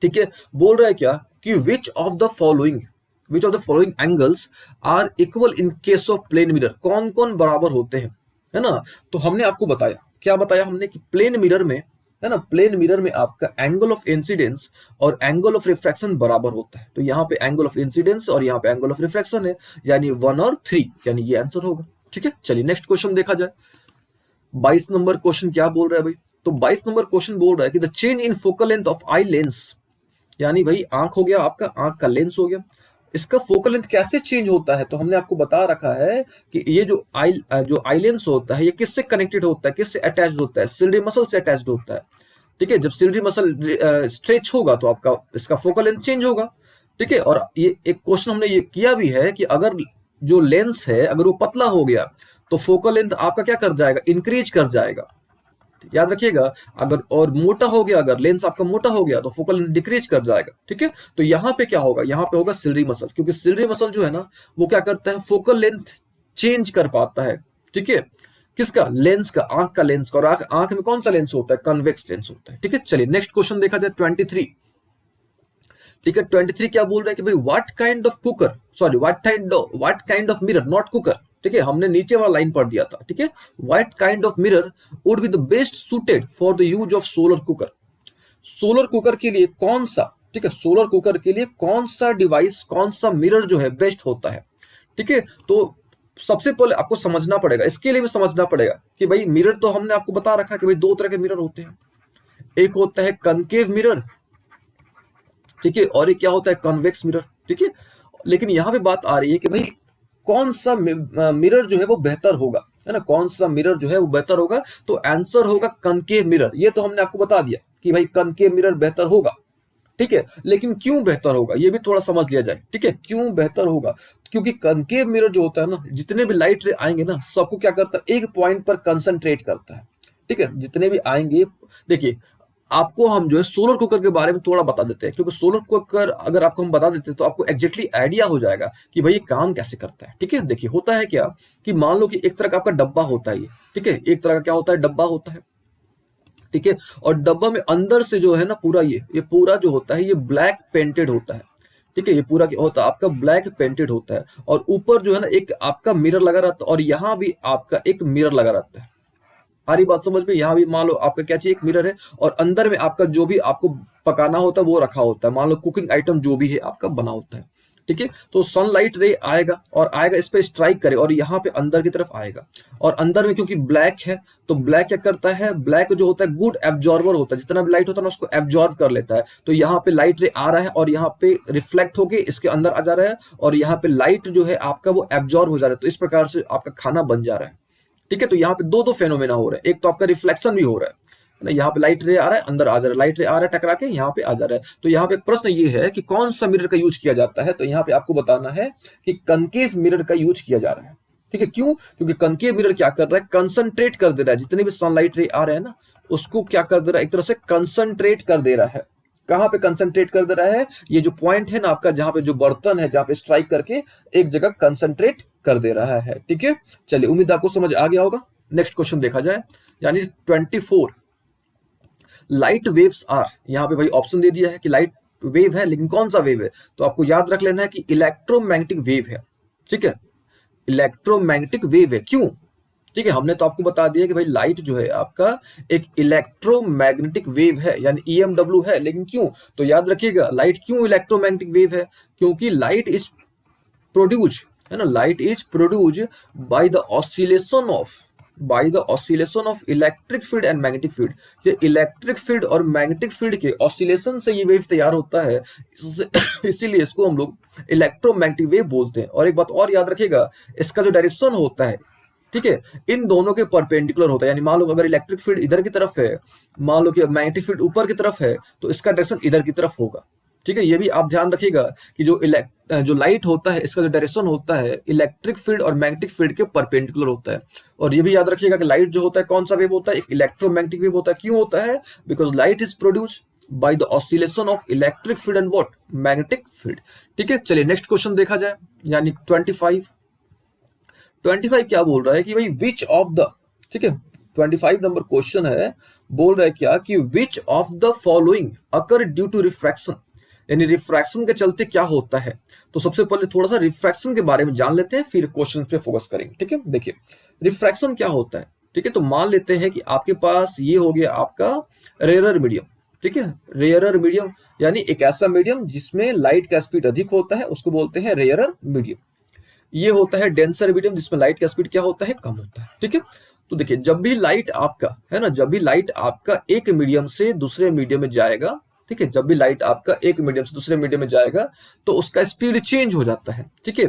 ठीक है, बोल रहा है क्या कि which of the following angles are equal in case of plane mirror. कौन कौन बराबर होते हैं, है ना। तो हमने आपको बताया, क्या बताया हमने, कि प्लेन मिरर में, है ना, प्लेन मिरर में आपका एंगल ऑफ इंसिडेंस और एंगल ऑफ रिफ्रैक्शन बराबर होता है। तो यहाँ पे एंगल ऑफ इंसिडेंस और यहाँ पे एंगल ऑफ रिफ्रैक्शन है, यानी 1 और 3, यानी ये आंसर होगा। ठीक है, चलिए नेक्स्ट क्वेश्चन देखा जाए। 22 नंबर क्वेश्चन क्या बोल रहा है भाई, तो 22 नंबर क्वेश्चन बोल रहा है कि the change in focal length of eye lens, यानी भाई आंख हो गया आपका, आंख का लेंस हो गया, इसका फोकल लेंथ कैसे चेंज होता है। तो हमने आपको बता रखा है कि ये जो आई लेंस होता है, ये किससे कनेक्टेड होता है, किससे अटैच्ड होता है, सिलरी मसल से अटैच्ड होता है। ठीक है, जब सिलरी मसल स्ट्रेच होगा तो आपका इसका फोकल लेंथ चेंज होगा। ठीक है, और ये एक क्वेश्चन हमने ये किया भी है कि अगर जो लेंस है अगर वो पतला हो गया तो फोकल लेंथ आपका क्या कर जाएगा, इंक्रीज कर जाएगा। याद रखिएगा, अगर और मोटा हो गया, अगर लेंस आपका मोटा हो गया तो फोकल लेंथ डिक्रीज कर जाएगा। ठीक है, तो यहाँ पे क्या होगा, यहाँ पे होगा सिलरी मसल, क्योंकि सिलरी मसल जो है ना वो क्या करता है, फोकल लेंथ चेंज कर पाता है। ठीक है, किसका, लेंस का, आंख का लेंस का। और आंख में कौन सा लेंस होता है, कन्वेक्स लेंस होता है। ठीक है, चलिए नेक्स्ट क्वेश्चन देखा जाए 23। ठीक है, 23 क्या बोल रहा है कि भाई what kind of cooker, sorry what kind of mirror, not cooker. ठीक है, हमने नीचे वाला लाइन पढ़ दिया था। ठीक है, what kind of mirror would be the best suited for the use of solar cooker. Solar cooker के लिए कौन सा, ठीक है, सोलर कुकर के लिए कौन सा डिवाइस, कौन सा मिरर जो है बेस्ट होता है। ठीक है, तो सबसे पहले आपको समझना पड़ेगा, इसके लिए भी समझना पड़ेगा कि भाई मिरर तो हमने आपको बता रखा कि भाई दो तरह के मिरर होते हैं, एक होता है कनकेव मिरर, ठीक है, और ये क्या होता है, कन्वेक्स मिरर। ठीक है, लेकिन यहां पे बात आ रही है कि भाई कौन सा मिरर जो है वो बेहतर होगा, है ना, कौन सा मिरर जो है वो बेहतर होगा। तो आंसर होगा कनकेव मिरर। ये तो हमने आपको बता दिया कि भाई कनकेव मिरर बेहतर होगा। ठीक है, लेकिन क्यों बेहतर होगा ये भी थोड़ा समझ लिया जाए। ठीक है, क्यों बेहतर होगा, क्योंकि कनकेव मिरर जो होता है ना, जितने भी लाइट रे आएंगे ना, सबको क्या करता है, एक पॉइंट पर कंसंट्रेट करता है। ठीक है, जितने भी आएंगे, देखिए आपको हम जो है सोलर कुकर के बारे में थोड़ा बता देते हैं, क्योंकि सोलर कुकर अगर आपको हम बता देते हैं तो आपको एग्जैक्टली आइडिया हो जाएगा कि भाई ये काम कैसे करता है। ठीक है, देखिए होता है क्या कि मान लो कि एक तरह का आपका डब्बा होता है ये। ठीक है, एक तरह का क्या होता है, डब्बा होता है। ठीक है, और डब्बा में अंदर से जो है ना पूरा ये पूरा जो होता है ये ब्लैक पेंटेड होता है। ठीक है, ये पूरा क्या होता है आपका, ब्लैक पेंटेड होता है। और ऊपर जो है ना एक आपका मिरर लगा रहता है, और यहाँ भी आपका एक मिरर लगा रहता है। सारी बात समझ में, यहाँ भी मान लो आपका क्या चाहिए, एक मिरर है, और अंदर में आपका जो भी आपको पकाना होता है वो रखा होता है, मान लो कुकिंग आइटम जो भी है आपका बना होता है। ठीक है, तो सनलाइट रे आएगा और आएगा, इस पे स्ट्राइक करे और यहाँ पे अंदर की तरफ आएगा। और अंदर में क्योंकि ब्लैक है तो ब्लैक क्या करता है, ब्लैक जो होता है गुड एब्जॉर्बर होता है, जितना भी लाइट होता है ना उसको एब्जॉर्ब कर लेता है। तो यहाँ पे लाइट रे आ रहा है और यहाँ पे रिफ्लेक्ट होके इसके अंदर आ जा रहा है, और यहाँ पे लाइट जो है आपका वो एब्जॉर्ब हो जा रहा है। तो इस प्रकार से आपका खाना बन जा रहा है। ठीक है, तो यहाँ पे दो फेनोमेना हो रहा है, एक तो आपका रिफ्लेक्शन भी हो रहा है ना, यहाँ पे लाइट रे आ रहा है, अंदर आ जा रहा है, लाइट रे आ रहा है टकरा के यहाँ पे आ जा रहा है। तो यहाँ पे प्रश्न ये है कि कौन सा मिरर का यूज किया जाता है, तो यहाँ पे आपको बताना है कि कनकेव मिरर का यूज किया जा रहा है। ठीक है, क्यों, क्योंकि कनकेव मिरर क्या कर रहा है, कंसंट्रेट कर दे रहा है, जितने भी सनलाइट रे आ रहे हैं ना उसको क्या कर दे रहा है, एक तरह से कंसंट्रेट कर दे रहा है। कहाँ पे कंसंट्रेट कर दे रहा है, ये जो पॉइंट है ना आपका, जहां पे जो बर्तन है, जहां पे स्ट्राइक करके एक जगह कंसंट्रेट कर दे रहा है। ठीक है, चलिए उम्मीद आपको समझ आ गया होगा। नेक्स्ट क्वेश्चन देखा जाए, यानी 24 लाइट वेव्स आर, यहाँ पे भाई ऑप्शन दे दिया है कि लाइट वेव है, लेकिन कौन सा वेव है, तो आपको याद रख लेना है कि इलेक्ट्रोमैग्नेटिक वेव है। ठीक है, इलेक्ट्रोमैग्नेटिक वेव है। क्यों? ठीक है, हमने तो आपको बता दिया कि भाई लाइट जो है आपका एक इलेक्ट्रोमैग्नेटिक वेव है, यानी ईएमडब्ल्यू है, लेकिन क्यों? तो याद रखिएगा लाइट क्यों इलेक्ट्रोमैग्नेटिक वेव है, क्योंकि लाइट इज प्रोड्यूस, है ना, light is produce by the oscillation of electric field and magnetic field. ये इलेक्ट्रिक फील्ड और मैग्नेटिक फील्ड के ऑसिलेशन से ये वेव तैयार होता है, इसीलिए इसको हम लोग इलेक्ट्रोमैग्नेटिक वेव बोलते हैं। और एक बात और याद रखिएगा, इसका जो डायरेक्शन होता है, ठीक है, इन दोनों के परपेंडिकुलर होता है। यानी मान लो अगर इलेक्ट्रिक फील्ड इधर की तरफ है, मान लो कि मैग्नेटिक फील्ड ऊपर की तरफ है, तो इसका डायरेक्शन इधर की तरफ होगा। ठीक है, ये भी आप ध्यान रखिएगा कि जो लाइट होता है, इसका जो डायरेक्शन होता है इलेक्ट्रिक फील्ड और मैग्नेटिक फील्ड के परपेंडिकुलर होता है। और ये भी याद रखिएगा कि लाइट जो होता है कौन सा वेव होता है, एक इलेक्ट्रोमैग्नेटिक वेव होता है। क्यों होता है? Because light is produce by the oscillation of electric field and what, magnetic field. ठीक है, चलिए नेक्स्ट क्वेश्चन देखा जाए, यानी 25 क्या बोल रहा है कि भाई विच ऑफ द, ठीक है, 25 नंबर क्वेश्चन है, बोल रहा है क्या कि which of the following occur due to refraction, यानी रिफ्रैक्शन के चलते क्या होता है। तो सबसे पहले थोड़ा सा रिफ्रैक्शन के बारे में जान लेते हैं, फिर क्वेश्चन पे फोकस करेंगे। ठीक है, देखिए रिफ्रैक्शन क्या होता है। ठीक है, तो मान लेते हैं कि आपके पास ये हो गया आपका रेयरर मीडियम। ठीक है, रेयरर मीडियम यानी एक ऐसा मीडियम जिसमें लाइट का स्पीड अधिक होता है, उसको बोलते हैं रेयरर मीडियम। ये होता है डेंसर मीडियम, जिसमें लाइट का स्पीड क्या होता है, कम होता है। ठीक है, तो देखिए जब भी लाइट आपका, है ना, जब भी लाइट आपका एक मीडियम से दूसरे मीडियम में जाएगा, ठीक है, जब भी लाइट आपका एक मीडियम से दूसरे मीडियम में जाएगा, तो उसका स्पीड चेंज हो जाता है। ठीक है,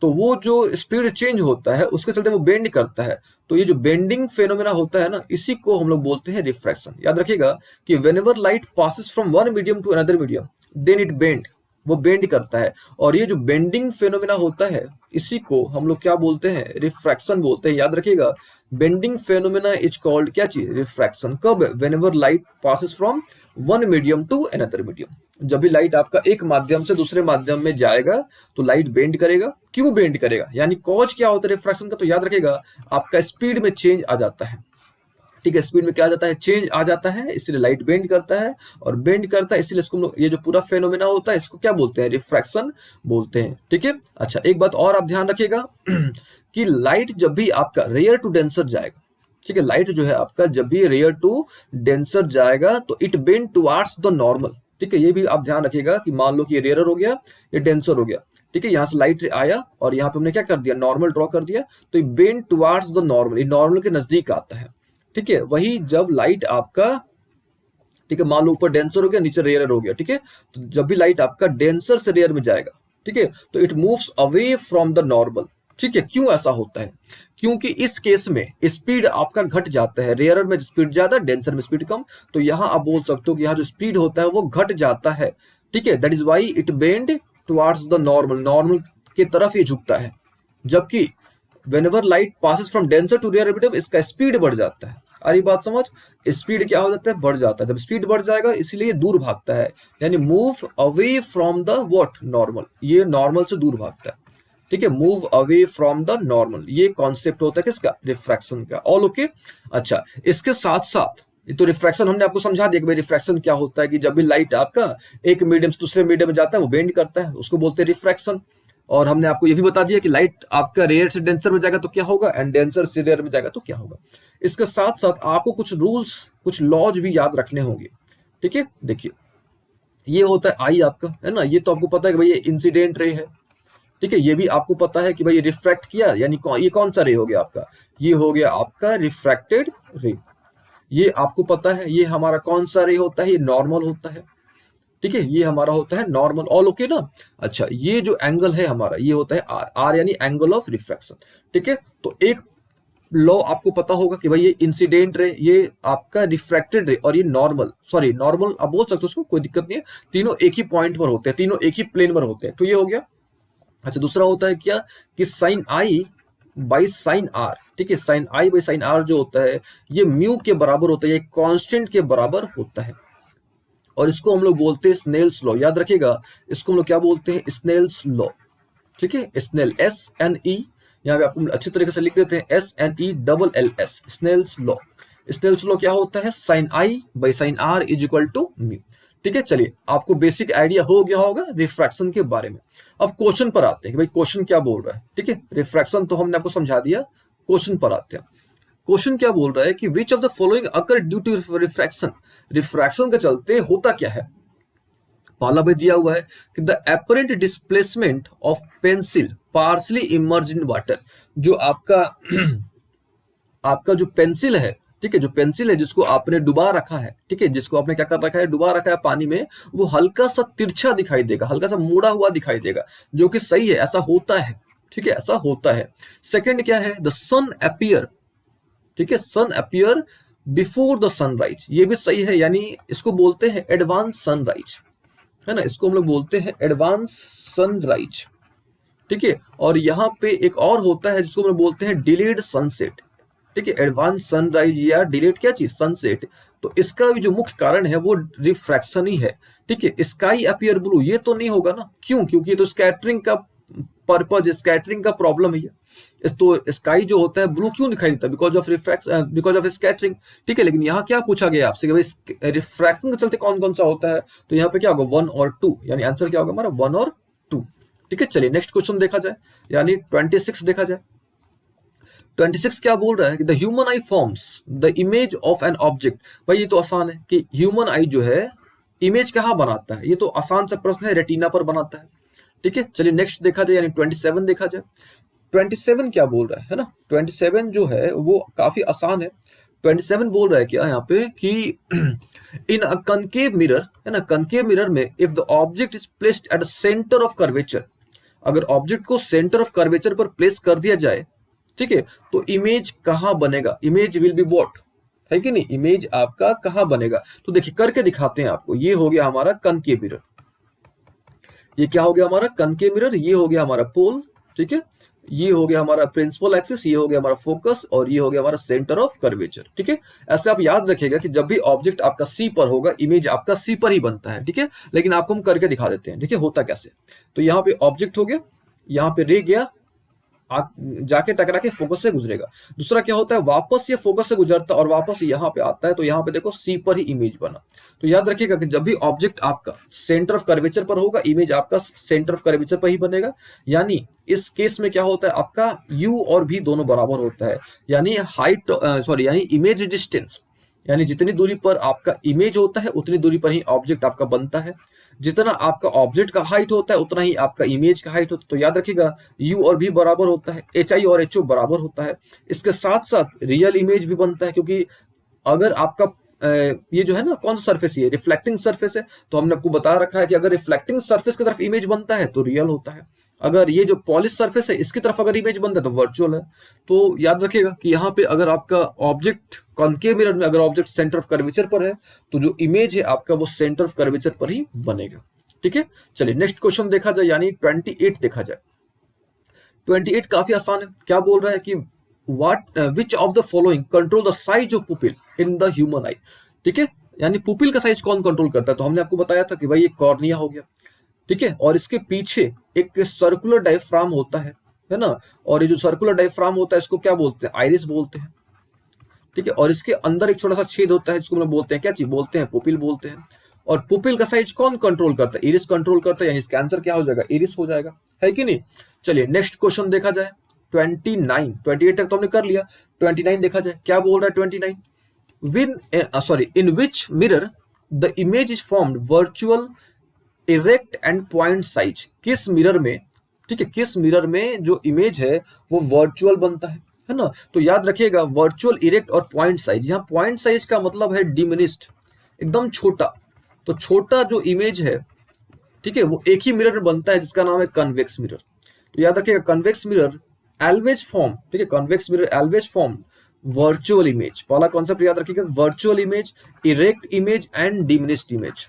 तो वो जो स्पीड चेंज होता है उसके चलते वो बेंड करता है। तो ये जो बेंडिंग फेनोमेना होता है ना, इसी को हम लोग बोलते हैं रिफ्रैक्शन। याद रखिएगा कि whenever light passes from one medium to another medium, then it bend, वो बेंड करता है। और ये जो बेंडिंग फेनोमेना होता है, इसी को हम लोग क्या बोलते हैं, रिफ्रैक्शन बोलते हैं। याद रखिएगा बेंडिंग फेनोमेना इज कॉल्ड क्या चीज, रिफ्रैक्शन। कब? Whenever light passes from one medium to another medium, जब भी लाइट आपका एक माध्यम से दूसरे माध्यम में जाएगा तो लाइट बेंड करेगा। क्यों बेंड करेगा, यानी कॉज क्या होता है रिफ्रैक्शन का, तो याद रखिएगा आपका स्पीड में चेंज आ जाता है। ठीक है, स्पीड में क्या आ जाता है, चेंज आ जाता है, इसलिए लाइट बेंड करता है, और बेंड करता है इसलिए इसको, ये जो पूरा फेनोमेना होता है इसको क्या बोलते हैं, रिफ्रैक्शन बोलते हैं। ठीक है, अच्छा एक बात और आप ध्यान रखिएगा कि लाइट जब भी आपका रेयर टू डेंसर जाएगा, ठीक है, लाइट जो है आपका जब भी रेयर टू डेंसर जाएगा तो it bend towards the normal. ठीक है, ये भी आप ध्यान रखिएगा कि मान लो कि ये रेयर हो गया, ये डेंसर हो गया। ठीक है, यहाँ से लाइट आया और यहाँ पे हमने क्या कर दिया, नॉर्मल ड्रॉ कर दिया, तो ये बेंड टुवार्ड्स द नॉर्मल, ये नॉर्मल के नजदीक आता है। ठीक है, वही जब लाइट आपका, ठीक है, मान लो ऊपर डेंसर हो गया, नीचे रेयर हो गया। ठीक है, तो जब भी लाइट आपका डेंसर से रेयर में जाएगा, ठीक है, तो it moves away from the normal. ठीक है, क्यों ऐसा होता है, क्योंकि इस केस में स्पीड आपका घट जाता है, रेयर में स्पीड ज्यादा, डेंसर में स्पीड कम, तो यहां आप बोल सकते हो कि यहाँ जो स्पीड होता है वो घट जाता है। ठीक है, that is why it bend towards the normal, normal की तरफ ये झुकता है। जबकि whenever light passes from denser to rarer medium, इसका स्पीड बढ़ जाता है। अरे बात समझ, स्पीड क्या हो जाता है, बढ़ जाता है। जब स्पीड बढ़ जाएगा इसीलिए दूर भागता है, यानी move away from the what, normal, ये नॉर्मल से दूर भागता है। ठीक है, move away from the normal, ये कॉन्सेप्ट होता है किसका, रिफ्रैक्शन का। All okay. अच्छा, इसके साथ साथ तो रिफ्रैक्शन हमने आपको समझा दिया कि भाई रिफ्रैक्शन क्या होता है, कि जब भी लाइट आपका एक मीडियम से दूसरे मीडियम में जाता है वो बेंड करता है, उसको बोलते हैं रिफ्रैक्शन। और हमने आपको ये भी बता दिया कि लाइट आपका रेयर से डेंसर में जाएगा तो क्या होगा, एंड डेंसर से रेयर में जाएगा तो क्या होगा। इसके साथ साथ आपको कुछ रूल्स, कुछ लॉज भी याद रखने होंगे। ठीक है, देखिए ये होता है आई आपका, है ना, ये तो आपको पता है कि भाई ये इंसिडेंट रे है। ठीक है, ये भी आपको पता है कि भाई ये रिफ्रैक्ट किया, यानी ये कौन सा रे हो गया आपका, ये हो गया आपका रिफ्रैक्टेड रे। ये आपको पता है ये हमारा कौन सा रे होता है, ये नॉर्मल होता है। ठीक है, ये हमारा होता है नॉर्मल। ऑल ओके ना। अच्छा, ये जो एंगल है हमारा ये होता है आर, आर यानी एंगल ऑफ रिफ्रैक्शन। ठीक है, तो एक लॉ आपको पता होगा कि भाई ये इंसिडेंट रे, ये आपका रिफ्रैक्टेड रे, और ये नॉर्मल, सॉरी नॉर्मल आप बोल सकते हो उसको, कोई दिक्कत नहीं है, तीनों एक ही पॉइंट पर होते हैं, तीनों एक ही प्लेन पर होते हैं। तो ये हो गया। अच्छा, दूसरा होता है क्या कि sine i by sine r. ठीक है, sine i by sine r जो होता है ये म्यू के बराबर होता है, ये कांस्टेंट के बराबर होता है। और इसको हम लोग बोलते हैं स्नेल्स लॉ, याद रखिएगा, इसको हम लोग क्या बोलते हैं, स्नेल्स लॉ। ठीक है, स्नेल, SNE, यहाँ पे आपको अच्छी तरीके से लिख देते हैं, SNELLS, Snell's law. Snell's law क्या होता है, sine i by sine r is equal to mu. ठीक है, चलिए आपको बेसिक आइडिया हो गया होगा रिफ्रैक्शन के बारे में। अब क्वेश्चन पर आते हैं कि भाई क्वेश्चन क्या बोल रहा है। ठीक है, रिफ्रैक्शन तो हमने आपको समझा दिया, क्वेश्चन पर आते हैं। क्वेश्चन क्या बोल रहा है कि which of the following occur due to refraction, refraction के चलते होता क्या है। पहला भी दिया हुआ है कि the apparent displacement of pencil partially immerse in water, जो आपका आपका जो पेंसिल है, ठीक है, जो पेंसिल है जिसको आपने डुबा रखा है, ठीक है, जिसको आपने क्या कर रखा है, डुबा रखा है पानी में, वो हल्का सा तिरछा दिखाई देगा, हल्का सा मुड़ा हुआ दिखाई देगा, जो कि सही है, ऐसा होता है। ठीक है, ऐसा होता है। सेकंड क्या है, द सन अपीयर, ठीक है, सन अपीयर बिफोर द सनराइज, ये भी सही है, यानी इसको बोलते हैं एडवांस सनराइज, है ना, इसको हम लोग बोलते हैं एडवांस सनराइज। ठीक है, और यहाँ पे एक और होता है जिसको हम लोग बोलते हैं डिलेड सनसेट। ठीक है, एडवांस सनराइज या डिलेड क्या चीज, सनसेट। तो इसका भी जो मुख्य कारण है वो रिफ्रैक्शन ही है। ठीक है, स्काई अपीयर ब्लू, ये तो नहीं होगा ना, क्यों, क्योंकि ये तो स्कैटरिंग का पर्पज, स्कैटरिंग का प्रॉब्लम है ये। तो स्काई जो होता है ब्लू क्यों दिखाई देता है, because of refraction, because of scattering. ठीक है, लेकिन यहाँ क्या पूछा गया आपसे कि भाई रिफ्रैक्शन के चलते कौन कौन सा होता है, तो यहाँ पे क्या होगा, 1 और 2, यानी आंसर क्या होगा हमारा 1 और 2। ठीक है, चलिए नेक्स्ट क्वेश्चन देखा जाए, यानी 26 देखा जाए। 26 क्या बोल रहा है कि the human I forms the image of an object. भाई ये तो आसान है कि ह्यूमन आई जो है इमेज कहाँ बनाता है, ये तो आसान सा प्रश्न है, रेटिना पर बनाता है। ठीक है, चलिए नेक्स्ट देखा जाए, यानी 27 देखा जाए। 27 क्या बोल रहा है ना, 27 जो है वो काफी आसान है। 27 बोल रहा है क्या यहाँ पे कि इन अ कनकेव मिरर, है ना, कनकेव मिरर में if the object is placed at centre of curvature, अगर ऑब्जेक्ट को सेंटर ऑफ कर्वेचर पर प्लेस कर दिया जाए, ठीक है, तो इमेज कहाँ बनेगा, इमेज विल बी व्हाट, है कि नहीं, इमेज आपका कहाँ बनेगा। तो देखिए करके दिखाते हैं आपको, ये हो गया हमारा कनकेव मिरर, ये क्या हो गया हमारा कनकेव मिरर, ये हो गया हमारा पोल, ठीक है, ये हो गया हमारा प्रिंसिपल एक्सिस, ये हो गया हमारा फोकस, और ये हो गया हमारा सेंटर ऑफ कर्वेचर। ठीक है, ऐसे आप याद रखिएगा कि जब भी ऑब्जेक्ट आपका सी पर होगा, इमेज आपका सी पर ही बनता है। ठीक है, लेकिन आपको हम करके दिखा देते हैं, ठीक है, होता कैसे। तो यहाँ पे ऑब्जेक्ट हो गया, यहाँ पे रे गया, जाके टकरा के फोकस से गुजरेगा। दूसरा क्या होता है, वापस ये फोकस से गुजरता और वापस यहाँ पे आता है, तो यहाँ पे देखो सी पर ही इमेज बना। तो याद रखिएगा कि जब भी ऑब्जेक्ट आपका सेंटर ऑफ कर्वेचर पर होगा, इमेज आपका सेंटर ऑफ कर्वेचर पर ही बनेगा। यानी इस केस में क्या होता है, आपका यू और भी दोनों बराबर होता है, यानी हाइट सॉरी यानी इमेज डिस्टेंस, यानी जितनी दूरी पर आपका इमेज होता है उतनी दूरी पर ही ऑब्जेक्ट आपका बनता है। जितना आपका ऑब्जेक्ट का हाइट होता है उतना ही आपका इमेज का हाइट होता है। तो याद रखिएगा यू और भी बराबर होता है, एच आई और एच ओ बराबर होता है। इसके साथ साथ रियल इमेज भी बनता है, क्योंकि अगर आपका ये जो है ना कौन सा सरफेस, ये रिफ्लेक्टिंग सरफेस है, तो हमने आपको बता रखा है कि अगर रिफ्लेक्टिंग सरफेस की तरफ इमेज बनता है तो रियल होता है, अगर ये जो पॉलिश सरफेस है इसकी तरफ अगर इमेज बनता है तो वर्चुअल है। तो याद रखिएगा कि यहाँ पे अगर आपका ऑब्जेक्ट कॉनकेव मिरर में अगर ऑब्जेक्ट सेंटर ऑफ कर्वेचर पर है तो जो इमेज है आपका वो सेंटर ऑफ कर्वेचर पर ही बनेगा। ठीक है, चलिए नेक्स्ट क्वेश्चन देखा जाए, यानी 28 देखा जाए। 28 काफी आसान है, क्या बोल रहा है कि which of the following control the size of pupil in the human आई। ठीक है, यानी पुपिल का साइज कौन कंट्रोल करता है, तो हमने आपको बताया था कि भाई ये कॉर्निया हो गया, ठीक है, और इसके पीछे एक सर्कुलर डायफ्राम होता है ना, और ये जो सर्कुलर डायफ्राम होता है इसको क्या बोलते हैं, आइरिस बोलते हैं। ठीक है, और इसके अंदर एक छोटा सा छेद होता है जिसको हम लोग बोलते हैं क्या चीज बोलते हैं, पुपिल बोलते हैं। और पुपिल का साइज कौन कंट्रोल करता है, इरिस कंट्रोल करता है, यानी इसका आंसर क्या हो जाएगा, इरिस हो जाएगा, है कि नहीं। चलिए नेक्स्ट क्वेश्चन देखा जाए, 29, 28 तक तो हमने कर लिया, 29 देखा जाए, क्या बोल रहा है 29, in which mirror the image is formed virtual erect and point size, किस मिरर में, ठीक है, किस मिरर में जो इमेज है वो वर्चुअल बनता है ना। तो याद रखिएगा वर्चुअल, इरेक्ट और पॉइंट साइज, यहाँ पॉइंट साइज का मतलब है डिमिनिस्ड, एकदम छोटा। तो छोटा जो इमेज है, ठीक है, वो एक ही मिरर में बनता है जिसका नाम है कन्वेक्स मिरर। तो याद रखिएगा कन्वेक्स मिरर ऑलवेज फॉर्म, ठीक है, convex mirror always form virtual image. पहला कॉन्सेप्ट याद रखिएगा, virtual image, erect image and diminished image.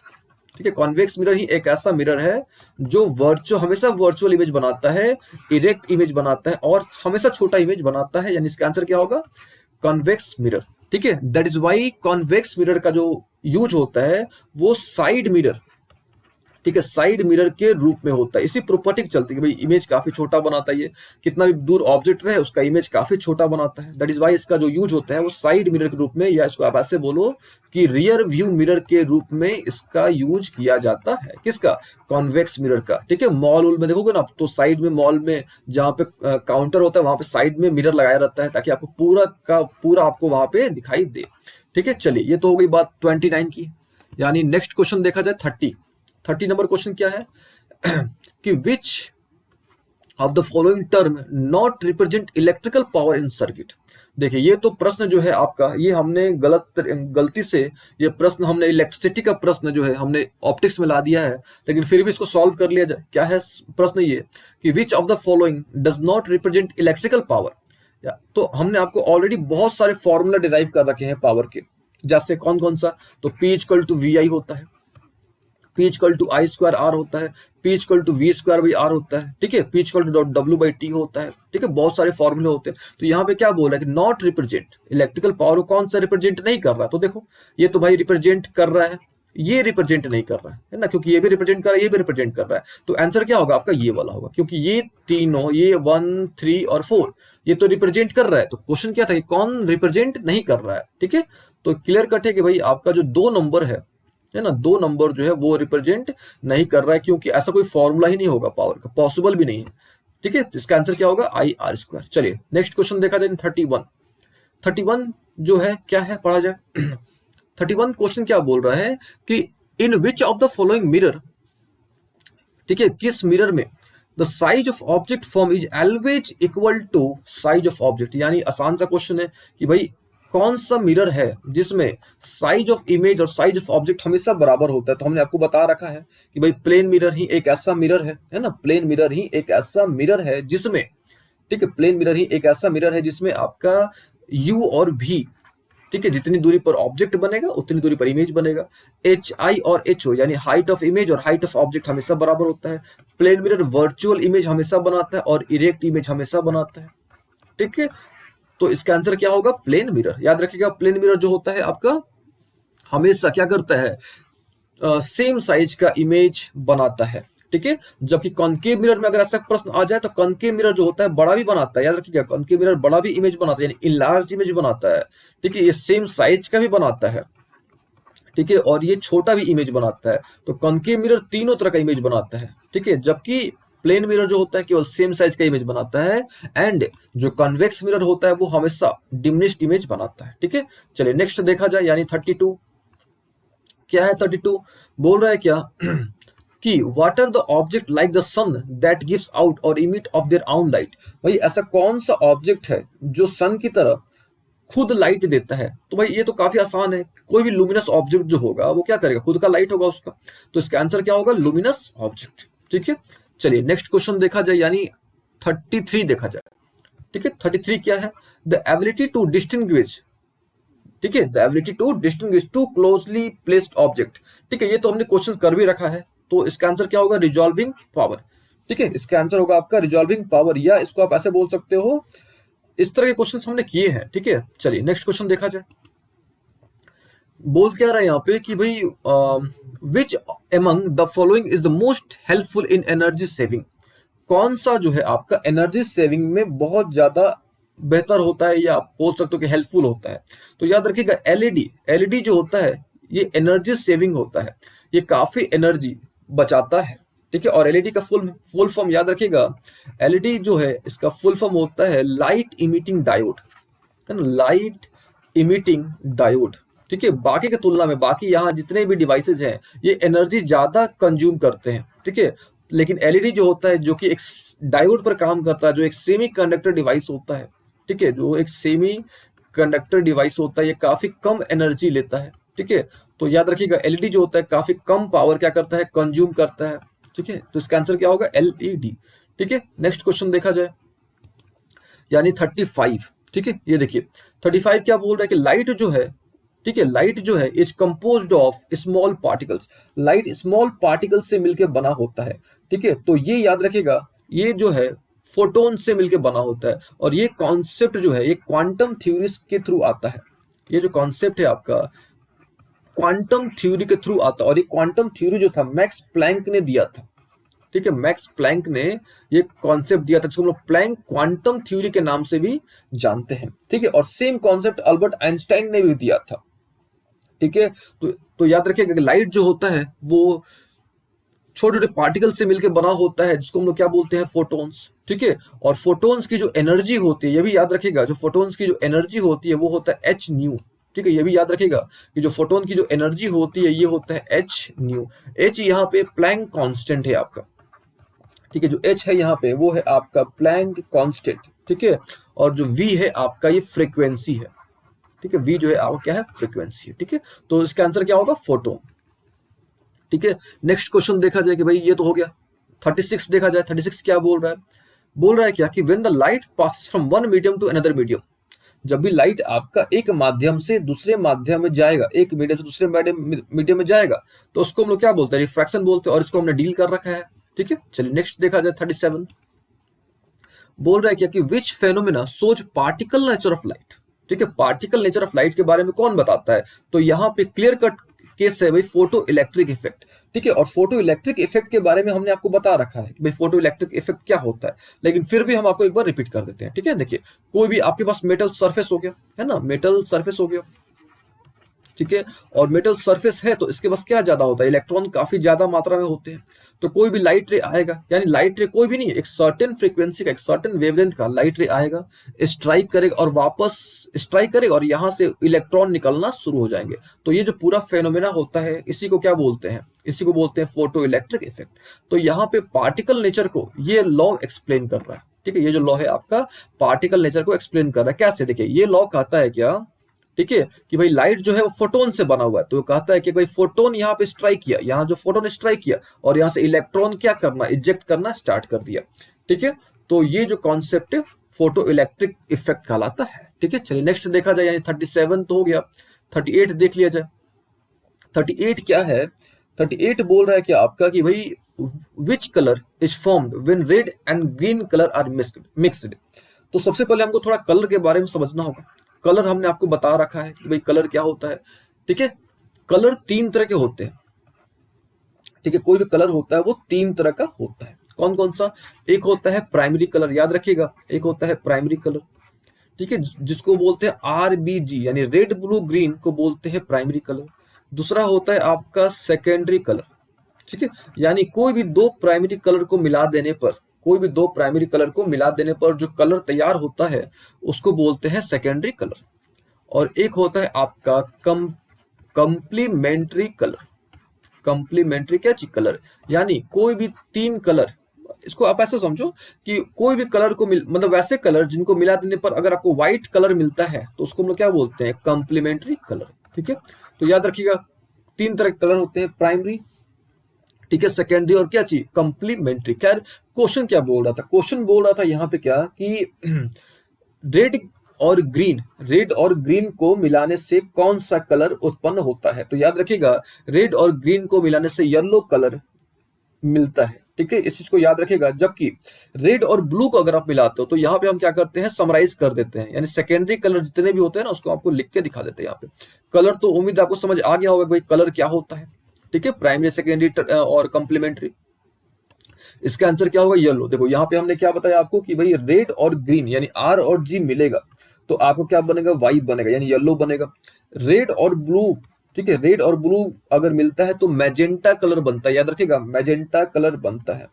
ठीक है, कॉन्वेक्स मिरर ही एक ऐसा मिरर है जो हमेशा वर्चुअल इमेज बनाता है, इरेक्ट इमेज बनाता है और हमेशा छोटा इमेज बनाता है, यानी इसका आंसर क्या होगा, कॉन्वेक्स मिरर। ठीक है, that is why convex mirror का जो यूज होता है वो साइड मिरर, ठीक है, साइड मिरर के रूप में होता है। इसी प्रॉपर्टी की चलती है कि भाई इमेज काफी छोटा बनाता है, ये कितना भी दूर ऑब्जेक्ट रहे उसका इमेज काफी छोटा बनाता है। दैट इज वाई इसका जो यूज होता है वो साइड मिरर के रूप में, या इसको आप ऐसे बोलो कि रियर व्यू मिरर के रूप में इसका यूज किया जाता है। किसका? कॉन्वेक्स मिरर का। ठीक है, मॉल में देखोगे ना तो साइड में, मॉल में जहाँ पे काउंटर होता है वहां पे साइड में मिरर लगाया रहता है ताकि आपको पूरा का पूरा आपको वहां पे दिखाई दे। ठीक है, चलिए ये तो हो गई बात 29 की। यानी नेक्स्ट क्वेश्चन देखा जाए 30 नंबर क्वेश्चन क्या है कि which of the following term not represent electrical power in circuit. देखिए ये तो प्रश्न जो है आपका, ये हमने गलती से ये प्रश्न हमने इलेक्ट्रिसिटी का प्रश्न जो है हमने ऑप्टिक्स में ला दिया है, लेकिन फिर भी इसको सॉल्व कर लिया जाए। क्या है प्रश्न? ये कि which of the following does not represent electrical power. तो हमने आपको ऑलरेडी बहुत सारे फॉर्मूला डिराइव कर रखे हैं पावर के, जैसे कौन कौन सा? तो P इक्वल टू VI होता है, P equal to I square R होता है, P equal to V square by R होता है। ठीक है, P equal to W by T होता है। ठीक है, बहुत सारे फॉर्मूले होते हैं। तो यहाँ पे क्या बोल रहा है कि नॉट रिप्रेजेंट इलेक्ट्रिकल पावर को कौन सा रिप्रेजेंट नहीं कर रहा? तो देखो ये तो भाई रिप्रेजेंट कर रहा है, ये रिप्रेजेंट नहीं कर रहा है ना, क्योंकि ये भी रिप्रेजेंट कर रहा है, ये भी रिप्रेजेंट कर रहा है। तो आंसर क्या होगा आपका? ये वाला होगा, क्योंकि ये तीनों, ये 1, 3 और 4 ये तो रिप्रेजेंट कर रहा है। तो क्वेश्चन क्या था कि कौन रिप्रेजेंट नहीं कर रहा है? ठीक है, तो क्लियर कट है कि भाई आपका जो 2 नंबर है ना, 2 नंबर जो है वो रिप्रेजेंट नहीं कर रहा है, क्योंकि ऐसा कोई फॉर्मूला ही नहीं होगा पावर का, पॉसिबल भी नहीं है। ठीक है, तो इसका आंसर क्या होगा? IR square. चलिए नेक्स्ट क्वेश्चन देखा जाए 31 जो है क्या है, पढ़ा जाए 31 क्वेश्चन क्या बोल रहा है कि in which of the following mirror, ठीक है, किस मिरर में the size of object form is always equal to size of object. यानी आसान सा क्वेश्चन है कि भाई कौन सा मिरर है जिसमें साइज ऑफ इमेज और साइज ऑफ ऑब्जेक्ट हमेशा बराबर होता है। तो हमने आपको बता रखा है कि भाई प्लेन मिरर ही एक ऐसा मिरर है ना, प्लेन मिरर ही एक ऐसा मिरर है जिसमें, ठीक है, प्लेन मिरर ही एक ऐसा मिरर है जिसमें आपका U और V, ठीक है, जितनी दूरी पर ऑब्जेक्ट बनेगा उतनी दूरी पर इमेज बनेगा। HI और HO यानी हाइट ऑफ इमेज और हाइट ऑफ ऑब्जेक्ट हमेशा बराबर होता है। प्लेन मिरर वर्चुअल इमेज हमेशा बनाता है और इरेक्ट इमेज हमेशा बनाता है। ठीक है, तो इसका आंसर क्या होगा? Plane mirror. याद रखिएगा प्लेन मिरर जो होता है आपका हमेशा क्या करता है? सेम साइज का इमेज बनाता है। ठीक है, जबकि कॉनकेव मिरर में अगर ऐसा प्रश्न आ जाए तो कॉनकेव मिरर जो होता है बड़ा भी बनाता है। याद रखिएगा कॉनकेव मिरर बड़ा भी इमेज बनाता है, यानी इनलार्ज इमेज बनाता है। ठीक है, ये सेम साइज का भी बनाता है, ठीक है, और ये छोटा भी इमेज बनाता है। तो कॉनकेव मिरर तीनों तरह का इमेज बनाता है। ठीक है, जबकि प्लेन मिरर जो होता है केवल सेम साइज का इमेज बनाता है, एंड जो कॉन्वेक्स मिरर होता है वो हमेशा डिमिनिश्ड इमेज बनाता है। ठीक है, चलिए नेक्स्ट देखा जाए, यानी 32 क्या है? 32 बोल रहा है क्या कि what are the object like the sun that gives out or emit of their own light. भाई ऐसा कौन सा ऑब्जेक्ट है जो सन की तरह खुद लाइट देता है? तो भाई ये तो काफी आसान है, कोई भी लुमिनस ऑब्जेक्ट जो होगा वो क्या करेगा? खुद का लाइट होगा उसका। तो इसका आंसर क्या होगा? Luminous object. ठीक है, चलिए नेक्स्ट क्वेश्चन देखा जाए, यानी 33 देखा जाए। ठीक है, 33 क्या है? द एबिलिटी टू डिस्टिंग्विश, ठीक है, the ability to distinguish two closely placed object. ठीक है, ये तो हमने क्वेश्चन कर भी रखा है। तो इसका आंसर क्या होगा? Resolving power. ठीक है, इसका आंसर होगा आपका रिजॉल्विंग पावर, या इसको आप ऐसे बोल सकते हो, इस तरह के क्वेश्चंस हमने किए हैं। ठीक है, चलिए नेक्स्ट क्वेश्चन देखा जाए। बोल क्या रहा है यहाँ पे कि भाई which among the following is the most helpful in energy saving. कौन सा जो है आपका एनर्जी सेविंग में बहुत ज्यादा बेहतर होता है, या आप बोल सकते हो कि हेल्पफुल होता है। तो याद रखिएगा एलईडी जो होता है ये एनर्जी सेविंग होता है, ये काफी एनर्जी बचाता है। ठीक है, और एलईडी का फुल फॉर्म याद रखिएगा, एलईडी जो है इसका फुल फॉर्म होता है लाइट इमिटिंग डायोड, है ना, लाइट इमिटिंग डायोड। ठीक है, बाकी की तुलना में बाकी यहाँ जितने भी डिवाइसेज हैं ये एनर्जी ज्यादा कंज्यूम करते हैं। ठीक है, लेकिन एलईडी जो होता है जो कि एक डायोड पर काम करता है, जो एक सेमी कंडक्टर डिवाइस होता है, ठीक है, जो एक सेमी कंडक्टर डिवाइस होता है, ये काफी कम एनर्जी लेता है। ठीक है, तो याद रखिएगा एलईडी जो होता है काफी कम पावर क्या करता है? कंज्यूम करता है। ठीक है, तो इसका आंसर क्या होगा? एलईडी। ठीक है, नेक्स्ट क्वेश्चन देखा जाए, यानी 35। ठीक है, ये देखिए 35 क्या बोल रहा है कि लाइट जो है, ठीक है, लाइट जो है is composed of small particles. Light small particle से मिलकर बना होता है। ठीक है, तो ये याद रखिएगा ये जो है फोटोन से मिलकर बना होता है, और ये कॉन्सेप्ट जो है ये क्वांटम थ्योरीज के थ्रू आता है। ये जो कॉन्सेप्ट है आपका क्वांटम थ्योरी के थ्रू आता है, और ये क्वांटम थ्योरी जो था मैक्स प्लैंक ने दिया था। ठीक है, मैक्स प्लैंक ने ये कॉन्सेप्ट दिया था, जिसको हम लोग प्लैंक क्वांटम थ्योरी के नाम से भी जानते हैं। ठीक है, और सेम कॉन्सेप्ट अल्बर्ट आइंस्टाइन ने भी दिया था। ठीक है, तो याद रखिएगा कि लाइट जो होता है वो छोटे छोटे पार्टिकल से मिलकर बना होता है, जिसको हम लोग क्या बोलते हैं, फोटोन्स। ठीक है, और फोटोन्स की जो एनर्जी होती है, ये भी याद रखिएगा, जो फोटोन्स की जो एनर्जी होती है वो होता है एच न्यू। ठीक है, ये भी याद रखिएगा कि जो फोटोन की जो एनर्जी होती है ये होता है एच न्यू। एच यहाँ पे प्लैंक कांस्टेंट है आपका। ठीक है, जो एच है यहाँ पे वो है आपका प्लैंक कांस्टेंट। ठीक है, और जो वी है आपका ये फ्रीक्वेंसी है। ठीक है, वी जो है आपका क्या है, फ्रीक्वेंसी। ठीक है, तो इसका आंसर क्या होगा, फोटोन। ठीक है, नेक्स्ट क्वेश्चन देखा जाए कि भाई ये तो हो गया। 36 देखा जाए, 36 क्या बोल रहा है, बोल रहा है क्या कि when the light pass from one medium to another medium, जब भी लाइट आपका एक माध्यम से दूसरे माध्यम में जाएगा, एक मीडियम से दूसरे मीडियम में जाएगा, तो उसको हम लोग क्या बोलते हैं, रिफ्रैक्शन बोलते हैं, और इसको हमने डील कर रखा है। ठीक है, चलिए नेक्स्ट देखा जाए। 37 बोल रहा है क्या कि which phenomena shows particle nature of light. ठीक है, पार्टिकल नेचर ऑफ लाइट के बारे में कौन बताता है, तो यहाँ पे क्लियर कट केस है भाई, फोटो इलेक्ट्रिक इफेक्ट। ठीक है, और फोटो इलेक्ट्रिक इफेक्ट के बारे में हमने आपको बता रखा है कि भाई फोटो इलेक्ट्रिक इफेक्ट क्या होता है, लेकिन फिर भी हम आपको एक बार रिपीट कर देते हैं। ठीक है, देखिए कोई भी आपके पास मेटल सरफेस हो गया है ना, मेटल सरफेस हो गया। ठीक है, और मेटल सरफेस है तो इसके पास क्या ज्यादा होता है, इलेक्ट्रॉन काफी ज्यादा मात्रा में होते हैं। तो कोई भी लाइट रे आएगा, यानी लाइट रे कोई भी नहीं है, एक सर्टेन फ्रीक्वेंसी का, एक सर्टेन वेवलेंथ का लाइट रे आएगा, स्ट्राइक करेगा और वापस स्ट्राइक करेगा, और यहां से इलेक्ट्रॉन निकलना शुरू हो जाएंगे। तो ये जो पूरा फेनोमेना होता है इसी को क्या बोलते हैं, इसी को बोलते हैं फोटो इलेक्ट्रिक इफेक्ट। तो यहाँ पे पार्टिकल नेचर को ये लॉ एक्सप्लेन कर रहा है। ठीक है, ये जो लॉ है आपका पार्टिकल नेचर को एक्सप्लेन कर रहा है। कैसे, देखिए ये लॉ कहता है क्या, ठीक है, कि भाई लाइट जो है वो फोटोन से बना हुआ है, तो कहता है कि भाई फोटोन यहाँ पे स्ट्राइक किया, यहाँ जो फोटोन स्ट्राइक किया, और यहाँ से इलेक्ट्रॉन क्या करना, इजेक्ट करना स्टार्ट कर दिया। ठीक है, तो ये जो कॉन्सेप्ट है फोटो इलेक्ट्रिक इफेक्ट कहलाता है। ठीक है, चलिए नेक्स्ट देखा जाए, यानी 37 तो हो गया, 38 देख लिया जाए। 38 क्या है, 38 बोल रहा है क्या आपका कि भाई which colour is formed when red and green colour are mixed. तो सबसे पहले हमको थोड़ा कलर के बारे में समझना होगा। कलर हमने आपको बता रखा है कि भाई कलर क्या होता है। ठीक है, कलर तीन तरह के होते हैं। ठीक है, कोई भी कलर होता है वो तीन तरह का होता है। कौन कौन सा, एक होता है प्राइमरी कलर, याद रखिएगा, एक होता है प्राइमरी कलर। ठीक है, जिसको बोलते हैं RBG, यानी रेड ब्लू ग्रीन को बोलते हैं प्राइमरी कलर। दूसरा होता है आपका सेकेंडरी कलर। ठीक है, यानी कोई भी दो प्राइमरी कलर को मिला देने पर, कोई भी दो प्राइमरी कलर को मिला देने पर जो कलर तैयार होता है उसको बोलते हैं सेकेंडरी कलर। और एक होता है आपका कंप्लीमेंट्री कलर। कंप्लीमेंट्री क्या चीज, कलर, यानी कोई भी तीन कलर, इसको आप ऐसे समझो कि कोई भी कलर को मतलब वैसे कलर जिनको मिला देने पर अगर आपको व्हाइट कलर मिलता है तो उसको हम लोग क्या बोलते हैं, कंप्लीमेंट्री कलर। ठीक है, तो याद रखिएगा तीन तरह के कलर होते हैं, प्राइमरी, ठीक है, सेकेंडरी, और क्या चीज, कंप्लीमेंट्री। खैर क्वेश्चन क्या बोल रहा था, क्वेश्चन बोल रहा था यहाँ पे क्या कि रेड और ग्रीन, रेड और ग्रीन को मिलाने से कौन सा कलर उत्पन्न होता है। तो याद रखिएगा रेड और ग्रीन को मिलाने से येलो कलर मिलता है। ठीक है, इस चीज को याद रखिएगा। जबकि रेड और ब्लू को अगर आप मिलाते हो तो यहाँ पे हम क्या करते हैं, समराइज कर देते हैं, यानी सेकेंडरी कलर जितने भी होते हैं ना उसको आपको लिख के दिखा देते हैं यहाँ पे। कलर तो उम्मीद आपको समझ आ गया होगा भाई कलर क्या होता है। ठीक है, प्राइमरी, सेकेंडरी और कंप्लीमेंट्री। इसका आंसर क्या होगा, येलो। देखो यहाँ पे हमने क्या बताया आपको कि भाई रेड और ग्रीन यानी R और G मिलेगा तो आपको क्या बनेगा, वाई बनेगा, यानी येलो बनेगा। रेड और ब्लू, ठीक है, रेड और ब्लू अगर मिलता है तो मैजेंटा कलर बनता है, याद रखिएगा मैजेंटा कलर बनता है।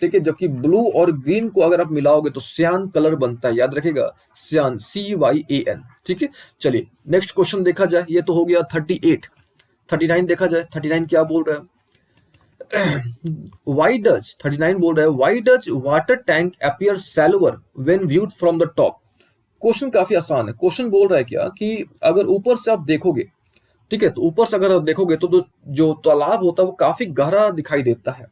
ठीक है, जबकि ब्लू और ग्रीन को अगर आप मिलाओगे तो सियान कलर बनता है, याद रखिएगा सियान, CYAN। ठीक है, चलिए नेक्स्ट क्वेश्चन देखा जाए, ये तो हो गया 38। 39 देखा जाए, 39 क्या बोल रहा है, why does 39 बोल रहा है, why does water tank appear shallower when viewed from the top। Question काफी आसान है। क्वेश्चन बोल रहा है क्या कि अगर ऊपर से आप देखोगे, ठीक है, तो ऊपर से अगर आप देखोगे तो जो तालाब होता है वो काफी गहरा दिखाई देता है।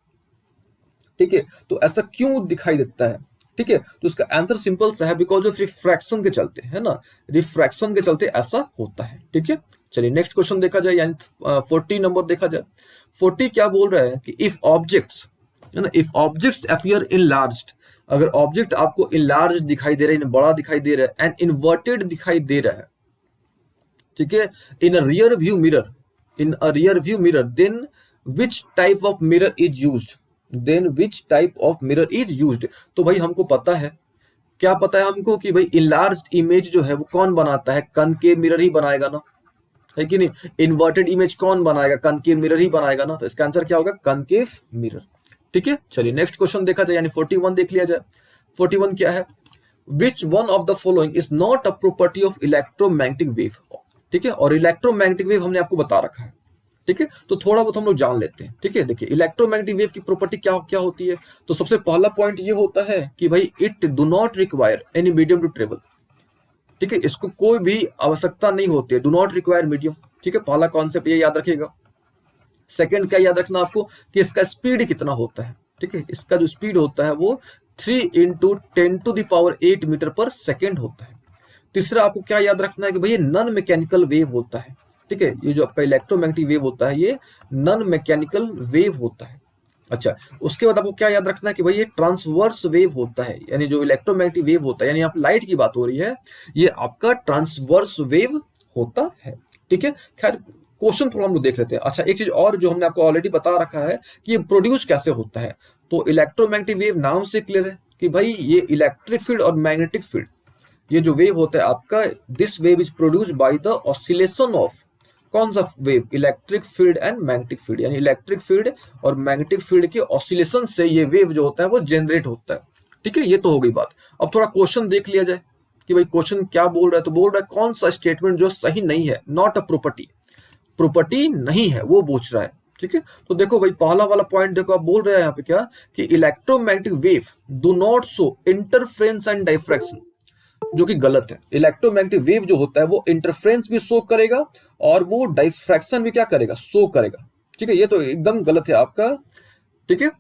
ठीक है, तो ऐसा क्यों दिखाई देता है। ठीक है, तो इसका आंसर सिंपल सा है, बिकॉज ऑफ रिफ्रैक्शन के चलते, है ना, रिफ्रैक्शन के चलते ऐसा होता है। ठीक है, चलिए नेक्स्ट क्वेश्चन देखा जाए, यानी 40 नंबर देखा जाए। 40 क्या बोल रहा है कि इफ ऑब्जेक्ट्स, है ना, इफ ऑब्जेक्ट्स अपीयर इनलार्ज्ड, अगर ऑब्जेक्ट आपको इनलार्ज दिखाई दे रहा है, बड़ा दिखाई दे रहा है, एंड इन्वर्टेड दिखाई दे रहा है, ठीक है, in a rear view mirror, in a rear view mirror, then which type of mirror is used, then which type of mirror is used. तो भाई हमको पता है, क्या पता है हमको कि भाई इनलार्ज्ड इमेज जो है वो कौन बनाता है, कनकेव मिरर ही बनाएगा ना, है कि नहीं। इन्वर्टेड इमेज कौन बनाएगा, कनकेव मिरर ही बनाएगा ना, तो इसका आंसर क्या होगा, कनकेव मिरर। ठीक है, चलिए नेक्स्ट क्वेश्चन देखा जाए, यानी 41 देख लिया जाए। 41 क्या है, which one of the following is not a property of electromagnetic wave. ठीक है, और इलेक्ट्रोमैग्नेटिक वेव हमने आपको बता रखा है। ठीक है, तो थोड़ा बहुत हम लोग जान लेते हैं। ठीक है, देखिए इलेक्ट्रोमैग्नेटिक वेव की प्रॉपर्टी क्या क्या होती है। तो सबसे पहला पॉइंट ये होता है कि भाई it do not require any medium to travel. ठीक है, इसको कोई भी आवश्यकता नहीं होती है, डू नॉट रिक्वायर मीडियम। ठीक है, पहला कॉन्सेप्ट ये याद रखिएगा। सेकंड क्या याद रखना आपको, कि इसका स्पीड कितना होता है। ठीक है, इसका जो स्पीड होता है वो 3 × 10⁸ मीटर पर सेकेंड होता है। तीसरा आपको क्या याद रखना है कि भाई ये नॉन मैकेनिकल वेव होता है। ठीक है, ये जो आपका इलेक्ट्रोमैग्नेटिक वेव होता है ये नॉन मैकेनिकल वेव होता है। अच्छा, उसके बाद आपको क्या याद रखना है कि भाई ये ट्रांसवर्स वेव होता है, यानी जो इलेक्ट्रोमैग्नेटिक वेव होता है, यानी आप लाइट की बात हो रही है, ये आपका ट्रांसवर्स वेव होता है। ठीक है, खैर क्वेश्चन थोड़ा हम लोग देख लेते हैं। अच्छा, एक चीज और जो हमने आपको ऑलरेडी बता रखा है कि ये प्रोड्यूस कैसे होता है। तो इलेक्ट्रोमैग्नेटिक वेव नाम से क्लियर है कि भाई ये इलेक्ट्रिक फील्ड और मैग्नेटिक फील्ड, ये जो वेव होता है आपका, this wave is produced by the oscillation of, कौन सा wave, electric field and magnetic field, यानी इलेक्ट्रिक फील्ड और मैग्नेटिक फील्ड के ऑसिलेशन से ये वेव जो होता है वो जनरेट होता है। ठीक है, ये तो हो गई बात। अब थोड़ा क्वेश्चन देख लिया जाए कि भाई क्वेश्चन क्या बोल रहा है। तो बोल रहा है कौन सा स्टेटमेंट जो सही नहीं है, नॉट अ प्रॉपर्टी, प्रॉपर्टी नहीं है वो पूछ रहा है। ठीक है, तो देखो भाई पहला वाला पॉइंट देखो, आप बोल रहे हैं यहाँ पे क्या, कि electromagnetic wave do not show interference and diffraction, जो कि गलत है। इलेक्ट्रोमैग्नेटिक वेव जो होता है वो इंटरफेरेंस भी शो करेगा और वो डायफ्रैक्शन भी क्या करेगा, शो करेगा। ठीक है, ये तो एकदम गलत है आपका। ठीक है,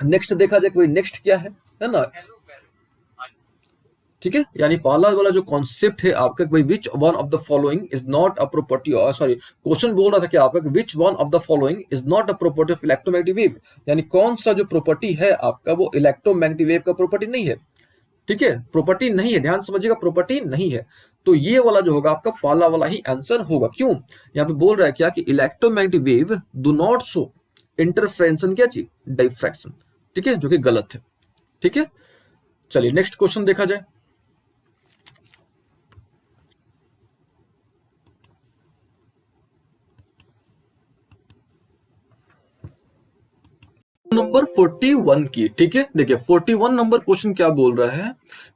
नेक्स्ट देखा जाए कोई, नेक्स्ट क्या है ना। ठीक है, यानी पहला वाला जो कॉन्सेप्ट है आपका, भाई which one of the following is not a property, और सॉरी क्वेश्चन बोल रहा था कि आपका which one of the following is not a property of electromagnetic wave, यानी कौन सा जो प्रॉपर्टी है आपका वो इलेक्ट्रोमैग्नेटिक वेव का प्रॉपर्टी नहीं है। ठीक है, प्रॉपर्टी नहीं है, ध्यान समझिएगा, प्रॉपर्टी नहीं है। तो ये वाला जो होगा आपका पहला वाला ही आंसर होगा। क्यों, यहाँ पे बोल रहा है क्या कि electromagnetic wave do not show interference, क्या चीज, डायफ्रैक्शन। ठीक है, जो कि गलत है। ठीक है, चलिए नेक्स्ट क्वेश्चन देखा जाए। नंबर 41 की। ठीक है, देखिए 41 नंबर क्वेश्चन क्या बोल रहा है,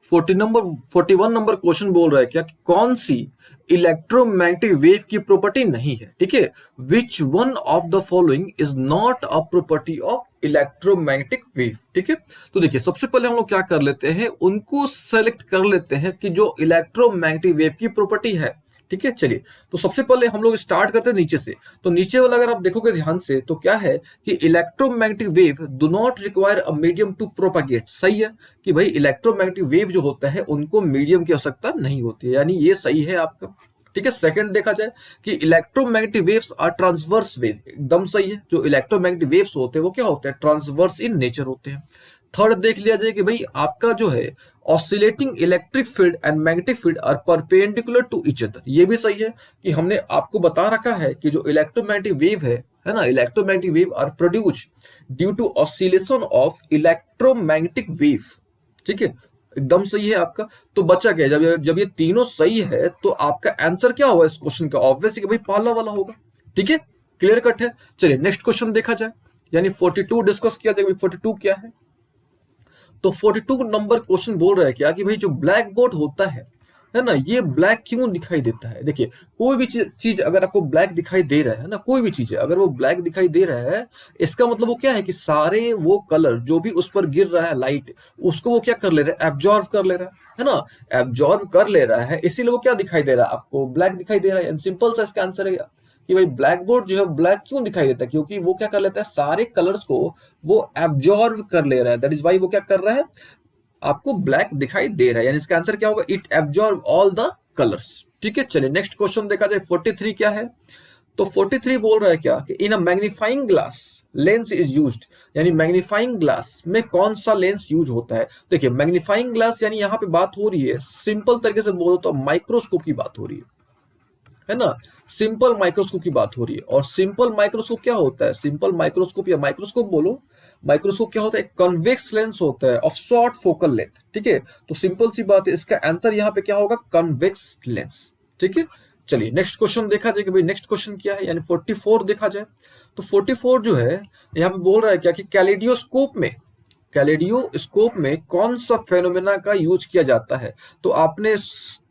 41 नंबर क्वेश्चन बोल रहा है क्या कि कौन सी इलेक्ट्रोमैग्नेटिक वेव की प्रॉपर्टी नहीं है। ठीक है, which one of the following is not a property of electromagnetic wave. ठीक है, तो देखिए सबसे पहले हम लोग क्या कर लेते हैं, उनको सेलेक्ट कर लेते हैं कि जो इलेक्ट्रोमैग्नेटिक वेव की प्रॉपर्टी है। ठीक है, चलिए तो सबसे पहले हम लोग स्टार्ट करते हैं नीचे से। तो नीचे वाला अगर आप देखोगे ध्यान से तो क्या है कि electromagnetic wave do not require a medium to propagate. सही है कि भाई इलेक्ट्रोमैग्नेटिक वेव जो होता है उनको मीडियम की आवश्यकता नहीं होती है, यानी ये सही है आपका। ठीक है, सेकंड देखा जाए कि electromagnetic waves are transverse wave, एकदम सही है। जो इलेक्ट्रोमैग्नेटिक वेव्स होते हैं वो क्या होते हैं, ट्रांसवर्स इन नेचर होते हैं। थर्ड देख लिया जाए कि भाई आपका जो है oscillating electric field and magnetic field are perpendicular to each other. ये भी सही है कि हमने आपको बता रखा है कि जो इलेक्ट्रोमैग्नेटिक वेव है ना, electromagnetic wave are produced due to oscillation of electromagnetic wave. ठीक है, एकदम सही है आपका। तो बचा क्या, जब ये तीनों सही है तो आपका आंसर क्या होगा इस क्वेश्चन का, ऑब्वियसली कि भाई पहला वाला होगा। ठीक है, क्लियर कट है। चलिए नेक्स्ट क्वेश्चन देखा जाए, यानी 42 डिस्कस किया जाए। 42 क्या है, तो 42 नंबर क्वेश्चन बोल रहा है क्या कि भाई जो ब्लैक बोर्ड होता है ना, ये ब्लैक क्यों दिखाई देता है। देखिए कोई भी चीज अगर आपको ब्लैक दिखाई दे रहा है ना, कोई भी चीज है अगर वो ब्लैक दिखाई दे रहा है, इसका मतलब वो क्या है कि सारे वो कलर जो भी उस पर गिर रहा है लाइट, उसको वो क्या कर ले रहा है, एब्जॉर्व कर ले रहा है ना, एब्जॉर्व कर ले रहा है, इसीलिए वो क्या दिखाई दे रहा है, आपको ब्लैक दिखाई दे रहा है। सिंपल सा इसका आंसर है कि भाई ब्लैक बोर्ड जो है ब्लैक क्यों दिखाई देता है, क्योंकि वो क्या कर लेता है, सारे कलर्स को वो एब्जॉर्व कर ले रहा है। दैट इज वाई वो क्या कर रहा है, आपको ब्लैक दिखाई दे रहा है, यानी इसका आंसर क्या होगा, it absorb all the colours. ठीक है, चलिए नेक्स्ट क्वेश्चन देखा जाए। 43 क्या है, तो 43 बोल रहा है क्या कि in a magnifying glass lens is used, यानी मैग्नीफाइंग ग्लास में कौन सा लेंस यूज होता है। देखिए मैग्नीफाइंग ग्लास यानी यहाँ पे बात हो रही है, सिंपल तरीके से बोलो तो माइक्रोस्कोप की बात हो रही है। है ना। सिंपल माइक्रोस्कोप की बात हो रही है, और सिंपल माइक्रोस्कोप क्या होता है, सिंपल माइक्रोस्कोप या माइक्रोस्कोप बोलो, माइक्रोस्कोप क्या होता है, कन्वेक्स लेंस होता है ऑफ शॉर्ट फोकल लेंथ, ठीक है। तो सिंपल सी बात है, इसका आंसर यहाँ पे क्या होगा, कन्वेक्स लेंस, ठीक है। चलिए नेक्स्ट क्वेश्चन देखा जाए कि भाई नेक्स्ट क्वेश्चन क्या है, यानी 44 देखा जाए। तो 44 जो है यहाँ पे बोल रहा है क्या कि कैलेडियोस्कोप में कौन सा फेनोमेना का यूज किया जाता है। तो आपने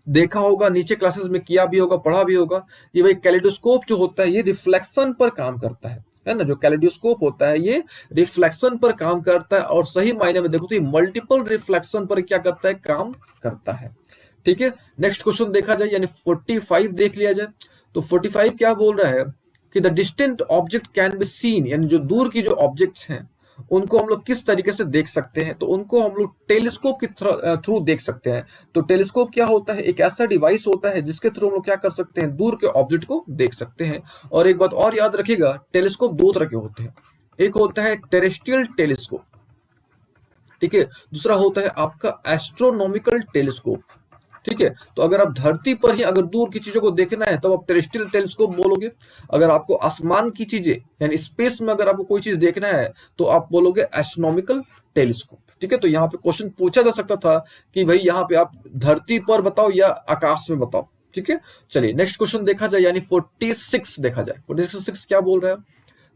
देखा होगा, नीचे क्लासेस में किया भी होगा, पढ़ा भी होगा, ये भाई कैलेडोस्कोप जो होता है ये रिफ्लेक्शन पर काम करता है ना। जो कैलेडोस्कोप होता है ये रिफ्लेक्शन पर काम करता है, और सही मायने में देखो तो ये मल्टीपल रिफ्लेक्शन पर क्या करता है, काम करता है, ठीक है। नेक्स्ट क्वेश्चन देखा जाए, यानी 45 देख लिया जाए। तो 45 क्या बोल रहा है कि the distant object can be seen, यानी जो दूर की जो ऑब्जेक्ट्स हैं उनको हम लोग किस तरीके से देख सकते हैं, तो उनको हम लोग टेलीस्कोप के थ्रू देख सकते हैं। तो टेलीस्कोप क्या होता है, एक ऐसा डिवाइस होता है जिसके थ्रू हम लोग क्या कर सकते हैं, दूर के ऑब्जेक्ट को देख सकते हैं। और एक बात और याद रखिएगा, टेलीस्कोप दो तरह के होते हैं, एक होता है टेरेस्ट्रियल टेलीस्कोप, ठीक है, दूसरा होता है आपका एस्ट्रोनॉमिकल टेलीस्कोप, ठीक है। तो अगर आप धरती पर ही अगर दूर की चीजों को देखना है तो आप टेरेस्ट्रियल टेलीस्कोप बोलोगे। अगर आपको आसमान की चीजें यानी स्पेस में अगर आपको कोई चीज देखना है तो आप बोलोगे एस्ट्रोनॉमिकल टेलीस्कोप, ठीक है। तो यहाँ पे क्वेश्चन पूछा जा सकता था कि भाई यहाँ पे आप धरती पर बताओ या आकाश में बताओ, ठीक है। चलिए नेक्स्ट क्वेश्चन देखा जाए, यानी 46 देखा जाए। 46 क्या बोल रहा है,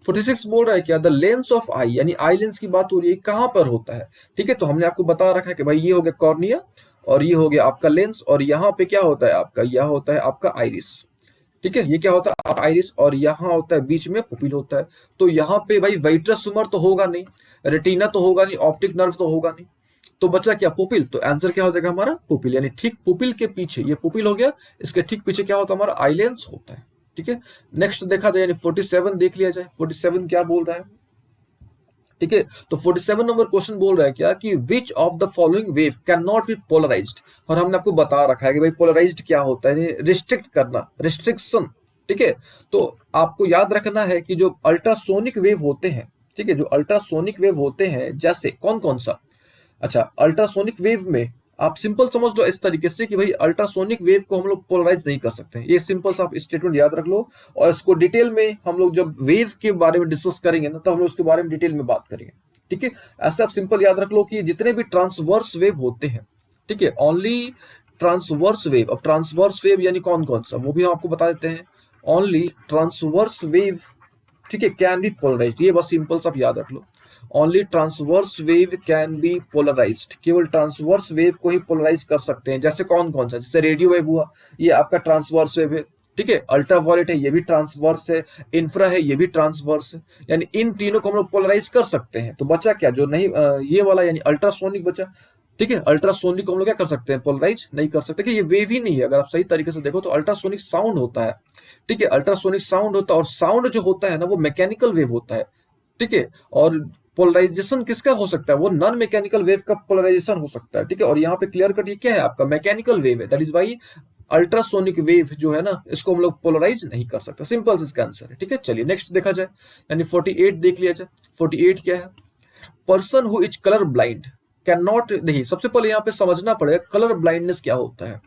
46 बोल रहा है क्या, द लेंस ऑफ आई, यानी आई लेंस की बात हो रही है, कहां पर होता है, ठीक है। तो हमने आपको बता रखा है कि भाई ये हो गया कॉर्निया, और ये हो गया आपका लेंस, और यहाँ पे क्या होता है आपका, यह होता है आपका आइरिस, ठीक है। ये क्या होता है आइरिस, और यहाँ होता है बीच में पुपिल होता है। तो यहाँ पे भाई वाइट्रस ट्यूमर तो होगा नहीं, रेटिना तो होगा नहीं, ऑप्टिक नर्व तो होगा नहीं, तो बचा क्या, पुपिल। तो आंसर क्या हो जाएगा हमारा, पुपिल, यानी ठीक पुपिल के पीछे, ये पुपिल हो गया, इसके ठीक पीछे क्या होता है हमारा आई लेंस होता है, ठीक है। नेक्स्ट देखा जाए, यानी 47 देख लिया जाए। 47 क्या बोल रहा है, ठीक है। तो 47 नंबर क्वेश्चन बोल रहा है क्या कि which of the following wave can not be polarised, और हमने आपको बता रखा है कि भाई पोलराइज्ड क्या होता है, रिस्ट्रिक्ट करना, रिस्ट्रिक्शन, ठीक है। तो आपको याद रखना है कि जो अल्ट्रासोनिक वेव होते हैं, ठीक है, जो अल्ट्रासोनिक वेव होते हैं, जैसे कौन कौन सा, अच्छा अल्ट्रासोनिक वेव में आप सिंपल समझ लो इस तरीके से कि भाई अल्ट्रासोनिक वेव को हम लोग पोलराइज नहीं कर सकते हैं, ये सिंपल सा आप स्टेटमेंट याद रख लो। और इसको डिटेल में हम लोग जब वेव के बारे में डिस्कस करेंगे ना, तो हम लोग उसके बारे में डिटेल में बात करेंगे, ठीक है। ऐसा आप सिंपल याद रख लो कि जितने भी ट्रांसवर्स वेव होते हैं, ठीक है, ओनली ट्रांसवर्स वेव। अब ट्रांसवर्स वेव यानी कौन कौन सा, वो भी हम आपको बता देते हैं। ओनली ट्रांसवर्स वेव, ठीक है, कैन बी पोलराइज्ड, ये बस सिंपल सा आप याद रख लो। Only transverse wave can be polarised, केवल ट्रांसवर्स वेव को ही पोलराइज कर सकते हैं। जैसे कौन कौन सा, जैसे रेडियो वेव हुआ, ये आपका ट्रांसवर्स वेव है, ठीक है। अल्ट्रावायलेट है, ये भी ट्रांसवर्स है। इंफ्रा है, ये भी ट्रांसवर्स है। यानी इन तीनों को हम लोग पोलराइज कर सकते हैं। तो बचा क्या, जो नहीं ये वाला यानी अल्ट्रासोनिक बचा, ठीक है। अल्ट्रासोनिक को हम लोग क्या कर सकते हैं, पोलराइज नहीं कर सकते, कि ये वेव ही नहीं है। अगर आप सही तरीके से देखो तो अल्ट्रासोनिक साउंड होता है, ठीक है, अल्ट्रासोनिक साउंड होता है, और साउंड जो होता है ना वो मैकेनिकल वेव होता है, ठीक है। और पोलराइजेशन किसका हो सकता है, वो नॉन मैकेनिकल वेव का पोलराइजेशन हो सकता है, ठीक है। और यहाँ पे क्लियर कट ये क्या है आपका मैकेनिकल वेव है, that is why ultrasonic wave जो है ना इसको हम लोग पोलराइज नहीं कर सकते, सिंपल इसका आंसर है, ठीक है। चलिए नेक्स्ट देखा जाए, यानी 48 देख लिया जाए। 48 क्या है, person who is colour blind can not, नहीं सबसे पहले यहाँ पे समझना पड़ेगा कलर ब्लाइंडनेस क्या होता है,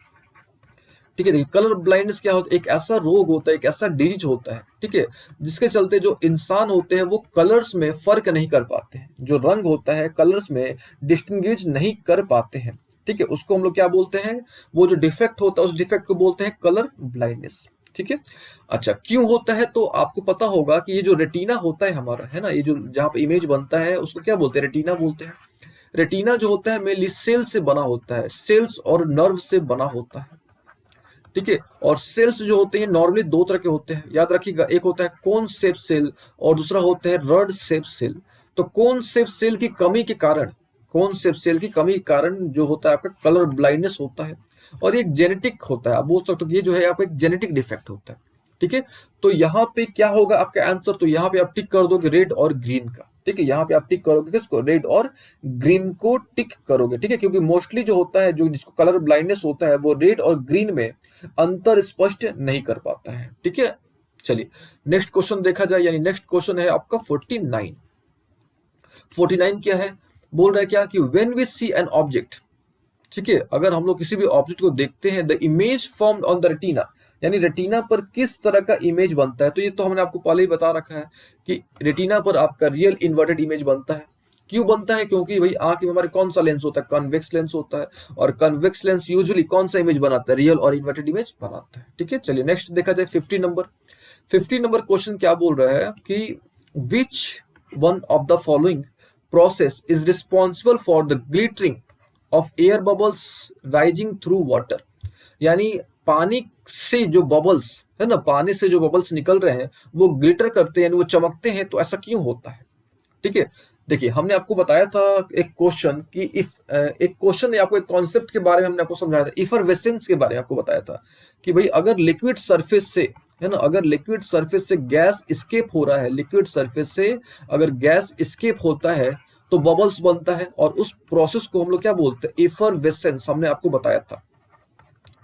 ठीक है। देखिए कलर ब्लाइंडनेस क्या होता है, एक ऐसा रोग होता है, एक ऐसा डिजीज होता है, ठीक है, जिसके चलते जो इंसान होते हैं वो कलर्स में फर्क नहीं कर पाते हैं, जो रंग होता है कलर्स में डिस्टिंग्विश नहीं कर पाते हैं, ठीक है। उसको हम लोग क्या बोलते हैं, वो जो डिफेक्ट होता है उस डिफेक्ट को बोलते हैं कलर ब्लाइंडनेस, ठीक है। अच्छा क्यों होता है, तो आपको पता होगा कि ये जो रेटिना होता है हमारा, है ना, ये जो जहाँ पे इमेज बनता है उसको क्या बोलते हैं, रेटिना बोलते हैं। रेटिना जो होता है मेनली सेल से बना होता है, सेल्स और नर्व से बना होता है, ठीक है। और सेल्स जो होते हैं नॉर्मली दो तरह के होते हैं, याद रखिएगा, एक होता है कोन शेप सेल और दूसरा होता है रड शेप सेल। तो कोन शेप सेल की कमी के कारण, कोन शेप सेल की कमी के कारण जो होता है आपका कलर ब्लाइंडनेस होता है, और ये जेनेटिक होता है, आप बोल सकते हो कि ये जो है आपका एक जेनेटिक डिफेक्ट होता है, ठीक है। तो यहाँ पे क्या होगा आपका आंसर, तो यहाँ पे आप टिक कर दोगे रेड और ग्रीन का, ठीक है। यहाँ पे आप टिक करोगे किसको, रेड और ग्रीन को टिक करोगे, ठीक है, क्योंकि मोस्टली जो होता है जो जिसको कलर ब्लाइंडनेस होता है वो रेड और ग्रीन में अंतर स्पष्ट नहीं कर पाता है, ठीक है। चलिए नेक्स्ट क्वेश्चन देखा जाए, यानी नेक्स्ट क्वेश्चन है आपका 49। 49 क्या है, बोल रहा है क्या कि when we see an object, ठीक है, अगर हम लोग किसी भी ऑब्जेक्ट को देखते हैं, the image formed on the retina, यानी रेटिना पर किस तरह का इमेज बनता है। तो ये तो हमने आपको पहले ही बता रखा है कि रेटिना पर आपका रियल इन्वर्टेड इमेज बनता है। क्यों बनता है? क्योंकि भाई आंख में हमारे कौन सा लेंस होता है? कन्वेक्स लेंस होता है, और कन्वेक्स लेंस यूजुअली कौन सा इमेज बनाता है? रियल और इन्वर्टेड इमेज बनाता है। ठीक है, चलिए नेक्स्ट देखा जाए 50 नंबर। 50 नंबर क्वेश्चन क्या बोल रहा है कि which one of the following process is responsible for the glittering of air bubbles rising through water. यानी पानी से जो बबल्स है ना, पानी से जो बबल्स निकल रहे हैं वो ग्लिटर करते हैं, यानी वो चमकते हैं, तो ऐसा क्यों होता है? ठीक है, देखिए हमने आपको बताया था एक क्वेश्चन कि एक क्वेश्चन या आपको एक कॉन्सेप्ट के बारे में हमने आपको समझाया था, इफरवेसेंस के बारे में आपको बताया था कि भाई अगर लिक्विड सरफेस से, है ना, अगर लिक्विड सरफेस से गैस स्केप हो रहा है, लिक्विड सरफेस से अगर गैस स्केप होता है तो बबल्स बनता है, और उस प्रोसेस को हम लोग क्या बोलते हैं? इफरवेसेंस, हमने आपको बताया था।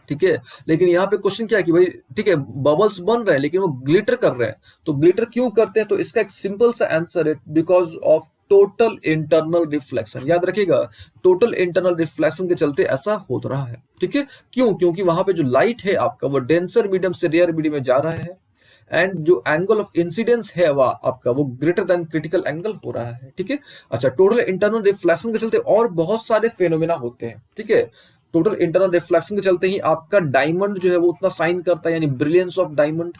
ठीक है, लेकिन यहाँ पे क्वेश्चन क्या है कि भाई ठीक है बबल्स बन रहे हैं लेकिन वो ग्लिटर कर रहे हैं, तो ग्लिटर क्यों करते हैं? तो इसका एक सिंपल सा आंसर है, because of total internal reflection. याद रखिएगा, टोटल इंटरनल रिफ्लेक्शन के चलते ऐसा हो रहा है। ठीक है, क्यों? क्योंकि वहां पे जो लाइट है आपका वो डेंसर मीडियम से रेयर मीडियम में जा रहा है, एंड जो एंगल ऑफ इंसिडेंस है वह आपका वो ग्रेटर देन क्रिटिकल एंगल हो रहा है। ठीक है, अच्छा, टोटल इंटरनल रिफ्लेक्शन के चलते और बहुत सारे फेनोमेना होते हैं। ठीक है, टोटल इंटरनल रिफ्लेक्शन के चलते ही आपका डायमंड जो है वो उतना साइन करता है, यानी ब्रिलियंस ऑफ डायमंड।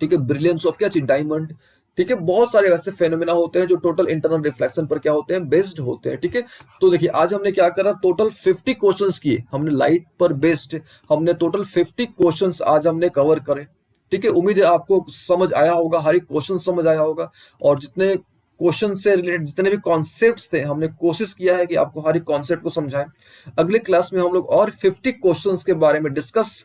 ठीक है, ब्रिलियंस ऑफ क्या चीज? डायमंड। ठीक है, बहुत सारे वैसे फेनोमेना होते हैं जो टोटल इंटरनल रिफ्लेक्शन पर क्या होते हैं? बेस्ड होते हैं। ठीक है, तो देखिए आज हमने क्या करा, टोटल 50 क्वेश्चंस किए हमने लाइट पर बेस्ड, हमने टोटल 50 क्वेश्चंस आज हमने कवर करे। ठीक है, उम्मीद है आपको समझ आया होगा, हर एक क्वेश्चन समझ आया होगा, और जितने क्वेश्चन से रिलेटेड जितने भी कॉन्सेप्ट्स थे हमने कोशिश किया है कि आपको हर एक कॉन्सेप्ट को समझाएं। अगले क्लास में हम लोग और 50 क्वेश्चंस के बारे में डिस्कस